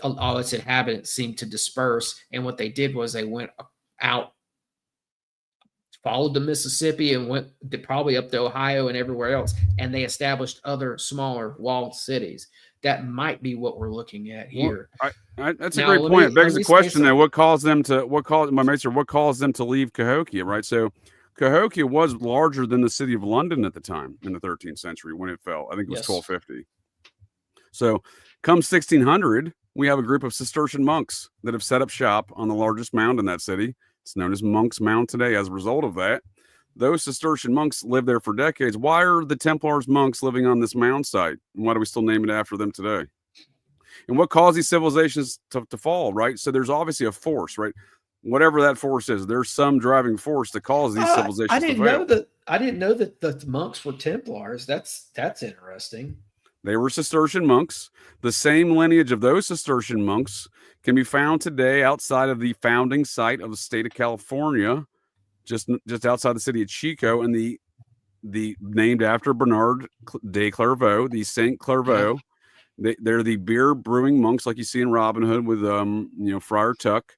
all its inhabitants seemed to disperse. And what they did was they went out, followed the Mississippi, and went probably up to Ohio and everywhere else. and they established other smaller walled cities. That might be what we're looking at here. Well, that's a great point. It begs the question, though, what caused them to leave Cahokia, right? So Cahokia was larger than the city of London at the time in the 13th century when it fell. I think it was 1250. So come 1600, we have a group of Cistercian monks that have set up shop on the largest mound in that city. It's known as Monk's Mound today as a result of that. Those Cistercian monks lived there for decades. Why are the Templars monks living on this mound site? And why do we still name it after them today? And what caused these civilizations to fall, right? So there's obviously a force, right? Whatever that force is, there's some driving force that causes these civilizations to fail. I didn't know that the monks were Templars. That's interesting. They were Cistercian monks. The same lineage of those Cistercian monks can be found today outside of the founding site of the state of California, just outside the city of Chico, and the named after Bernard de Clairvaux, the Saint Clairvaux. They're the beer brewing monks like you see in Robin Hood with Friar Tuck.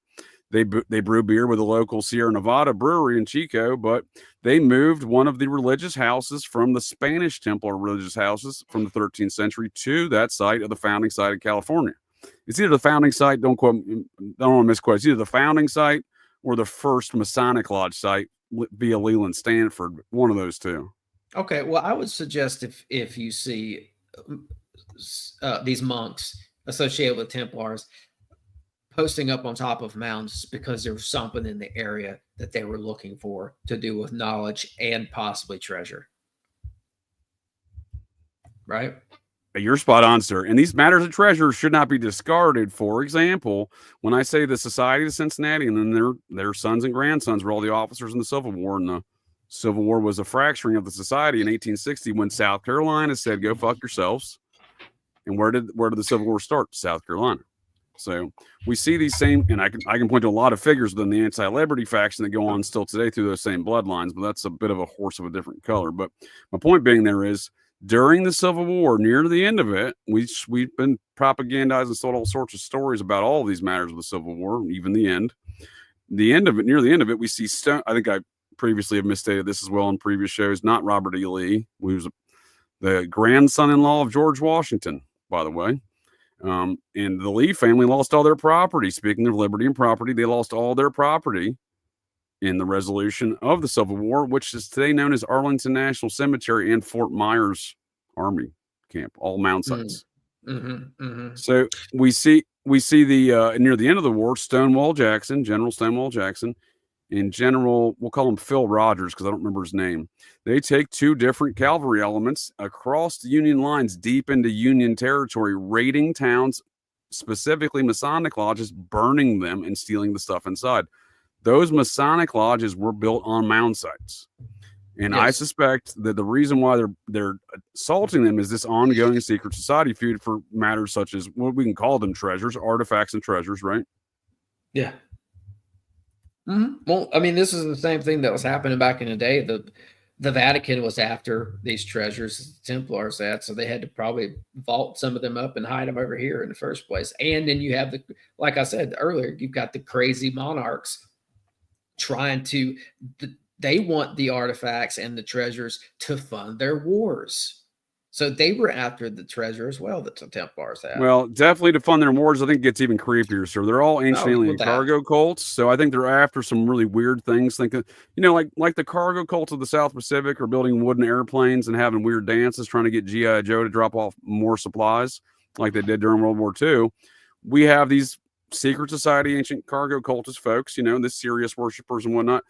They brew beer with the local Sierra Nevada brewery in Chico, but they moved one of the religious houses from the Spanish Templar religious houses from the 13th century to that site of the founding site of California. It's either the founding site, don't want to misquote, it's either the founding site or the first Masonic Lodge site via Leland Stanford, one of those two. Okay, well, I would suggest if you see these monks associated with Templars posting up on top of mounds because there was something in the area that they were looking for to do with knowledge and possibly treasure. Right? You're spot on, sir. And these matters of treasure should not be discarded. For example, when I say the Society of Cincinnati and then their sons and grandsons were all the officers in the Civil War, and the Civil War was a fracturing of the society in 1860 when South Carolina said, go fuck yourselves. And where did the Civil War start? South Carolina. So we see these same, and I can point to a lot of figures within the anti-liberty faction that go on still today through those same bloodlines, but that's a bit of a horse of a different color. But my point being there is, during the Civil War, near the end of it, we've been propagandized and sold all sorts of stories about all of these matters of the Civil War, even the end. Near the end of it, we see Stone. I think I previously have misstated this as well in previous shows. Not Robert E. Lee, who was the grandson-in-law of George Washington, by the way. And the Lee family lost all their property. Speaking of liberty and property, they lost all their property in the resolution of the Civil War, which is today known as Arlington National Cemetery and Fort Myers Army Camp, all mound sites. So we see the near the end of the war, General Stonewall Jackson, and General, we'll call him Phil Rogers because I don't remember his name. They take two different cavalry elements across the Union lines deep into Union territory, raiding towns, specifically Masonic lodges, burning them and stealing the stuff inside. Those Masonic lodges were built on mound sites. And yes. I suspect that the reason why they're assaulting them is this ongoing secret society feud for matters such as what we can call them treasures, artifacts and treasures, right? Yeah. Mm-hmm. Well, I mean, this is the same thing that was happening back in the day. the Vatican was after these treasures the Templars had, so they had to probably vault some of them up and hide them over here in the first place. And then you have like I said earlier, you've got the crazy monarchs trying to, they want the artifacts and the treasures to fund their wars. So they were after the treasure as well that the Templars had. Well, definitely to fund their wars, I think it gets even creepier. So they're all ancient alien cargo cults. So I think they're after some really weird things. Thinking, like the cargo cults of the South Pacific are building wooden airplanes and having weird dances, trying to get G.I. Joe to drop off more supplies, like they did during World War II. We have these secret society, ancient cargo cultist folks, the serious worshipers and whatnot,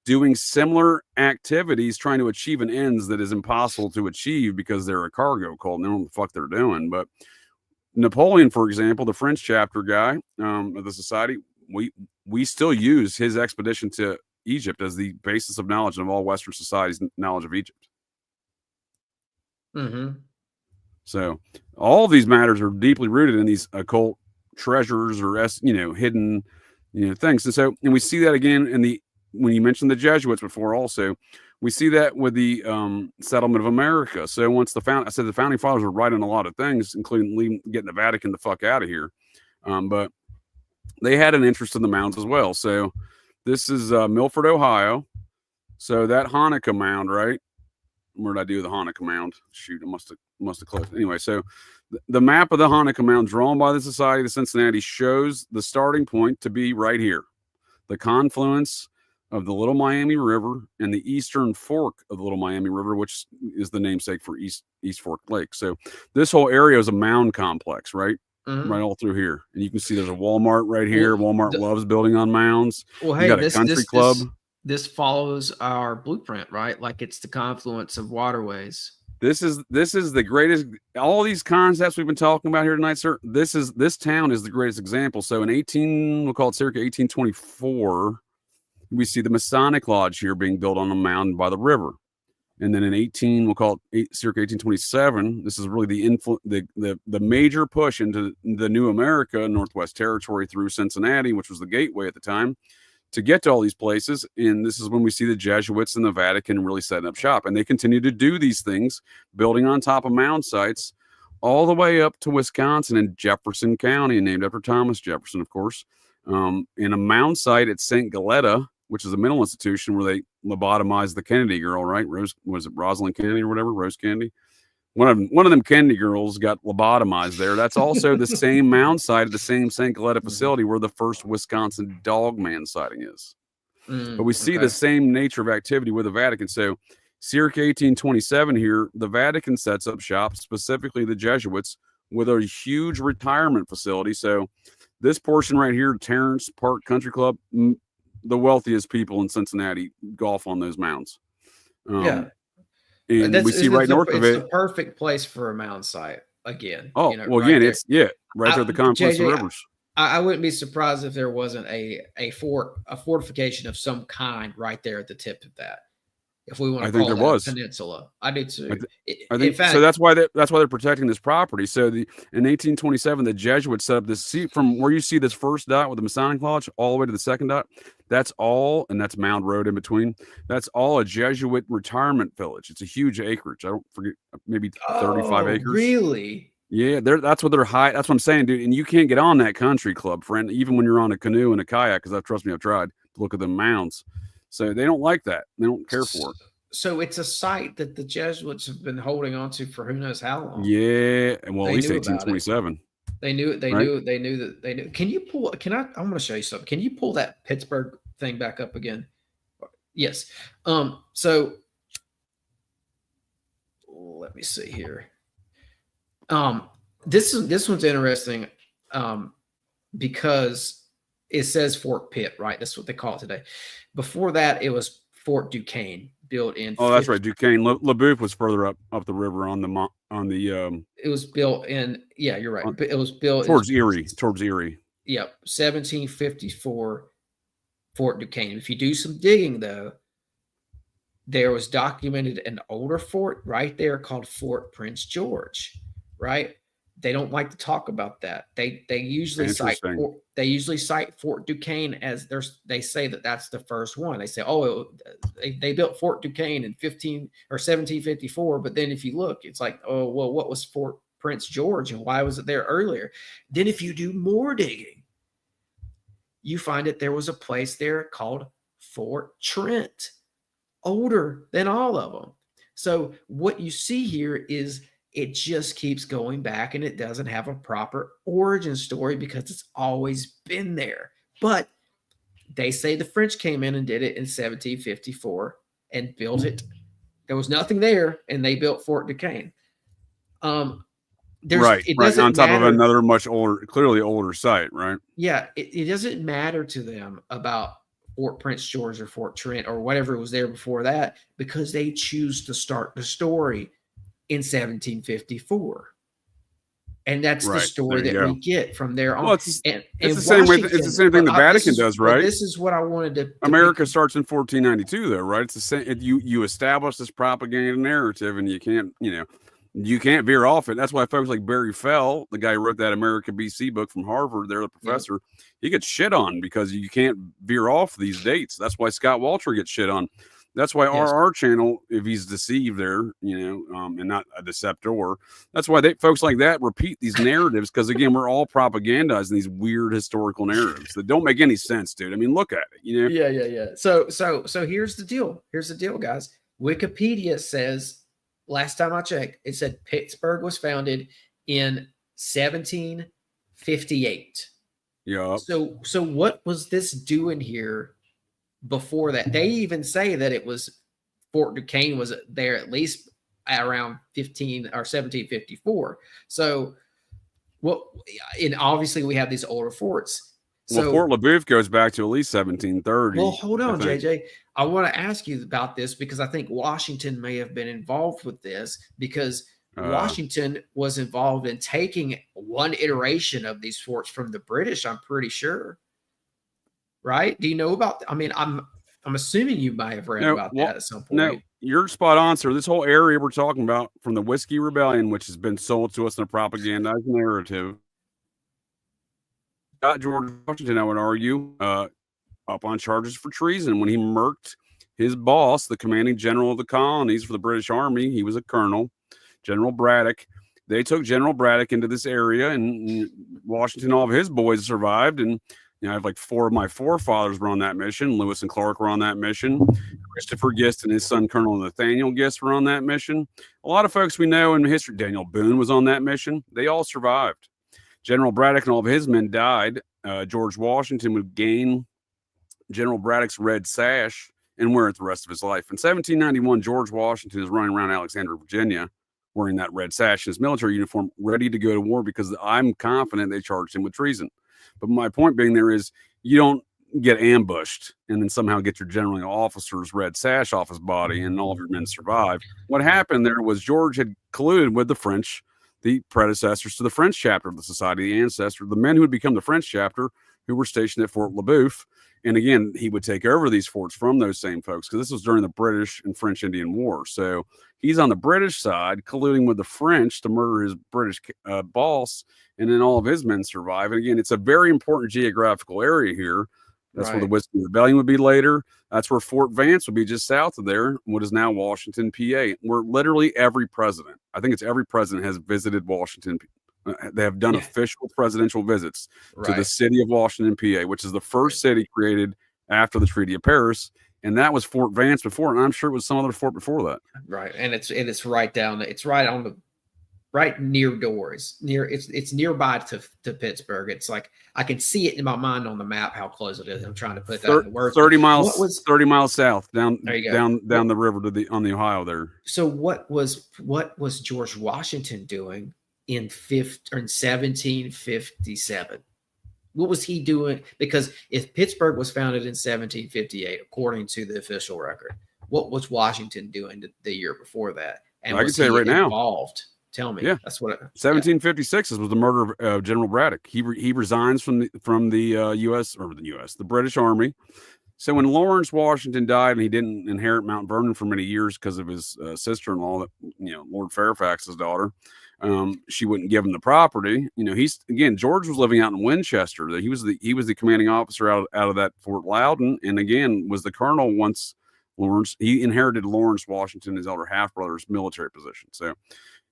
doing similar activities, trying to achieve an ends that is impossible to achieve because they're a cargo cult and they don't know what the fuck they're doing. But Napoleon, for example, the French chapter guy of the society, we still use his expedition to Egypt as the basis of knowledge of all Western society's knowledge of Egypt. Mm-hmm. So all of these matters are deeply rooted in these occult treasures or hidden things. And we see that again when you mentioned the Jesuits before, also, we see that with the settlement of America. So once the founding fathers were right on a lot of things, including getting the Vatican the fuck out of here. But they had an interest in the mounds as well. So this is Milford, Ohio. So that Hanukkah mound, right? Where did I do the Hanukkah mound? Shoot, it must have closed. Anyway, so the map of the Hanukkah mound drawn by the Society of Cincinnati shows the starting point to be right here. The confluence of the Little Miami River and the eastern fork of the Little Miami River, which is the namesake for East Fork Lake. So this whole area is a mound complex, right? Mm-hmm. Right all through here. And you can see there's a Walmart right here. Walmart loves building on mounds. Well, hey, you got a country club. This follows our blueprint, right? Like it's the confluence of waterways. This is the greatest. All these concepts we've been talking about here tonight, sir. This town is the greatest example. So in we'll call it circa 1824, we see the Masonic Lodge here being built on a mound by the river. And then we'll call it circa 1827. This is really the major push into the new America, Northwest Territory through Cincinnati, which was the gateway at the time to get to all these places. And this is when we see the Jesuits and the Vatican really setting up shop. And they continue to do these things, building on top of mound sites all the way up to Wisconsin and Jefferson County, named after Thomas Jefferson, of course. In a mound site at St. Galetta, which is a mental institution where they lobotomized the Kennedy girl, right? Was it Rosalind Kennedy or whatever? Rose Kennedy. One of them Kennedy girls got lobotomized there. That's also the same mound site at the same St. Galetta facility where the first Wisconsin dog man sighting is. But we see the same nature of activity with the Vatican. So circa 1827 here, the Vatican sets up shop, specifically the Jesuits, with a huge retirement facility. So this portion right here, Terrence Park Country Club, the wealthiest people in Cincinnati golf on those mounds. And we see right north of it. It's the perfect place for a mound site again. Oh, again, it's right there at the confluence of rivers. I wouldn't be surprised if there wasn't a fortification of some kind right there at the tip of that. If we want to call it a peninsula, I do too. I think so. That's why they're protecting this property. So in 1827, the Jesuits set up this. See from where you see this first dot with the Masonic Lodge all the way to the second dot. That's all, and that's Mound Road in between. That's all a Jesuit retirement village. It's a huge acreage. I don't forget, maybe 35 acres. Really? Yeah, that's what they're high. That's what I'm saying, dude. And you can't get on that country club, friend, even when you're on a canoe and a kayak. Because trust me, I've tried to look at the mounds. So they don't like that. They don't care for it. So it's a site that the Jesuits have been holding on to for who knows how long. Yeah, and well, at least 1827. They knew it. They knew they knew. Can you pull? I'm going to show you something. Can you pull that Pittsburgh thing back up again? Yes. So let me see here. This one's interesting. Because it says Fort Pitt, right? That's what they call it today. Before that, it was Fort Duquesne, built in. Oh, that's right, Duquesne. LeBoeuf was further up the river on the. It was built in. Yeah, you're right. It was built towards Erie. Towards Erie. Yep, 1754, Fort Duquesne. If you do some digging, though, there was documented an older fort right there called Fort Prince George, right? They don't like to talk about that. They usually cite Fort Duquesne as they say that's the first one. They say, oh, they built Fort Duquesne in 1754. But then if you look, it's like, oh, well, what was Fort Prince George and why was it there earlier? Then if you do more digging, you find that there was a place there called Fort Trent, older than all of them. So what you see here is it just keeps going back, and it doesn't have a proper origin story because it's always been there. But they say the French came in and did it in 1754 and built it. There was nothing there, and they built Fort Duquesne. Right. On top of another much older, clearly older site, right? Yeah. It doesn't matter to them about Fort Prince George or Fort Trent or whatever was there before that, because they choose to start the story in 1754. And that's the story that we get from there on. Well, it's the same way. It's the same thing the Vatican does, right? This is what I wanted to. America starts in 1492, though, right? It's the same. You establish this propaganda narrative, and you can't veer off it. That's why folks like Barry Fell, the guy who wrote that America BC book from Harvard, they're the professor, he gets shit on because you can't veer off these dates. That's why Scott Walter gets shit on. That's why RR channel, if he's deceived there, and not a deceptor, that's why folks like that repeat these narratives, because again, we're all propagandizing these weird historical narratives that don't make any sense, dude. I mean, look at it, Yeah. So here's the deal. Here's the deal, guys. Wikipedia says, last time I checked, it said Pittsburgh was founded in 1758. Yeah. So what was this doing here before that? They even say that it was Fort Duquesne was there at least around 1754. So and obviously we have these older forts. So Fort LeBoeuf goes back to at least 1730. Well, hold on, JJ. I want to ask you about this because I think Washington may have been involved with this, because Washington was involved in taking one iteration of these forts from the British, I'm pretty sure. Right? Do you know about? I mean, I'm assuming you might have read about that at some point. No, you're spot on, sir. This whole area we're talking about, from the Whiskey Rebellion, which has been sold to us in a propagandized narrative, got George Washington, I would argue, up on charges for treason when he murked his boss, the commanding general of the colonies for the British Army. He was a colonel, General Braddock. They took General Braddock into this area, and Washington, all of his boys survived, and I have like 4 of my forefathers were on that mission. Lewis and Clark were on that mission. Christopher Gist and his son, Colonel Nathaniel Gist, were on that mission. A lot of folks we know in history, Daniel Boone was on that mission. They all survived. General Braddock and all of his men died. George Washington would gain General Braddock's red sash and wear it the rest of his life. In 1791, George Washington is running around Alexandria, Virginia, wearing that red sash in his military uniform, ready to go to war, because I'm confident they charged him with treason. But my point being there is, you don't get ambushed and then somehow get your general officer's red sash off his body and all of your men survive. What happened there was George had colluded with the French, the predecessors to the French chapter of the Society, the ancestor, the men who had become the French chapter, who were stationed at Fort LeBoeuf. And again, he would take over these forts from those same folks, because this was during the British and French Indian War. So he's on the British side, colluding with the French to murder his British boss, and then all of his men survive. And again, it's a very important geographical area here. That's where the Whiskey Rebellion would be later. That's where Fort Vance would be, just south of there, what is now Washington, PA, where literally every president, I think it's every president, has visited Washington. They have done official presidential visits to the city of Washington, PA, which is the first city created after the Treaty of Paris. And that was Fort Vance before, and I'm sure it was some other fort before that. Right. And it's right down, it's right on the, right near doors, it's nearby to Pittsburgh. It's like, I can see it in my mind on the map, how close it is. I'm trying to put that in the words. 30 miles south, down the river on the Ohio there. So what was George Washington doing in 1757? What was he doing? Because if Pittsburgh was founded in 1758, according to the official record, what was Washington doing the year before that? And I can say right now. Involved? Tell me. Yeah, that's what. 1756 was the murder of General Braddock. He resigns from the U.S. or the British Army. So when Lawrence Washington died, and he didn't inherit Mount Vernon for many years because of his sister-in-law, Lord Fairfax's daughter, she wouldn't give him the property. You know, George was living out in Winchester. He was the commanding officer out of that Fort Loudon, and again was the colonel once he inherited Lawrence Washington, his elder half brother's military position. So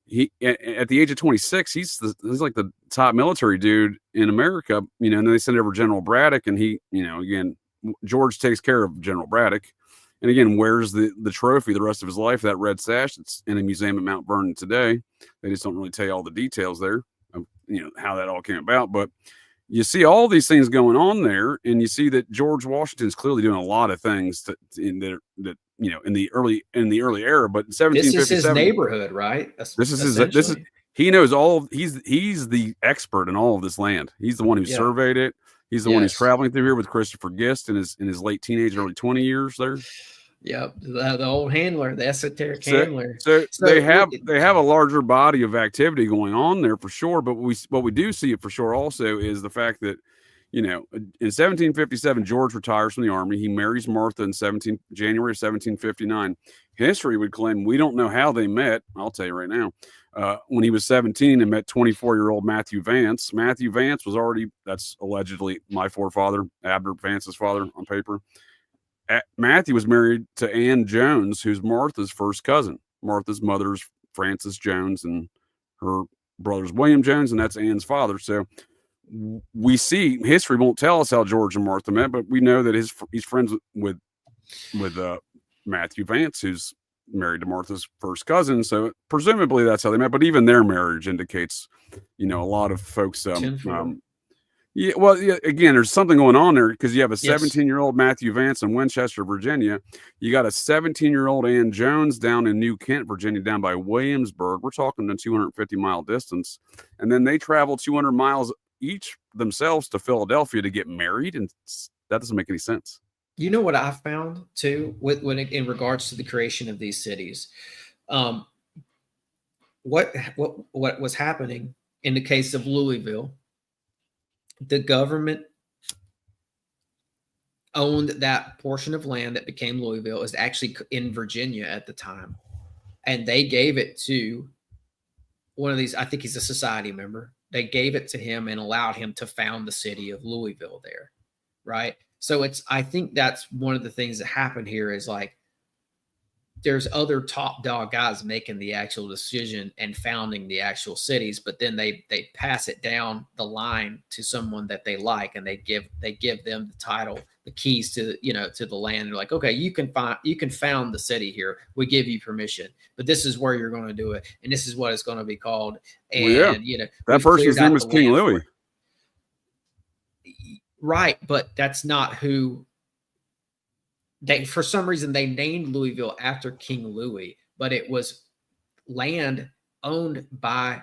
he at the age of 26, he's like the top military dude in America. You know, and then they send over General Braddock, and he, you know, again, George takes care of General Braddock. And again, wears the trophy the rest of his life, that red sash. It's in a museum at Mount Vernon today. They just don't really tell you all the details there of, you know, how that all came about. But you see all these things going on there, and you see that George Washington's clearly doing a lot of things that you know, in the early era. But in 1757, this is his neighborhood, right? He knows all. He's the expert in all of this land. He's the one who surveyed it. He's the one who's traveling through here with Christopher Gist in his late teenage, early 20 years there. Yep, the old handler, the esoteric handler. So they have a larger body of activity going on there for sure. But what we do see it for sure also is the fact that, you know, in 1757, George retires from the army. He marries Martha in January of 1759. History would claim we don't know how they met. I'll tell you right now. When he was 17 and met 24-year-old Matthew Vance. Matthew Vance was that's allegedly my forefather, Abner Vance's father on paper. Matthew was married to Ann Jones, who's Martha's first cousin. Martha's mother's Frances Jones and her brother's William Jones, and that's Ann's father. So we see history won't tell us how George and Martha met, but we know that he's friends with Matthew Vance, who's married to Martha's first cousin. So presumably that's how they met. But even their marriage indicates, you know, a lot of folks. Again, there's something going on there because you have a 17-year-old Matthew Vance in Winchester, Virginia. You got a 17-year-old Ann Jones down in New Kent, Virginia, down by Williamsburg. We're talking a 250-mile distance. And then they travel 200 miles each themselves to Philadelphia to get married. And that doesn't make any sense. You know what I found too, in regards to the creation of these cities, what was happening in the case of Louisville? The government owned that portion of land that became Louisville. It was actually in Virginia at the time, and they gave it to one of these. I think he's a society member. They gave it to him and allowed him to found the city of Louisville there, right? So I think that's one of the things that happened here is like there's other top dog guys making the actual decision and founding the actual cities, but then they pass it down the line to someone that they like, and they give them the title, the keys to the land. They're like, okay, you can found the city here. We give you permission, but this is where you're going to do it, and this is what it's going to be called. And that person's name was King Louis. Right, but that's not who. For some reason, they named Louisville after King Louis, but it was land owned by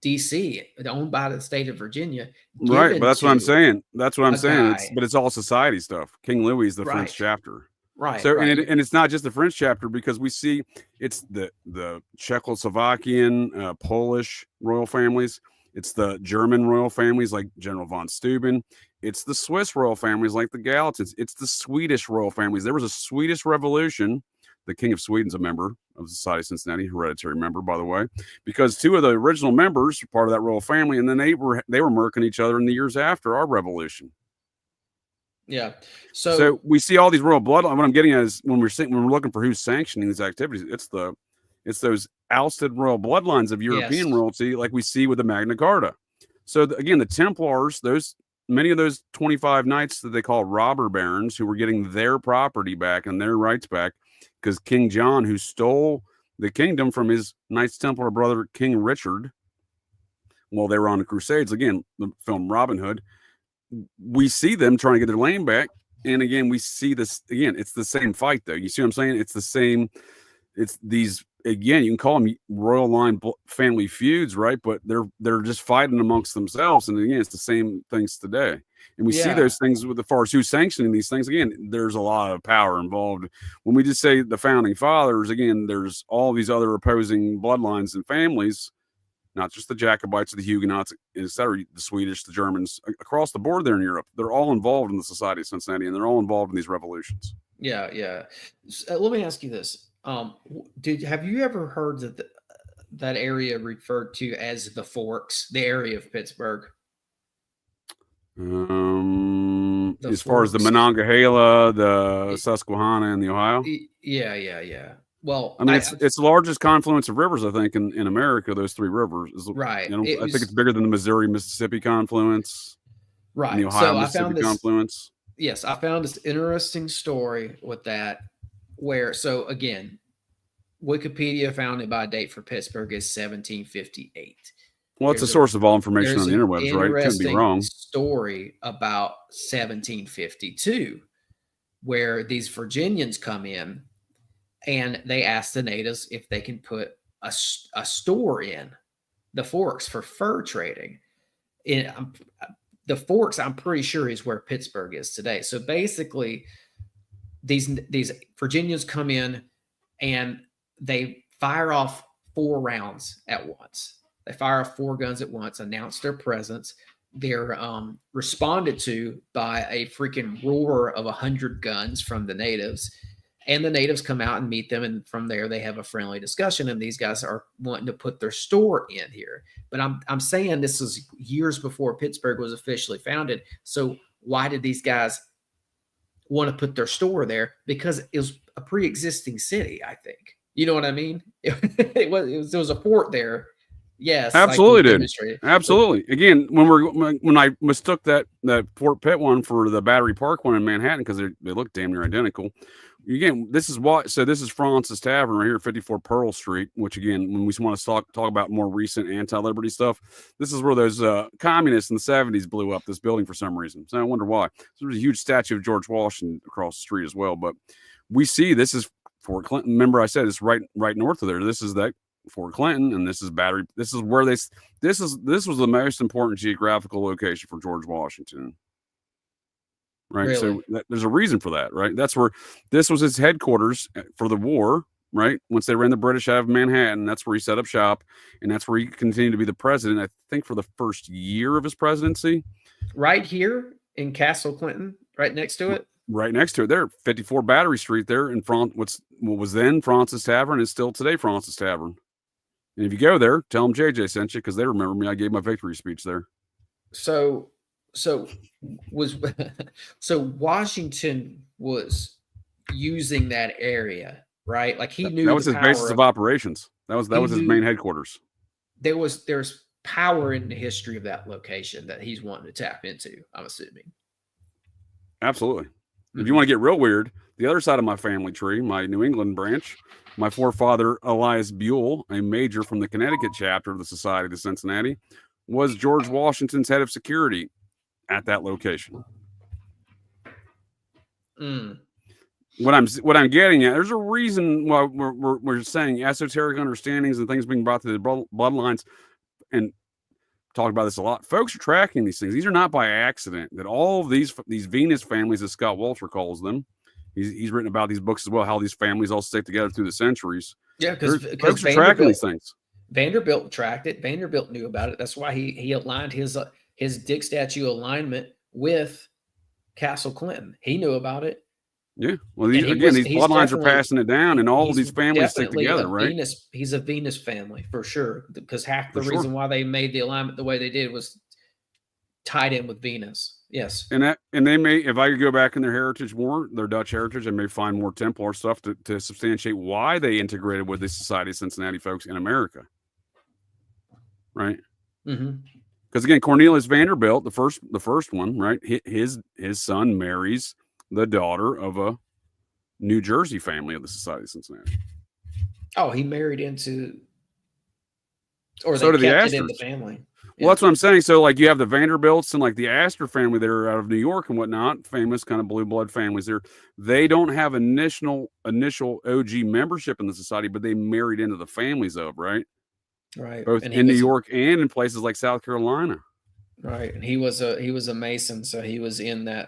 D.C., owned by the state of Virginia. Right, but that's what I'm saying. That's what I'm saying. It's all society stuff. King Louis is the French chapter. Right. So, and it's not just the French chapter, because we see it's the Czechoslovakian, Polish royal families. It's the German royal families like General von Steuben. It's the Swiss royal families like the Gallatins. It's the Swedish royal families. There was a Swedish Revolution. The King of Sweden's a member of the Society of Cincinnati, hereditary member, by the way, because two of the original members were part of that royal family, and then they were murking each other in the years after our revolution. Yeah. So we see all these royal bloodlines. What I'm getting at is when we're looking for who's sanctioning these activities, it's those ousted royal bloodlines of European royalty, like we see with the Magna Carta. So again, the Templars, many of those 25 knights that they call robber barons, who were getting their property back and their rights back, because King John, who stole the kingdom from his Knights Templar brother King Richard while they were on the Crusades, again, the film Robin Hood, we see them trying to get their land back. And again, we see this again. It's the same fight, though. You see what I'm saying? It's the same. It's these, again, you can call them royal line family feuds, right? But they're just fighting amongst themselves. And again, it's the same things today. And we see those things with, as far as who's sanctioning these things. Again, there's a lot of power involved. When we just say the founding fathers, again, there's all these other opposing bloodlines and families, not just the Jacobites or the Huguenots, etc., the Swedish, the Germans, across the board there in Europe. They're all involved in the Society of Cincinnati, and they're all involved in these revolutions. Yeah. Let me ask you this. Have you ever heard that that area referred to as the Forks, the area of Pittsburgh? As far as the Monongahela, the Susquehanna, and the Ohio. Yeah. Well, I mean, it's the largest confluence of rivers, I think, in America. Those three rivers, right? I think it's bigger than the Missouri-Mississippi confluence, right? And the Ohio-Mississippi confluence. Yes, I found this interesting story with that. So again, Wikipedia found it by date for Pittsburgh is 1758. Well, it's a source of all information on the interwebs, right? It couldn't be wrong. Story about 1752, where these Virginians come in and they ask the natives if they can put a store in the Forks for fur trading. The Forks, I'm pretty sure, is where Pittsburgh is today. So basically, these Virginians come in and they fire off 4 rounds at once. They fire off 4 guns at once, announce their presence. They're responded to by a freaking roar of 100 guns from the natives. And the natives come out and meet them. And from there, they have a friendly discussion. And these guys are wanting to put their store in here. But I'm saying this was years before Pittsburgh was officially founded. So why did these guys want to put their store there? Because it was a pre-existing city, I think. You know what I mean? There was a port there. Yes, absolutely, dude. Absolutely. Again, when I mistook that Fort Pitt one for the Battery Park one in Manhattan because they look damn near identical. Again, this is Francis Tavern right here, 54 Pearl Street. Which again, when we want to talk about more recent anti-liberty stuff, this is where those communists in the 70s blew up this building for some reason. So I wonder why. So there's a huge statue of George Washington across the street as well. But we see this is Fort Clinton. Remember, I said it's right north of there. This is that Fort Clinton, and this is Battery. This is where this was the most important geographical location for George Washington. Right. Really? So there's a reason for that, right? That's where this was his headquarters for the war, right? Once they ran the British out of Manhattan, that's where he set up shop, and that's where he continued to be the president, I think, for the first year of his presidency. Right here in Castle Clinton, right next to it. Right next to it, there, 54 Battery Street, there in front. What was then Francis Tavern is still today Francis Tavern. And if you go there, tell them JJ sent you because they remember me. I gave my victory speech there. So Washington was using that area, right? Like he knew that was his basis of operations. That was his main headquarters. There's power in the history of that location that he's wanting to tap into, I'm assuming. Absolutely. If you want to get real weird, the other side of my family tree, my New England branch, my forefather Elias Buell, a major from the Connecticut chapter of the Society of Cincinnati, was George Washington's head of security at that location. What I'm getting at, there's a reason why we're saying esoteric understandings and things being brought to the bloodlines, and talk about this a lot. Folks are tracking these things. These are not by accident. That all of these Venus families, as Scott Walter calls them, he's written about these books as well. How these families all stick together through the centuries. Yeah, because folks are tracking these things. Vanderbilt tracked it. Vanderbilt knew about it. That's why he aligned his Dick statue alignment with Castle Clinton. He knew about it. Yeah. Well, these bloodlines are passing it down, and all of these families stick together, right? He's a Venus family for sure, because half the reason why they made the alignment the way they did was tied in with Venus. Yes. And they may, if I could go back in their heritage more, their Dutch heritage, I may find more Templar stuff to substantiate why they integrated with the Society of Cincinnati folks in America. Right. Mm-hmm. Because again, Cornelius Vanderbilt, the first one, right? His son marries the daughter of a New Jersey family of the Society of Cincinnati. Oh, he married into, or so they kept the it in the family. Well, that's what I'm saying. So, like, you have the Vanderbilts and like the Astor family that are out of New York and whatnot, famous kind of blue blood families. They don't have initial OG membership in the society, but they married into the families of, right? Right. Both in New York and in places like South Carolina. Right. And he was a Mason, so he was in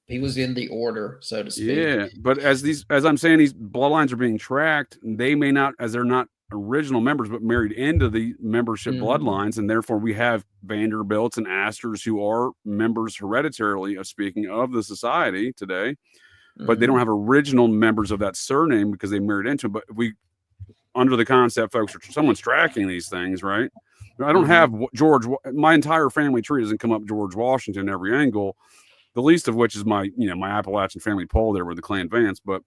he was in the order, so to speak. Yeah. But as I'm saying, these bloodlines are being tracked, they may not, as they're not original members, but married into the membership bloodlines, and therefore we have Vanderbilts and Astors who are members hereditarily of the society today, but they don't have original members of that surname because they married into it. But if we under the concept, folks, or someone's tracking these things, right? I don't have George. My entire family tree doesn't come up George Washington every angle. The least of which is my Appalachian family pole there with the Clan Vance. But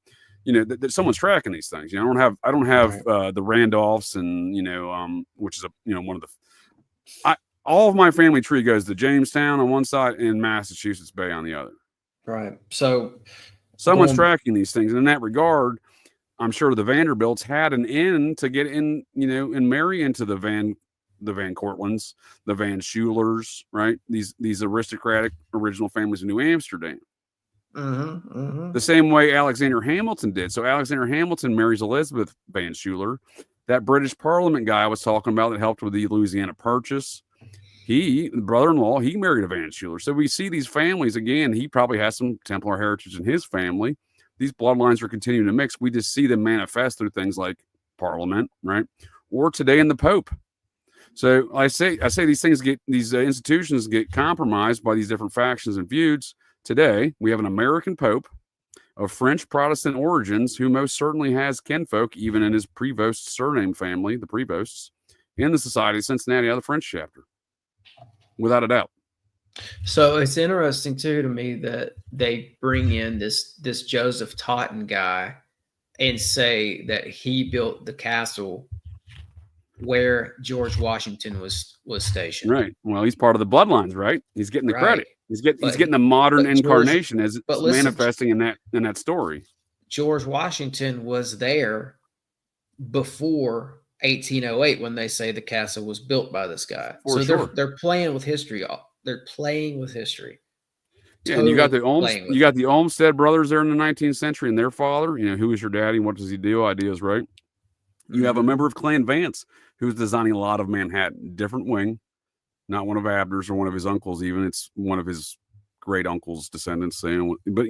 someone's tracking these things. I don't have the Randolphs and which is one of the. All of my family tree goes to Jamestown on one side and Massachusetts Bay on the other. Right. So someone's tracking these things, and in that regard, I'm sure the Vanderbilts had an in to get in, and marry into the Van Cortlands, the Van Schulers, right? These aristocratic original families in New Amsterdam. The same way Alexander Hamilton did. So Alexander Hamilton marries Elizabeth Van Schuler, that British Parliament guy I was talking about that helped with the Louisiana Purchase. The brother-in-law, he married a Van Schuler. So we see these families again. He probably has some Templar heritage in his family. These bloodlines are continuing to mix. We just see them manifest through things like Parliament, right? Or today in the Pope. So I say these institutions get compromised by these different factions and feuds. Today, we have an American Pope of French Protestant origins who most certainly has kinfolk, even in his Prevost surname family, the Prevosts, in the Society of Cincinnati out of the French chapter, without a doubt. So it's interesting too to me that they bring in this Joseph Totten guy and say that he built the castle where George Washington was stationed. Right. Well, he's part of the bloodlines, right? He's getting the credit. He's getting the modern incarnation as it's manifesting in that story. George Washington was there before 1808 when they say the castle was built by this guy. They're playing with history. They're playing with history. Yeah, and you got the Olmsted brothers there in the 19th century and their father. Who is your daddy? What does he do? Ideas, right? You have a member of Clan Vance who's designing a lot of Manhattan, different wing, not one of Abner's or one of his uncles. Even it's one of his great uncle's descendants. But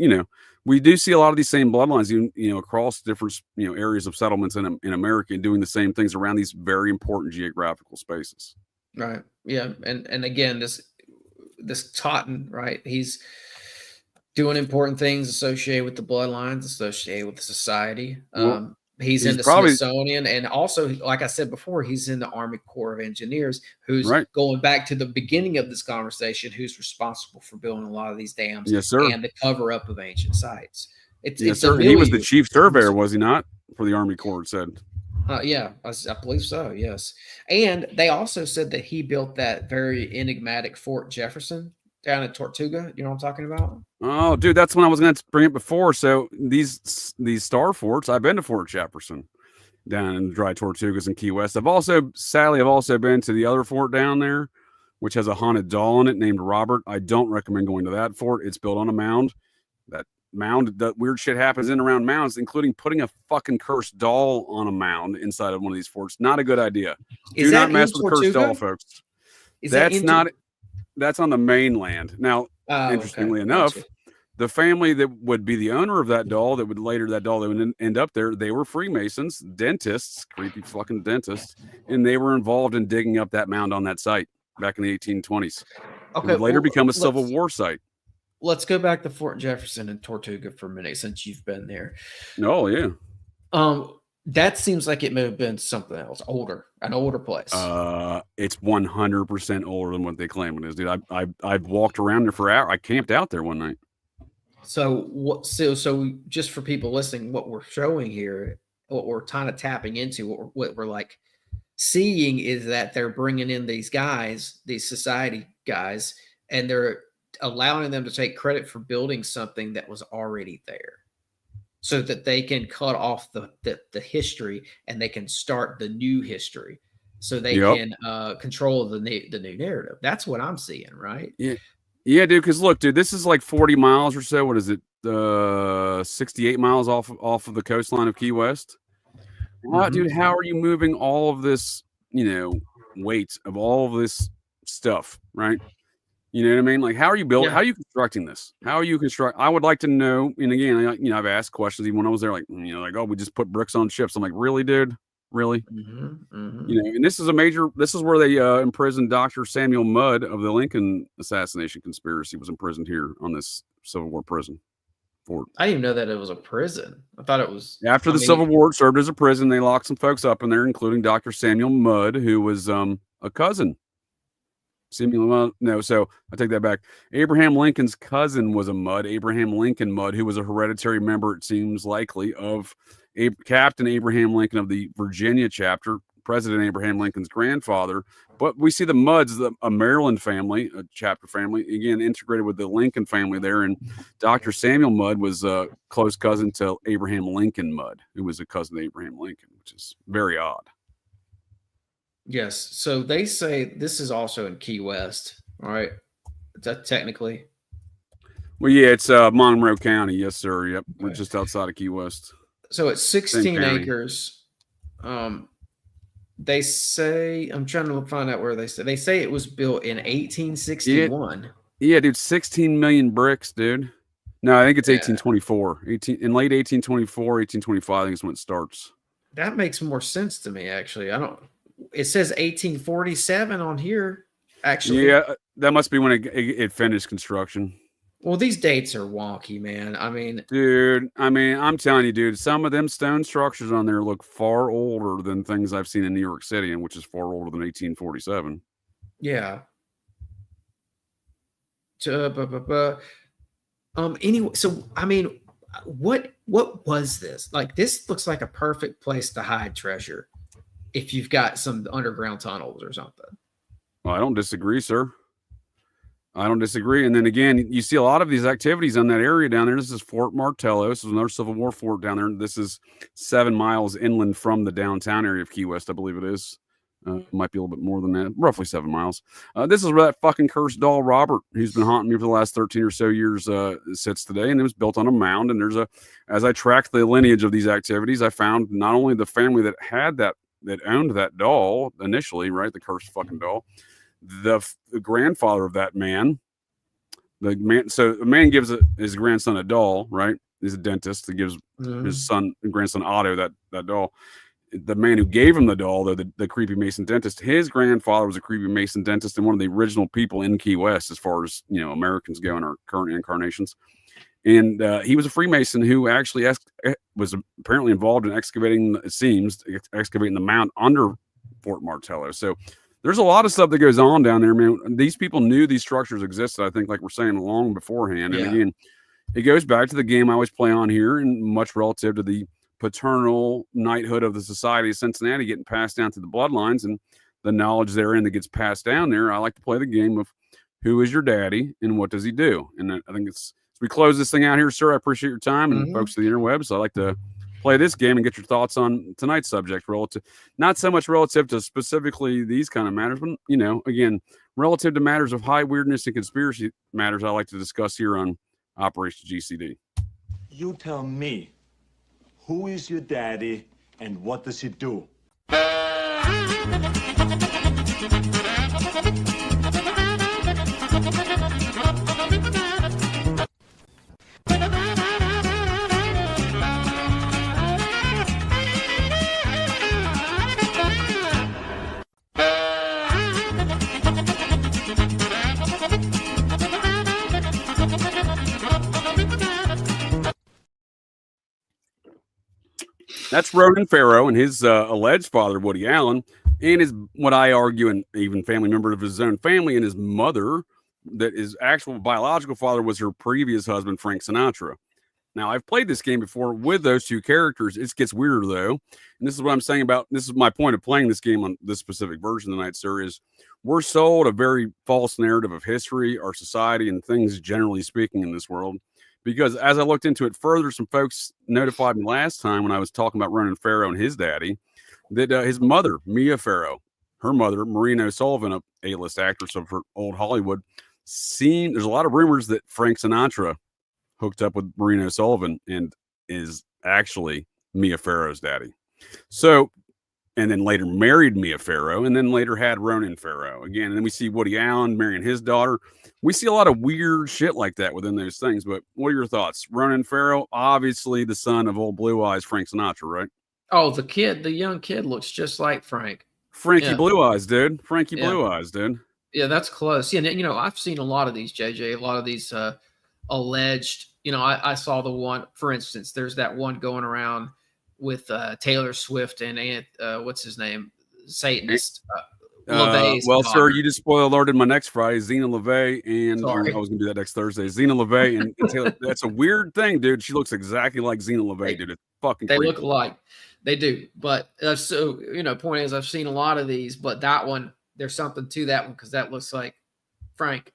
we do see a lot of these same bloodlines, across different areas of settlements in America, and doing the same things around these very important geographical spaces. Right. Yeah. And again, this Totten, right? He's doing important things associated with the bloodlines, associated with the society. He's in the Smithsonian, and also, like I said before, he's in the Army Corps of Engineers, who's going back to the beginning of this conversation, who's responsible for building a lot of these dams and the cover up of ancient sites. He was the chief surveyor, was he not, for the Army Corps? It said. Yeah, I believe so. Yes, and they also said that he built that very enigmatic Fort Jefferson down at Tortuga. You know what I'm talking about? Oh, dude, that's when I was going to bring it before. So these star forts, I've been to Fort Jefferson down in Dry Tortugas in Key West. I've also been to the other fort down there, which has a haunted doll in it named Robert. I don't recommend going to that fort. It's built on a mound. That mound, that weird shit happens in and around mounds, including putting a fucking cursed doll on a mound inside of one of these forts. Not a good idea. Do not mess with cursed doll, folks. That's on the mainland. Now, interestingly enough, the family that would be the owner of that doll, that would end up there, they were Freemasons, dentists, creepy fucking dentists, and they were involved in digging up that mound on that site back in the 1820s. Okay, it would later become a Civil War site. Let's go back to Fort Jefferson and Tortuga for a minute, since you've been there. Oh, yeah. That seems like it may have been something else, an older place. It's 100% older than what they claim it is, dude. I've walked around there for hours. I camped out there one night. So just for people listening, what we're showing here, what we're kind of tapping into, what we're like seeing, is that they're bringing in these guys, these society guys, and they're allowing them to take credit for building something that was already there, so that they can cut off the history and they can start the new history, so they can control the new narrative. That's what I'm seeing, right? Yeah, dude. Because look, dude, this is like 40 miles or so. What is it? 68 miles off of the coastline of Key West. Dude, how are you moving all of this, weight of all of this stuff, right? You know what I mean? Like, how are you building? How are you constructing this? How are you I would like to know. And again, I've asked questions even when I was there, like, oh, we just put bricks on ships. I'm like, really, dude? Really? And this is where they imprisoned Dr. Samuel Mudd of the Lincoln assassination conspiracy, was imprisoned here on this Civil War prison. fort. I didn't even know that it was a prison. I thought it was After the Civil War, it served as a prison. They locked some folks up in there, including Dr. Samuel Mudd, who was a cousin. So I take that back. Abraham Lincoln's cousin was a Mudd, Abraham Lincoln Mudd, who was a hereditary member, it seems likely, of Captain Abraham Lincoln of the Virginia chapter, President Abraham Lincoln's grandfather. But we see the Mudds, a Maryland family, a chapter family, again, integrated with the Lincoln family there. And Dr. Samuel Mudd was a close cousin to Abraham Lincoln Mudd, who was a cousin to Abraham Lincoln, which is very odd. Yes. So they say this is also in Key West. All right. Is that technically? Well, yeah, it's Monroe County. Yes, sir. Yep. We're just outside of Key West. So it's 16 acres. They say, I'm trying to find out where they say it was built in 1861. Yeah, dude, 16 million bricks, dude. No, I think it's 1824. In late 1824, 1825, I think is when it starts. That makes more sense to me, actually. It says 1847 on here, actually. Yeah, that must be when it finished construction. Well, these dates are wonky, man. I mean, dude, I'm telling you, dude, some of them stone structures on there look far older than things I've seen in New York City, and which is far older than 1847. Yeah. Anyway, so I mean, what was this? Like, this looks like a perfect place to hide treasure if you've got some underground tunnels or something. Well, I don't disagree, sir. I don't disagree. And then again, you see a lot of these activities on that area down there. This is Fort Martello. This is another Civil War fort down there. This is 7 miles inland from the downtown area of Key West, I believe it is. Might be a little bit more than that, roughly 7 miles. This is where that fucking cursed doll Robert, who's been haunting me for the last 13 or so years, sits today. And it was built on a mound. And as I tracked the lineage of these activities, I found not only the family that had that owned that doll initially, right, the cursed fucking doll, the grandfather of that man, so the man gives his grandson a doll, right? He's a dentist. He gives his grandson Otto that doll. The man who gave him the doll, though, the creepy Mason dentist, his grandfather was a creepy Mason dentist and one of the original people in Key West, as far as Americans go in our current incarnations. And he was a Freemason who actually was apparently involved in excavating the mound under Fort Martello. So there's a lot of stuff that goes on down there, man. These people knew these structures existed, I think, like we're saying, long beforehand. And again, it goes back to the game I always play on here, and much relative to the paternal knighthood of the Society of Cincinnati getting passed down to the bloodlines and the knowledge therein that gets passed down there. I like to play the game of who is your daddy and what does he do? And I think as we close this thing out here, sir, I appreciate your time and folks of the interwebs. I like to play this game and get your thoughts on tonight's subject, not so much relative to specifically these kind of matters, but again, relative to matters of high weirdness and conspiracy matters I like to discuss here on Operation GCD. You tell me, who is your daddy and what does he do? That's Ronan Farrow and his alleged father, Woody Allen, and his, what I argue, and even family member of his own family, and his mother, that his actual biological father was her previous husband, Frank Sinatra. Now, I've played this game before with those two characters. It gets weirder, though. And this is what I'm saying about, this is my point of playing this game on this specific version tonight, sir, is we're sold a very false narrative of history, our society, and things generally speaking in this world. Because as I looked into it further, some folks notified me last time when I was talking about Ronan Farrow and his daddy, that his mother, Mia Farrow, her mother, Maureen O'Sullivan, a A-list actress of her old Hollywood, there's a lot of rumors that Frank Sinatra hooked up with Maureen O'Sullivan and is actually Mia Farrow's daddy. So, and then later married Mia Farrow, and then later had Ronan Farrow again. And then we see Woody Allen marrying his daughter. We see a lot of weird shit like that within those things. But what are your thoughts? Ronan Farrow, obviously the son of old Blue Eyes Frank Sinatra, right? Oh, the young kid looks just like Frank. Frankie Blue Eyes, dude. Frankie Blue Eyes, dude. Yeah, that's close. Yeah, I've seen a lot of these, JJ, a lot of these alleged I saw the one, for instance, there's that one going around with Taylor Swift and what's his name? Satanist. LaVey's well, daughter. sir, you just spoiled alerted my next Friday. Zena LaVey and I was gonna do that next Thursday. Zena LaVey and Taylor. That's a weird thing, dude. She looks exactly like Zena LaVey, dude. It's fucking. They creepy. look alike. They do, but so point is, I've seen a lot of these, but that one, there's something to that one because that looks like Frank.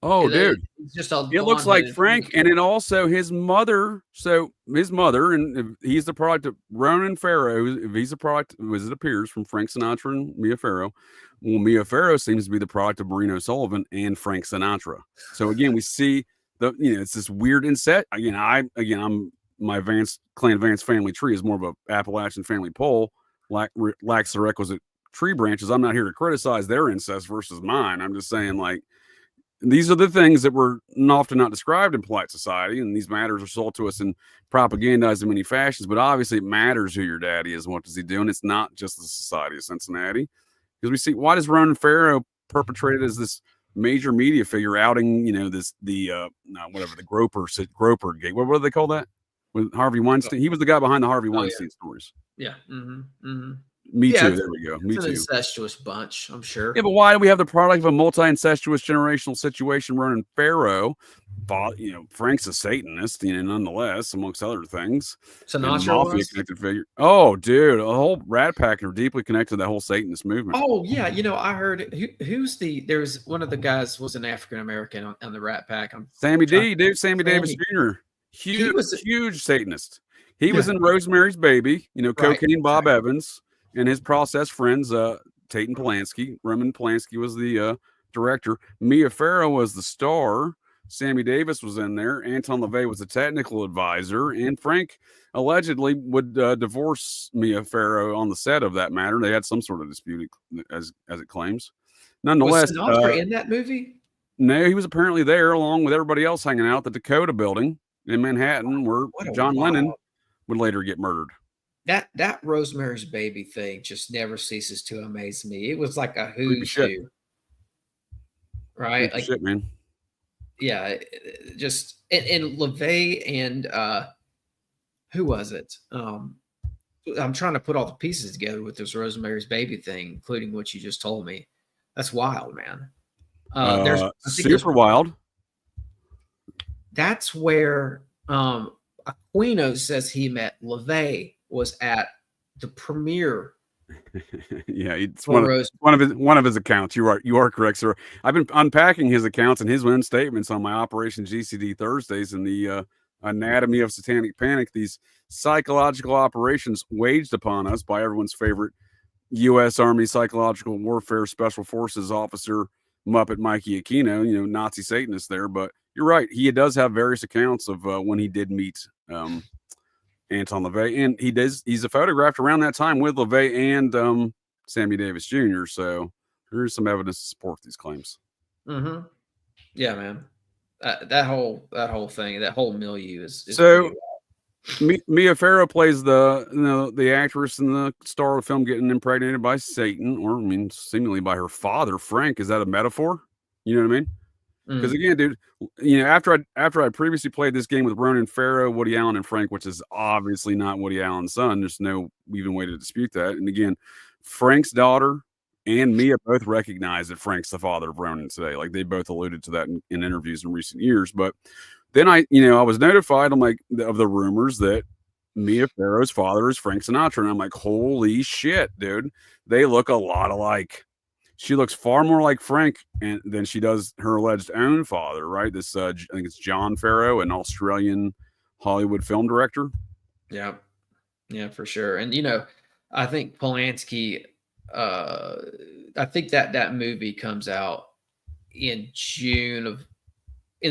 Oh, dude, it's just it looks like Frank, and then also his mother. So his mother, and he's the product of Ronan Farrow. If he's a product, as it appears, from Frank Sinatra and Mia Farrow. Well, Mia Farrow seems to be the product of Marino Sullivan and Frank Sinatra. So again, we see it's this weird inset. I'm my Clan Vance family tree is more of a Appalachian family pole, lacks the requisite tree branches. I'm not here to criticize their incest versus mine. I'm just saying, like, these are the things that were often not described in polite society, and these matters are sold to us and propagandized in many fashions. But obviously, it matters who your daddy is and what does he do, and it's not just the Society of Cincinnati, because we see why does Ronan Farrow perpetrated as this major media figure outing, the Groper gate. What do they call that? With Harvey Weinstein, he was the guy behind the Harvey Weinstein stories. Yeah. Me too. There we go. Me it's too. An incestuous bunch, I'm sure. Yeah, but why do we have the product of a multi-incestuous generational situation? Ronan Farrow, Frank's a Satanist, nonetheless, amongst other things. Sinatra was connected figure. Oh, dude, a whole Rat Pack are deeply connected to that whole Satanist movement. Oh yeah, I heard there's one of the guys was an African American on the Rat Pack. Sammy Davis Jr. Huge Satanist. He was in Rosemary's Baby, Cocaine Bob Evans and his process friends, Tate and Polanski. Roman Polanski was the director. Mia Farrow was the star. Sammy Davis was in there. Anton LaVey was the technical advisor. And Frank allegedly would divorce Mia Farrow on the set of that matter. They had some sort of dispute, as it claims. Nonetheless, was Sinatra in that movie? No, he was apparently there along with everybody else hanging out at the Dakota building in Manhattan, where John Lennon would later get murdered. That Rosemary's Baby thing just never ceases to amaze me. It was like a who's who, right? Like shit, man. Yeah, just and LaVey and who was it? I'm trying to put all the pieces together with this Rosemary's Baby thing, including what you just told me. That's wild, man. There's super wild. That's where Aquino says he met LaVey was at the premiere. Yeah, it's one of his accounts. You are correct, sir. I've been unpacking his accounts and his own statements on my Operation GCD Thursdays and the Anatomy of Satanic Panic. These psychological operations waged upon us by everyone's favorite U.S. Army Psychological Warfare Special Forces officer Muppet Mikey Aquino. Nazi Satanist there, but you're right. He does have various accounts of when he did meet Anton LaVey, and he's photographed around that time with LaVey and Sammy Davis Jr. So there's some evidence to support these claims. Mm-hmm. Yeah, man. That whole thing, that whole milieu is so. Mia Farrow plays the actress and the star of the film getting impregnated by Satan, or seemingly by her father, Frank. Is that a metaphor? You know what I mean? Because again, dude, after I previously played this game with Ronan Farrow, Woody Allen, and Frank, which is obviously not Woody Allen's son. There's no even way to dispute that. And again, Frank's daughter and Mia both recognize that Frank's the father of Ronan today. Like they both alluded to that in interviews in recent years. But then I was notified of the rumors that Mia Farrow's father is Frank Sinatra, and I'm like, holy shit, dude, they look a lot alike. She looks far more like Frank than she does her alleged own father, right? This, I think it's John Farrow, an Australian Hollywood film director. Yeah, for sure. And I think Polanski. I think that movie comes out in the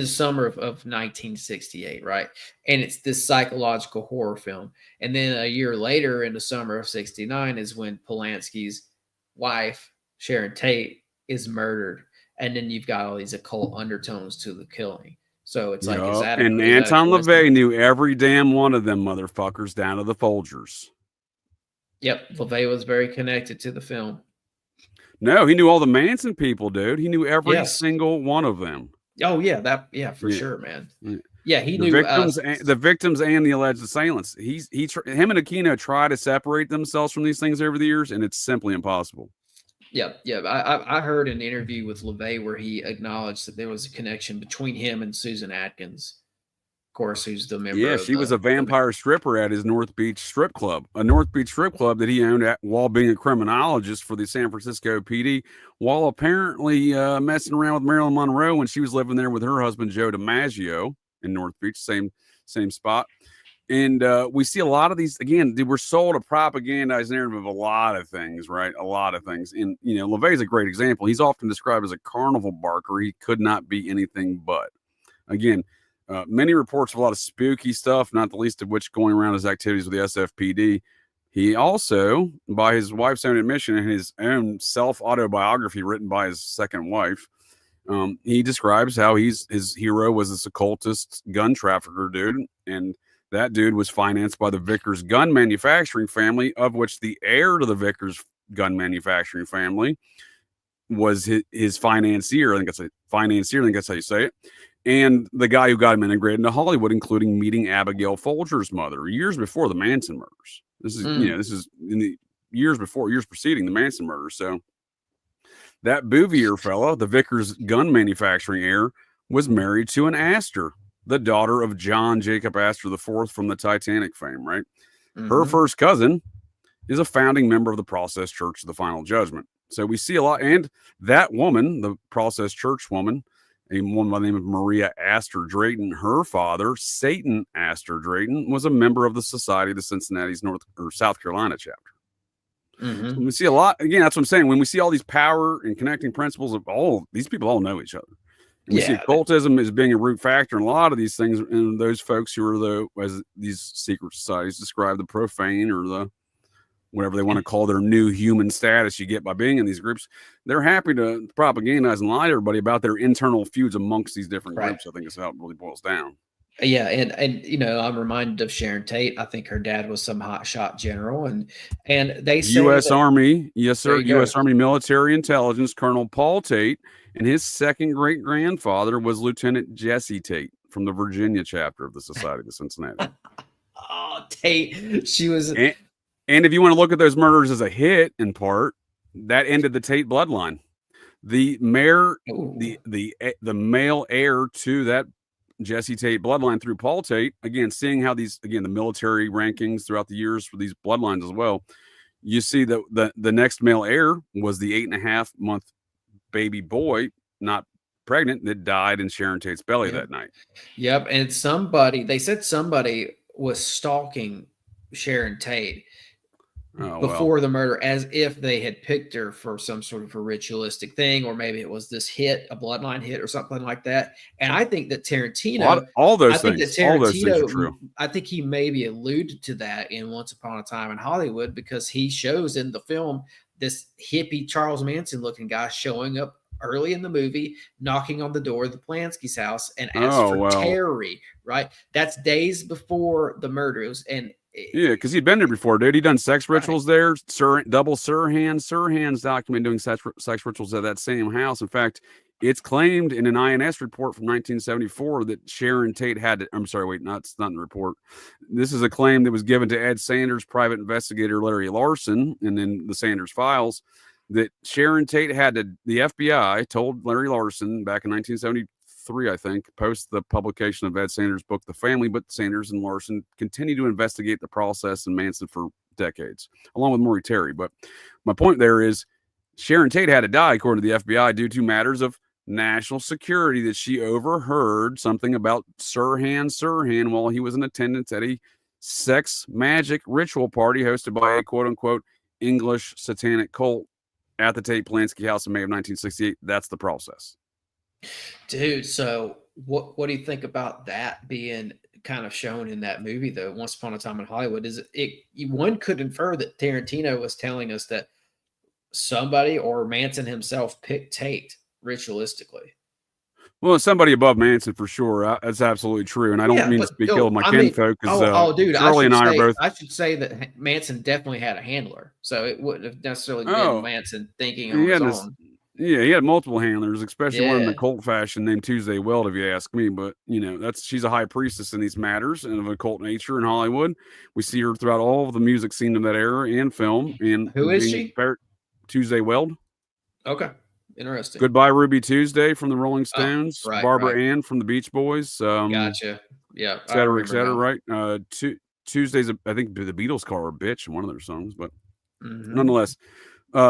summer of 1968, right? And it's this psychological horror film. And then a year later, in the summer of '69, is when Polanski's wife, Sharon Tate, is murdered. And then you've got all these occult undertones to the killing. So it's like, and Anton LaVey knew every damn one of them motherfuckers down to the Folgers. Yep. LaVey was very connected to the film. No, he knew all the Manson people, dude. He knew every single one of them. Oh yeah, for sure, man. Yeah, he The knew victims and the alleged assailants. Him and Aquino try to separate themselves from these things over the years, and it's simply impossible. Yeah. I heard an interview with LeVay where he acknowledged that there was a connection between him and Susan Atkins, of course, who's the member. Yeah, she was a vampire stripper at his North Beach strip club, that he owned while being a criminologist for the San Francisco PD, while apparently messing around with Marilyn Monroe when she was living there with her husband Joe DiMaggio in North Beach, same spot. And we see a lot of these, again, we're sold a propagandized narrative of a lot of things, right? A lot of things. And, LeVay is a great example. He's often described as a carnival barker. He could not be anything but. Again, many reports of a lot of spooky stuff, not the least of which going around his activities with the SFPD. He also, by his wife's own admission and his own self-autobiography written by his second wife, he describes how his hero was this occultist gun trafficker dude, and that dude was financed by the Vickers gun manufacturing family, of which the heir to the Vickers gun manufacturing family was his financier. I think that's how you say it. And the guy who got him integrated into Hollywood, including meeting Abigail Folger's mother years before the Manson murders. This is this is in the years preceding the Manson murders. So that Bouvier fellow, the Vickers gun manufacturing heir, was married to an Astor, the daughter of John Jacob Astor IV from the Titanic fame, right? Her first cousin is a founding member of the Process Church of the Final Judgment. So we see a lot. And that woman, the Process Church woman, a woman by the name of Maria Astor Drayton, her father, Satan Astor Drayton, was a member of the Society of the Cincinnati's South Carolina chapter. So we see a lot. Again, that's what I'm saying. When we see all these power and connecting principles of all these people all know each other. We see occultism as being a root factor in a lot of these things, and those folks who are as these secret societies describe, the profane or the whatever they want to call their new human status you get by being in these groups, they're happy to propagandize and lie to everybody about their internal feuds amongst these different groups. I think is how it really boils down. Yeah, and I'm reminded of Sharon Tate. I think her dad was some hotshot general, and they say U.S. Army, yes sir, U.S. Army military intelligence Colonel Paul Tate, and his second great grandfather was Lieutenant Jesse Tate from the Virginia chapter of the Society of Cincinnati. Oh, Tate, she was. And if you want to look at those murders as a hit, in part, that ended the Tate bloodline. The male heir to that Jesse Tate bloodline through Paul Tate, again, seeing how the military rankings throughout the years for these bloodlines as well, you see that the next male heir was the 8.5-month baby boy, not pregnant, that died in Sharon Tate's belly that night. Yep. And they said somebody was stalking Sharon Tate before the murder, as if they had picked her for some sort of a ritualistic thing, or maybe it was this hit, a bloodline hit or something like that. And I think that Tarantino, all those things are true. I think he maybe alluded to that in Once Upon a Time in Hollywood, because he shows in the film this hippie Charles Manson looking guy showing up early in the movie, knocking on the door of the Polanski's house and asks for Terry, right? That's days before the murders. And yeah, because he'd been there before, dude. He'd done sex rituals there. Double Sirhan's document doing sex rituals at that same house. In fact, it's claimed in an INS report from 1974 that Sharon Tate had to, I'm sorry, wait, it's not in the report. This is a claim that was given to Ed Sanders' private investigator, Larry Larson, and then the Sanders files, that Sharon Tate had to, the FBI told Larry Larson back in 1973, I think, post the publication of Ed Sanders' book, The Family, but Sanders and Larson continue to investigate the process in Manson for decades, along with Maury Terry. But my point there is Sharon Tate had to die, according to the FBI, due to matters of national security, that she overheard something about Sirhan while he was in attendance at a sex magic ritual party hosted by a quote-unquote English satanic cult at the Tate Polanski house in May of 1968. That's the process. Dude, so what do you think about that being kind of shown in that movie, though, Once Upon a Time in Hollywood? One could infer that Tarantino was telling us that somebody or Manson himself picked Tate ritualistically. Well, somebody above Manson for sure. That's absolutely true. And I don't mean to speak ill of my kinfolk, because dude, Shirley and I are both. I should say that Manson definitely had a handler, so it wouldn't have necessarily been Manson thinking on his own. Yeah, he had multiple handlers, especially one in the Yeah. occult fashion named Tuesday Weld, if you ask me. But she's a high priestess in these matters and of occult nature in Hollywood. We see her throughout all of the music scene of that era and film. And Who is she? Tuesday Weld. Okay, interesting. Goodbye Ruby Tuesday from the Rolling Stones. right, Barbara right. Ann from the Beach Boys. Gotcha. Yeah, Et cetera, et cetera. Right. Tuesdays, I think the Beatles call her a bitch in one of their songs, but nonetheless.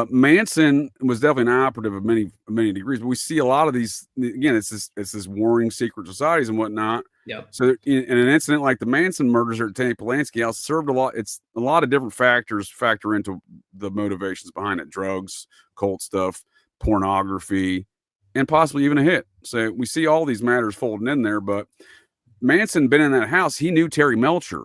Manson was definitely an operative of many degrees, but we see a lot of these. Again, it's this warring secret societies and whatnot. Yep. So in an incident like the Manson murders at Tanny Polanski House served a lot. It's a lot of different factors factor into the motivations behind it: drugs, cult stuff, pornography, and possibly even a hit. So we see all these matters folding in there. But Manson been in that house. He knew Terry Melcher.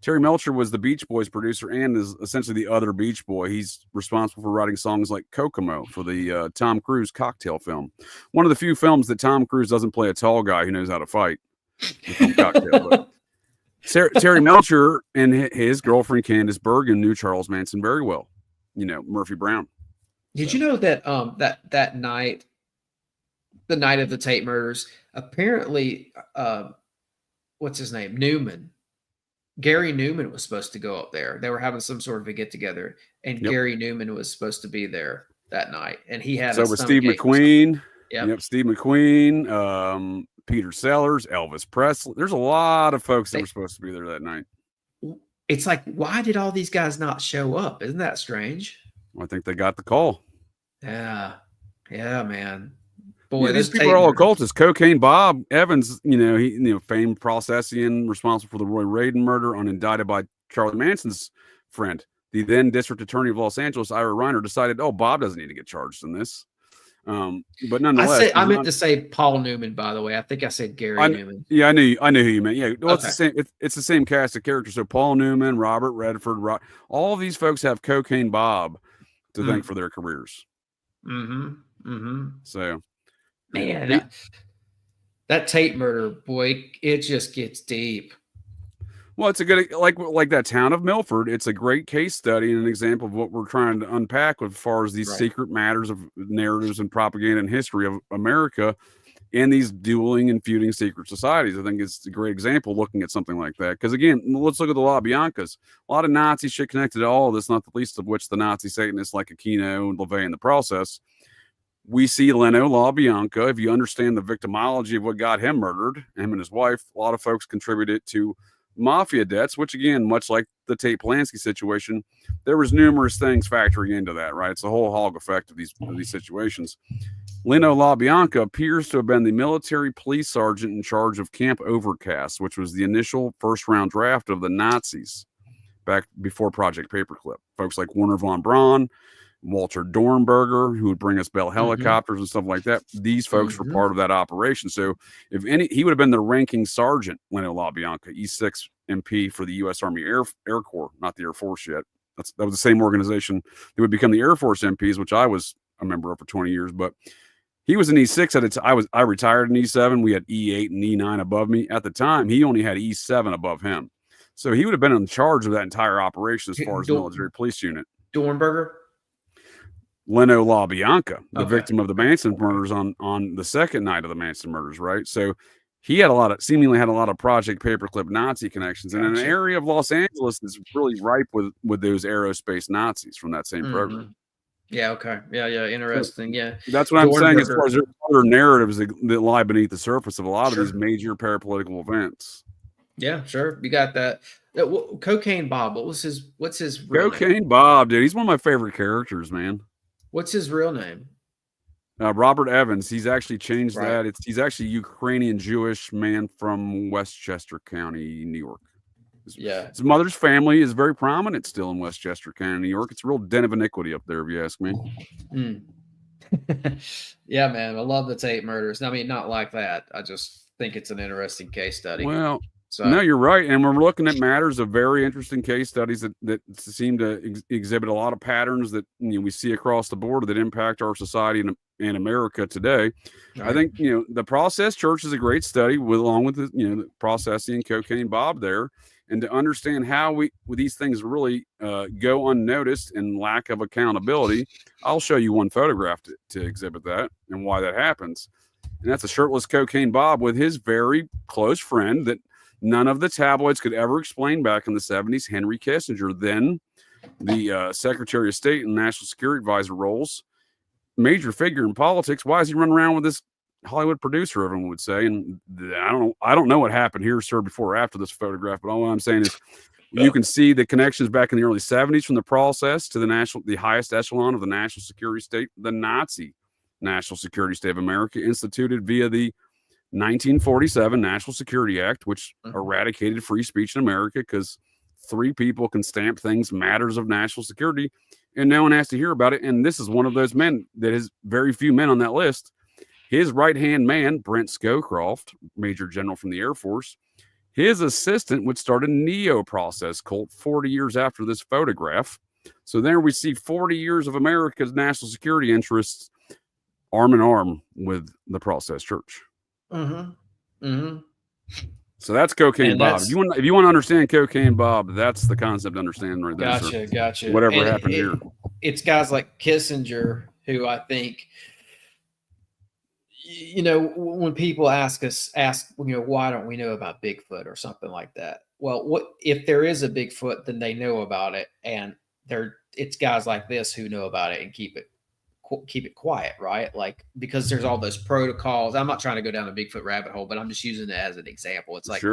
Terry Melcher was the Beach Boys producer and is essentially the other Beach Boy. He's responsible for writing songs like Kokomo for the Tom Cruise cocktail film. One of the few films that Tom Cruise doesn't play a tall guy who knows how to fight. Terry Melcher and his girlfriend Candace Bergen knew Charles Manson very well. Murphy Brown. Did you know that that night, the night of the Tate murders, apparently, what's his name? Gary Newman was supposed to go up there. They were having some sort of a get together, and Gary Newman was supposed to be there that night. And he had with Steve McQueen. Yep, Steve McQueen, Peter Sellers, Elvis Presley. There's a lot of folks that were supposed to be there that night. It's like, why did all these guys not show up? Isn't that strange? I think they got the call. Yeah, man. Boy, these people are all occultists. Cocaine Bob Evans, he famed Processian, responsible for the Roy Radin murder, unindicted by Charlie Manson's friend. The then district attorney of Los Angeles, Ira Reiner, decided, Bob doesn't need to get charged in this. But nonetheless, I meant to say Paul Newman, by the way. I think I said Gary Newman. Yeah, I knew who you meant. Yeah, well, it's the same. It's the same cast of characters. So Paul Newman, Robert Redford, all of these folks have Cocaine Bob to thank for their careers. So. Man, that Tate murder, boy, it just gets deep. Well, it's a good, like that town of Milford. It's a great case study and an example of what we're trying to unpack as far as these secret matters of narratives and propaganda and history of America and these dueling and feuding secret societies. I think it's a great example looking at something like that. Because again, let's look at the La Biancas. A lot of Nazi shit connected to all of this, not the least of which the Nazi Satanists like Aquino and LaVey in the process. We see Leno LaBianca. If you understand the victimology of what got him murdered, him and his wife, a lot of folks contributed to mafia debts, which again, much like the Tate Polanski situation, there was numerous things factoring into that, right? It's the whole hog effect of these situations. Leno LaBianca appears to have been the military police sergeant in charge of Camp Overcast, which was the initial first-round draft of the Nazis back before Project Paperclip. Folks like Werner von Braun, Walter Dornberger, who would bring us Bell helicopters and stuff like that. These folks were part of that operation. So he would have been the ranking sergeant, Leno LaBianca, E6 MP for the U.S. Army Air Corps, not the Air Force yet. That was the same organization that would become the Air Force MPs, which I was a member of for 20 years. But he was an E6 at it. I retired in E7. We had E8 and E9 above me. At the time, he only had E7 above him. So he would have been in charge of that entire operation as far as military police unit. Dornberger? Leno LaBianca, the victim of the Manson murders on the second night of the Manson murders, right? So he seemingly had a lot of Project Paperclip Nazi connections in an area of Los Angeles that's really ripe with those aerospace Nazis from that same program. Yeah, okay. Yeah, interesting. Yeah. That's what I'm saying as far as there are other narratives that lie beneath the surface of a lot of these major parapolitical events. Yeah, sure. You got that. Cocaine Bob, what's his real Cocaine name? Bob, dude. He's one of my favorite characters, man. What's his real name? Robert Evans. He's actually changed that. He's actually a Ukrainian Jewish man from Westchester County, New York. His mother's family is very prominent still in Westchester County, New York. It's a real den of iniquity up there, if you ask me. Yeah, man. I love the Tate murders. I mean, not like that. I just think it's an interesting case study. Well, no, you're right. And we're looking at matters of very interesting case studies that seem to exhibit a lot of patterns that we see across the board that impact our society and America today. Right. I think, the process church is a great study along with the processing and cocaine Bob there, and to understand how these things really go unnoticed and lack of accountability. I'll show you one photograph to exhibit that and why that happens. And that's a shirtless cocaine Bob with his very close friend that none of the tabloids could ever explain back in the 70s, Henry Kissinger, then the Secretary of State and National Security Advisor roles, major figure in politics. Why is he running around with this Hollywood producer, everyone would say? And I don't know what happened here, sir, before or after this photograph, but all I'm saying is you can see the connections back in the early 70s from the process to the highest echelon of the national security state, the Nazi National Security State of America, instituted via the 1947 National Security Act, which eradicated free speech in America because 3 people can stamp things matters of national security and no one has to hear about it. And this is one of those men that is very few men on that list. His right-hand man, Brent Scowcroft, Major General from the Air Force, his assistant would start a neo-process cult 40 years after this photograph. So there we see 40 years of America's national security interests arm in arm with the process church. So that's cocaine Bob. If you want to understand cocaine Bob, that's the concept to understand right there. Gotcha. Whatever happened here. It's guys like Kissinger who I think, when people ask, why don't we know about Bigfoot or something like that? Well, what if there is a Bigfoot, then they know about it, and it's guys like this who know about it and keep it quiet, right? Like, because there's all those protocols. I'm not trying to go down a Bigfoot rabbit hole, but I'm just using it as an example. It's like,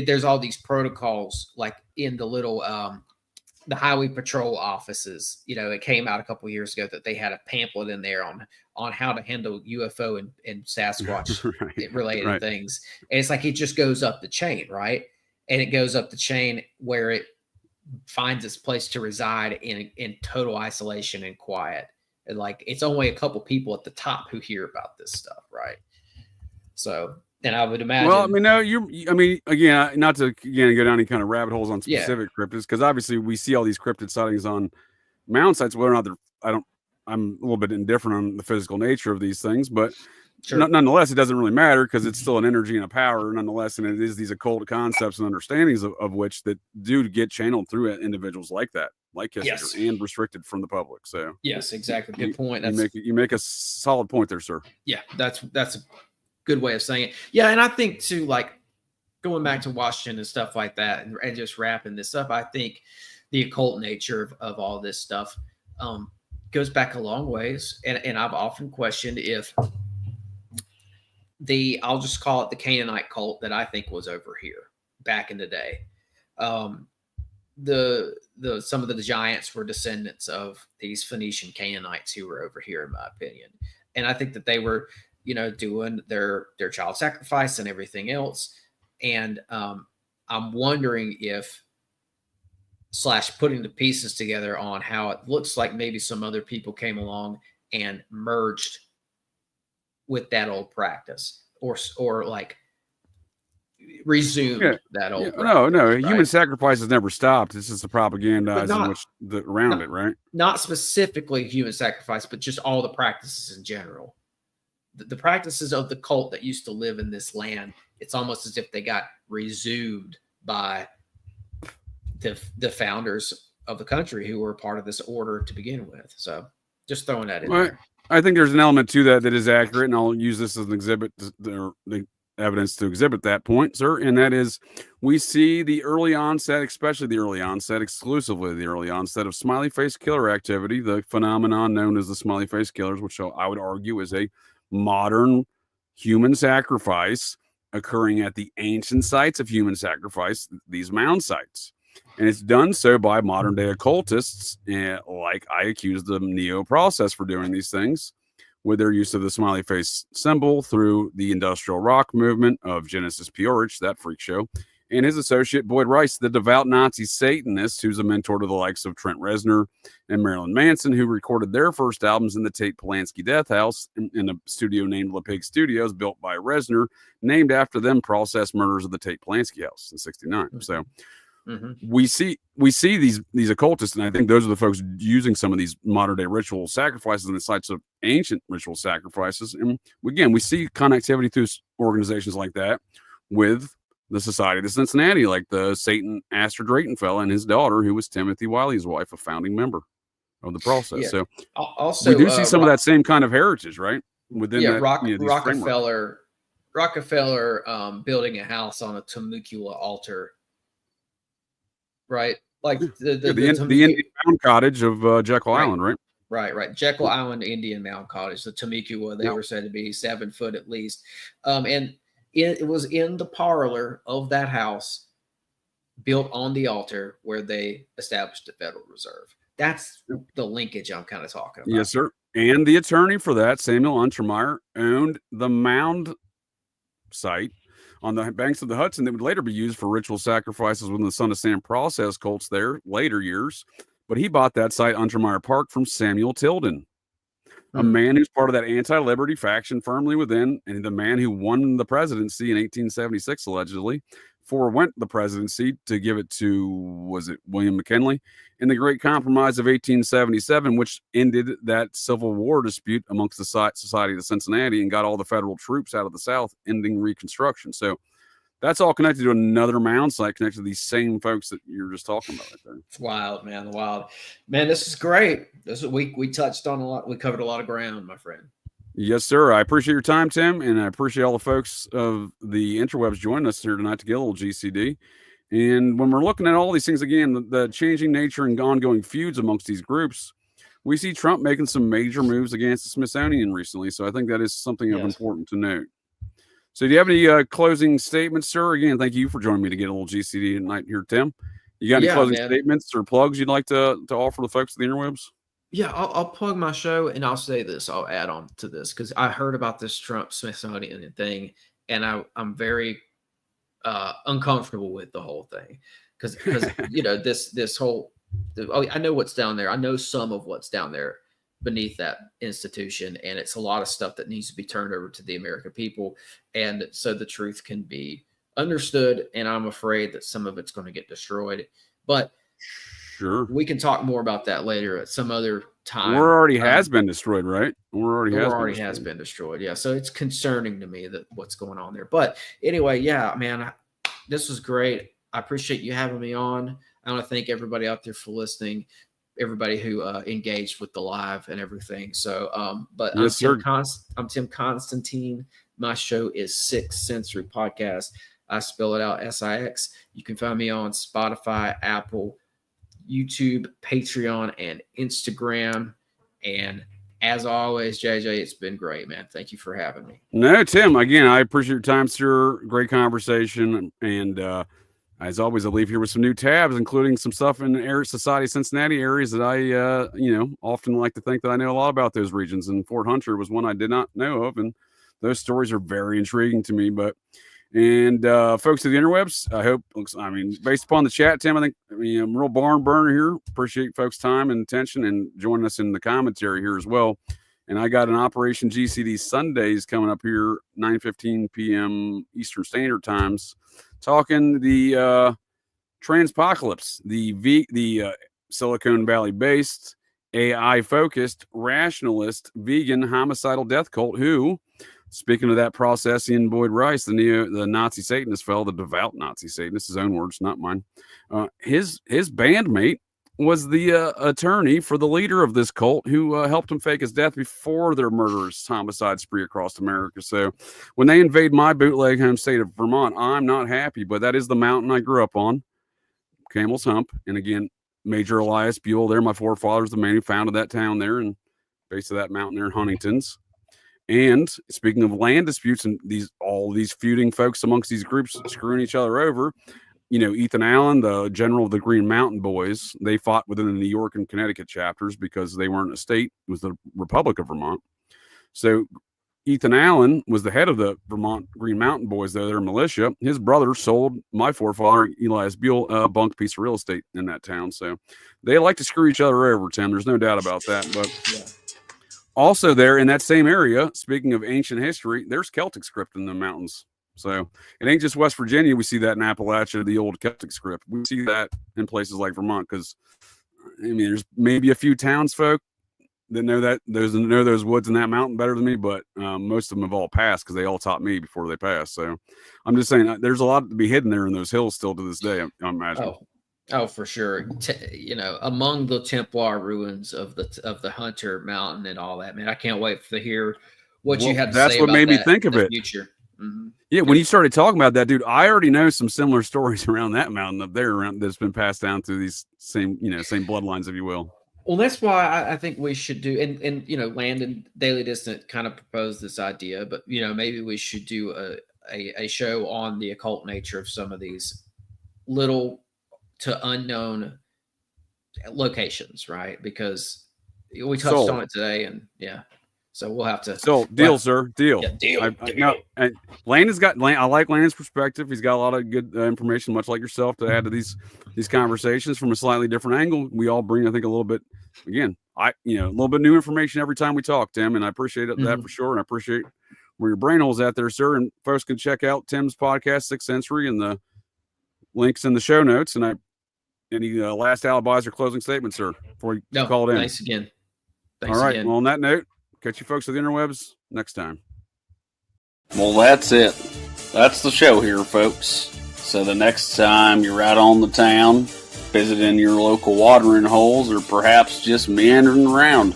there's all these protocols, like in the little, the highway patrol offices, it came out a couple of years ago that they had a pamphlet in there on how to handle UFO and Sasquatch related things. And it's like, it just goes up the chain, right? And it goes up the chain where it finds its place to reside in total isolation and quiet. And like, it's only a couple people at the top who hear about this stuff, right? So, and I would imagine. Well, again, not to go down any kind of rabbit holes on specific cryptids, because obviously we see all these cryptid sightings on Mound sites. Whether or not I'm a little bit indifferent on the physical nature of these things, but nonetheless, it doesn't really matter because it's still an energy and a power, nonetheless, and it is these occult concepts and understandings of which that do get channeled through individuals like that, like Kissinger, and restricted from the public. So yes, exactly. Good point. You make a solid point there, sir. Yeah, that's a good way of saying it. Yeah, and I think too, like going back to Washington and stuff like that, and just wrapping this up, I think the occult nature of all this stuff goes back a long ways, and I've often questioned if I'll just call it the Canaanite cult that I think was over here back in the day. Some of the giants were descendants of these Phoenician Canaanites who were over here, in my opinion. And I think that they were, doing their child sacrifice and everything else. And I'm wondering putting the pieces together on how it looks like maybe some other people came along and merged with that old practice, or like resumed that old practice. No, right? Human sacrifice has never stopped. It's just the propagandizing around it, right? Not specifically human sacrifice, but just all the practices in general. The practices of the cult that used to live in this land, it's almost as if they got resumed by the founders of the country who were part of this order to begin with. So just throwing that in there. I think there's an element to that is accurate, and I'll use this as an exhibit, the evidence to exhibit that point, sir. And that is, we see the early onset, exclusively the early onset of smiley face killer activity, the phenomenon known as the smiley face killers, which I would argue is a modern human sacrifice occurring at the ancient sites of human sacrifice, these mound sites. And it's done so by modern day occultists, like I accuse the Neo process for doing these things with their use of the smiley face symbol through the industrial rock movement of Genesis P-Orridge, that freak show, and his associate Boyd Rice, the devout Nazi Satanist, who's a mentor to the likes of Trent Reznor and Marilyn Manson, who recorded their first albums in the Tate Polanski Death House in a studio named La Pig Studios, built by Reznor, named after them process murders of the Tate Polanski house in '69. So we see these occultists, and I think those are the folks using some of these modern day ritual sacrifices in the sites of ancient ritual sacrifices. And again, we see connectivity through organizations like that with the Society of Cincinnati, like the Satan Astor Drayton fella and his daughter, who was Timothy Wiley's wife, a founding member of the process. Yeah. So also, we do see some of that same kind of heritage, right? Within that, Rockefeller building a house on a Temecula altar, right? Like the Indian Mound cottage of Jekyll Island, right? Right. Jekyll Island Indian Mound cottage, the Temecula, they were said to be 7 foot at least. And it was in the parlor of that house, built on the altar where they established the Federal Reserve. That's the linkage I'm kind of talking about. Yes, sir. And the attorney for that, Samuel Untermeyer, owned the Mound site on the banks of the Hudson that would later be used for ritual sacrifices within the Son of Sam process cults there later years. But he bought that site, Untermeyer Park, from Samuel Tilden, a man who's part of that anti-liberty faction firmly within, and the man who won the presidency in 1876, allegedly, forewent the presidency to give it to, was it William McKinley, in the Great Compromise of 1877, which ended that Civil War dispute amongst the Society of Cincinnati and got all the federal troops out of the South, ending Reconstruction. So that's all connected to another Mound site, connected to these same folks that you're just talking about right there. It's wild, man. Wild. Man, this is great. This is we touched on a lot. We covered a lot of ground, my friend. Yes, sir. I appreciate your time, Tim, and I appreciate all the folks of the interwebs joining us here tonight to get a little GCD. And when we're looking at all these things, again, the changing nature and ongoing feuds amongst these groups, we see Trump making some major moves against the Smithsonian recently. So I think that is something of important to note. So do you have any closing statements, sir? Again, thank you for joining me to get a little GCD tonight here, Tim. You got any closing statements or plugs you'd like to offer the folks of the interwebs? Yeah, I'll plug my show, and I'll say this. I'll add on to this because I heard about this Trump Smithsonian thing, and I'm very uncomfortable with the whole thing because this whole. I know what's down there. I know some of what's down there beneath that institution, and it's a lot of stuff that needs to be turned over to the American people, and so the truth can be understood. And I'm afraid that some of it's going to get destroyed, but. Sure. We can talk more about that later at some other time. War already has been destroyed, right? War already has been destroyed. Yeah. So it's concerning to me that what's going on there. But anyway, yeah, man, this was great. I appreciate you having me on. I want to thank everybody out there for listening, everybody who engaged with the live and everything. So, but yes, I'm Tim Constantine. My show is Sixth Sensory Podcast. I spell it out SIX. You can find me on Spotify, Apple, YouTube, Patreon, and Instagram. And as always, JJ, it's been great, man. Thank you for having me. No, Tim, again, I appreciate your time, sir. Great conversation. And as always, I'll leave here with some new tabs, including some stuff in the Society of Cincinnati areas that I, often like to think that I know a lot about those regions. And Fort Hunter was one I did not know of. And those stories are very intriguing to me. And folks of the interwebs, I hope, based upon the chat, Tim, I'm a real barn burner here. Appreciate folks' time and attention and joining us in the commentary here as well. And I got an Operation GCD Sundays coming up here, 9:15 p.m. Eastern Standard Times, talking the transpocalypse, the Silicon Valley-based, AI-focused, rationalist, vegan, homicidal death cult who... Speaking of that Processian Boyd Rice, the Nazi Satanist fellow, the devout Nazi Satanist, his own words, not mine. His bandmate was the attorney for the leader of this cult who helped him fake his death before their murderous homicide spree across America. So when they invade my bootleg home state of Vermont, I'm not happy, but that is the mountain I grew up on, Camel's Hump. And again, Major Elias Buell there, my forefathers, the man who founded that town there and base of that mountain there in Huntington's. And speaking of land disputes and all these feuding folks amongst these groups screwing each other over, Ethan Allen, the general of the Green Mountain Boys, they fought within the New York and Connecticut chapters because they weren't a state. It was the Republic of Vermont. So Ethan Allen was the head of the Vermont Green Mountain Boys, though they're militia. His brother sold my forefather, Elias Buell, a bunk piece of real estate in that town. So they like to screw each other over, Tim. There's no doubt about that. But also there in that same area, speaking of ancient history, there's Celtic script in the mountains So it ain't just West Virginia. We see that in Appalachia, the old Celtic script. We see that in places like Vermont because, I mean, there's maybe a few townsfolk that know those woods and that mountain better than me, but most of them have all passed because they all taught me before they passed. So I'm just saying there's a lot to be hidden there in those hills still to this day, I imagine. Oh, for sure. Among the Templar ruins of the Hunter Mountain and all that, man, I can't wait to hear what you have to say about that. That's what made me think of it. Future. Mm-hmm. Yeah, when you started talking about that, dude, I already know some similar stories around that mountain up there that's been passed down through these same bloodlines, if you will. Well, that's why I think we should do, and Landon Daily Distant kind of proposed this idea, but maybe we should do a show on the occult nature of some of these little to unknown locations, right? Because we touched on it today, and so we'll have to. So deal, sir, deal. Yeah, deal. And Landon's got. I like Landon's perspective. He's got a lot of good information, much like yourself, to add to these conversations from a slightly different angle. We all bring, I think, a little bit. Again, a little bit new information every time we talk, Tim, and I appreciate that for sure. And I appreciate where your brain hole's at there, sir. And folks can check out Tim's podcast, Sixth Century, and the links in the show notes. And any last alibis or closing statements, sir, before you call it in. Thanks again. All right. Again. Well, on that note, catch you folks at the interwebs next time. Well, that's it. That's the show here, folks. So the next time you're out on the town, visiting your local watering holes, or perhaps just meandering around,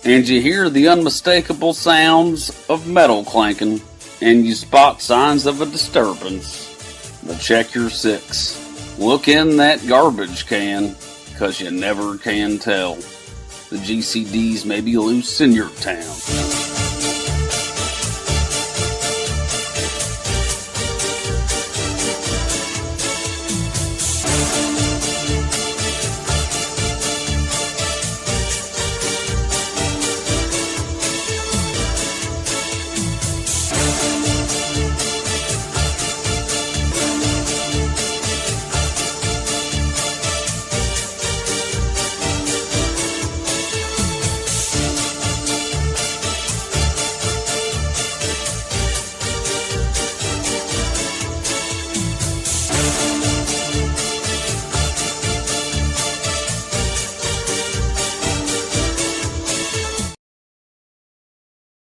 and you hear the unmistakable sounds of metal clanking, and you spot signs of a disturbance, but check your six. Look in that garbage can, 'cause you never can tell. The GCDs may be loose in your town.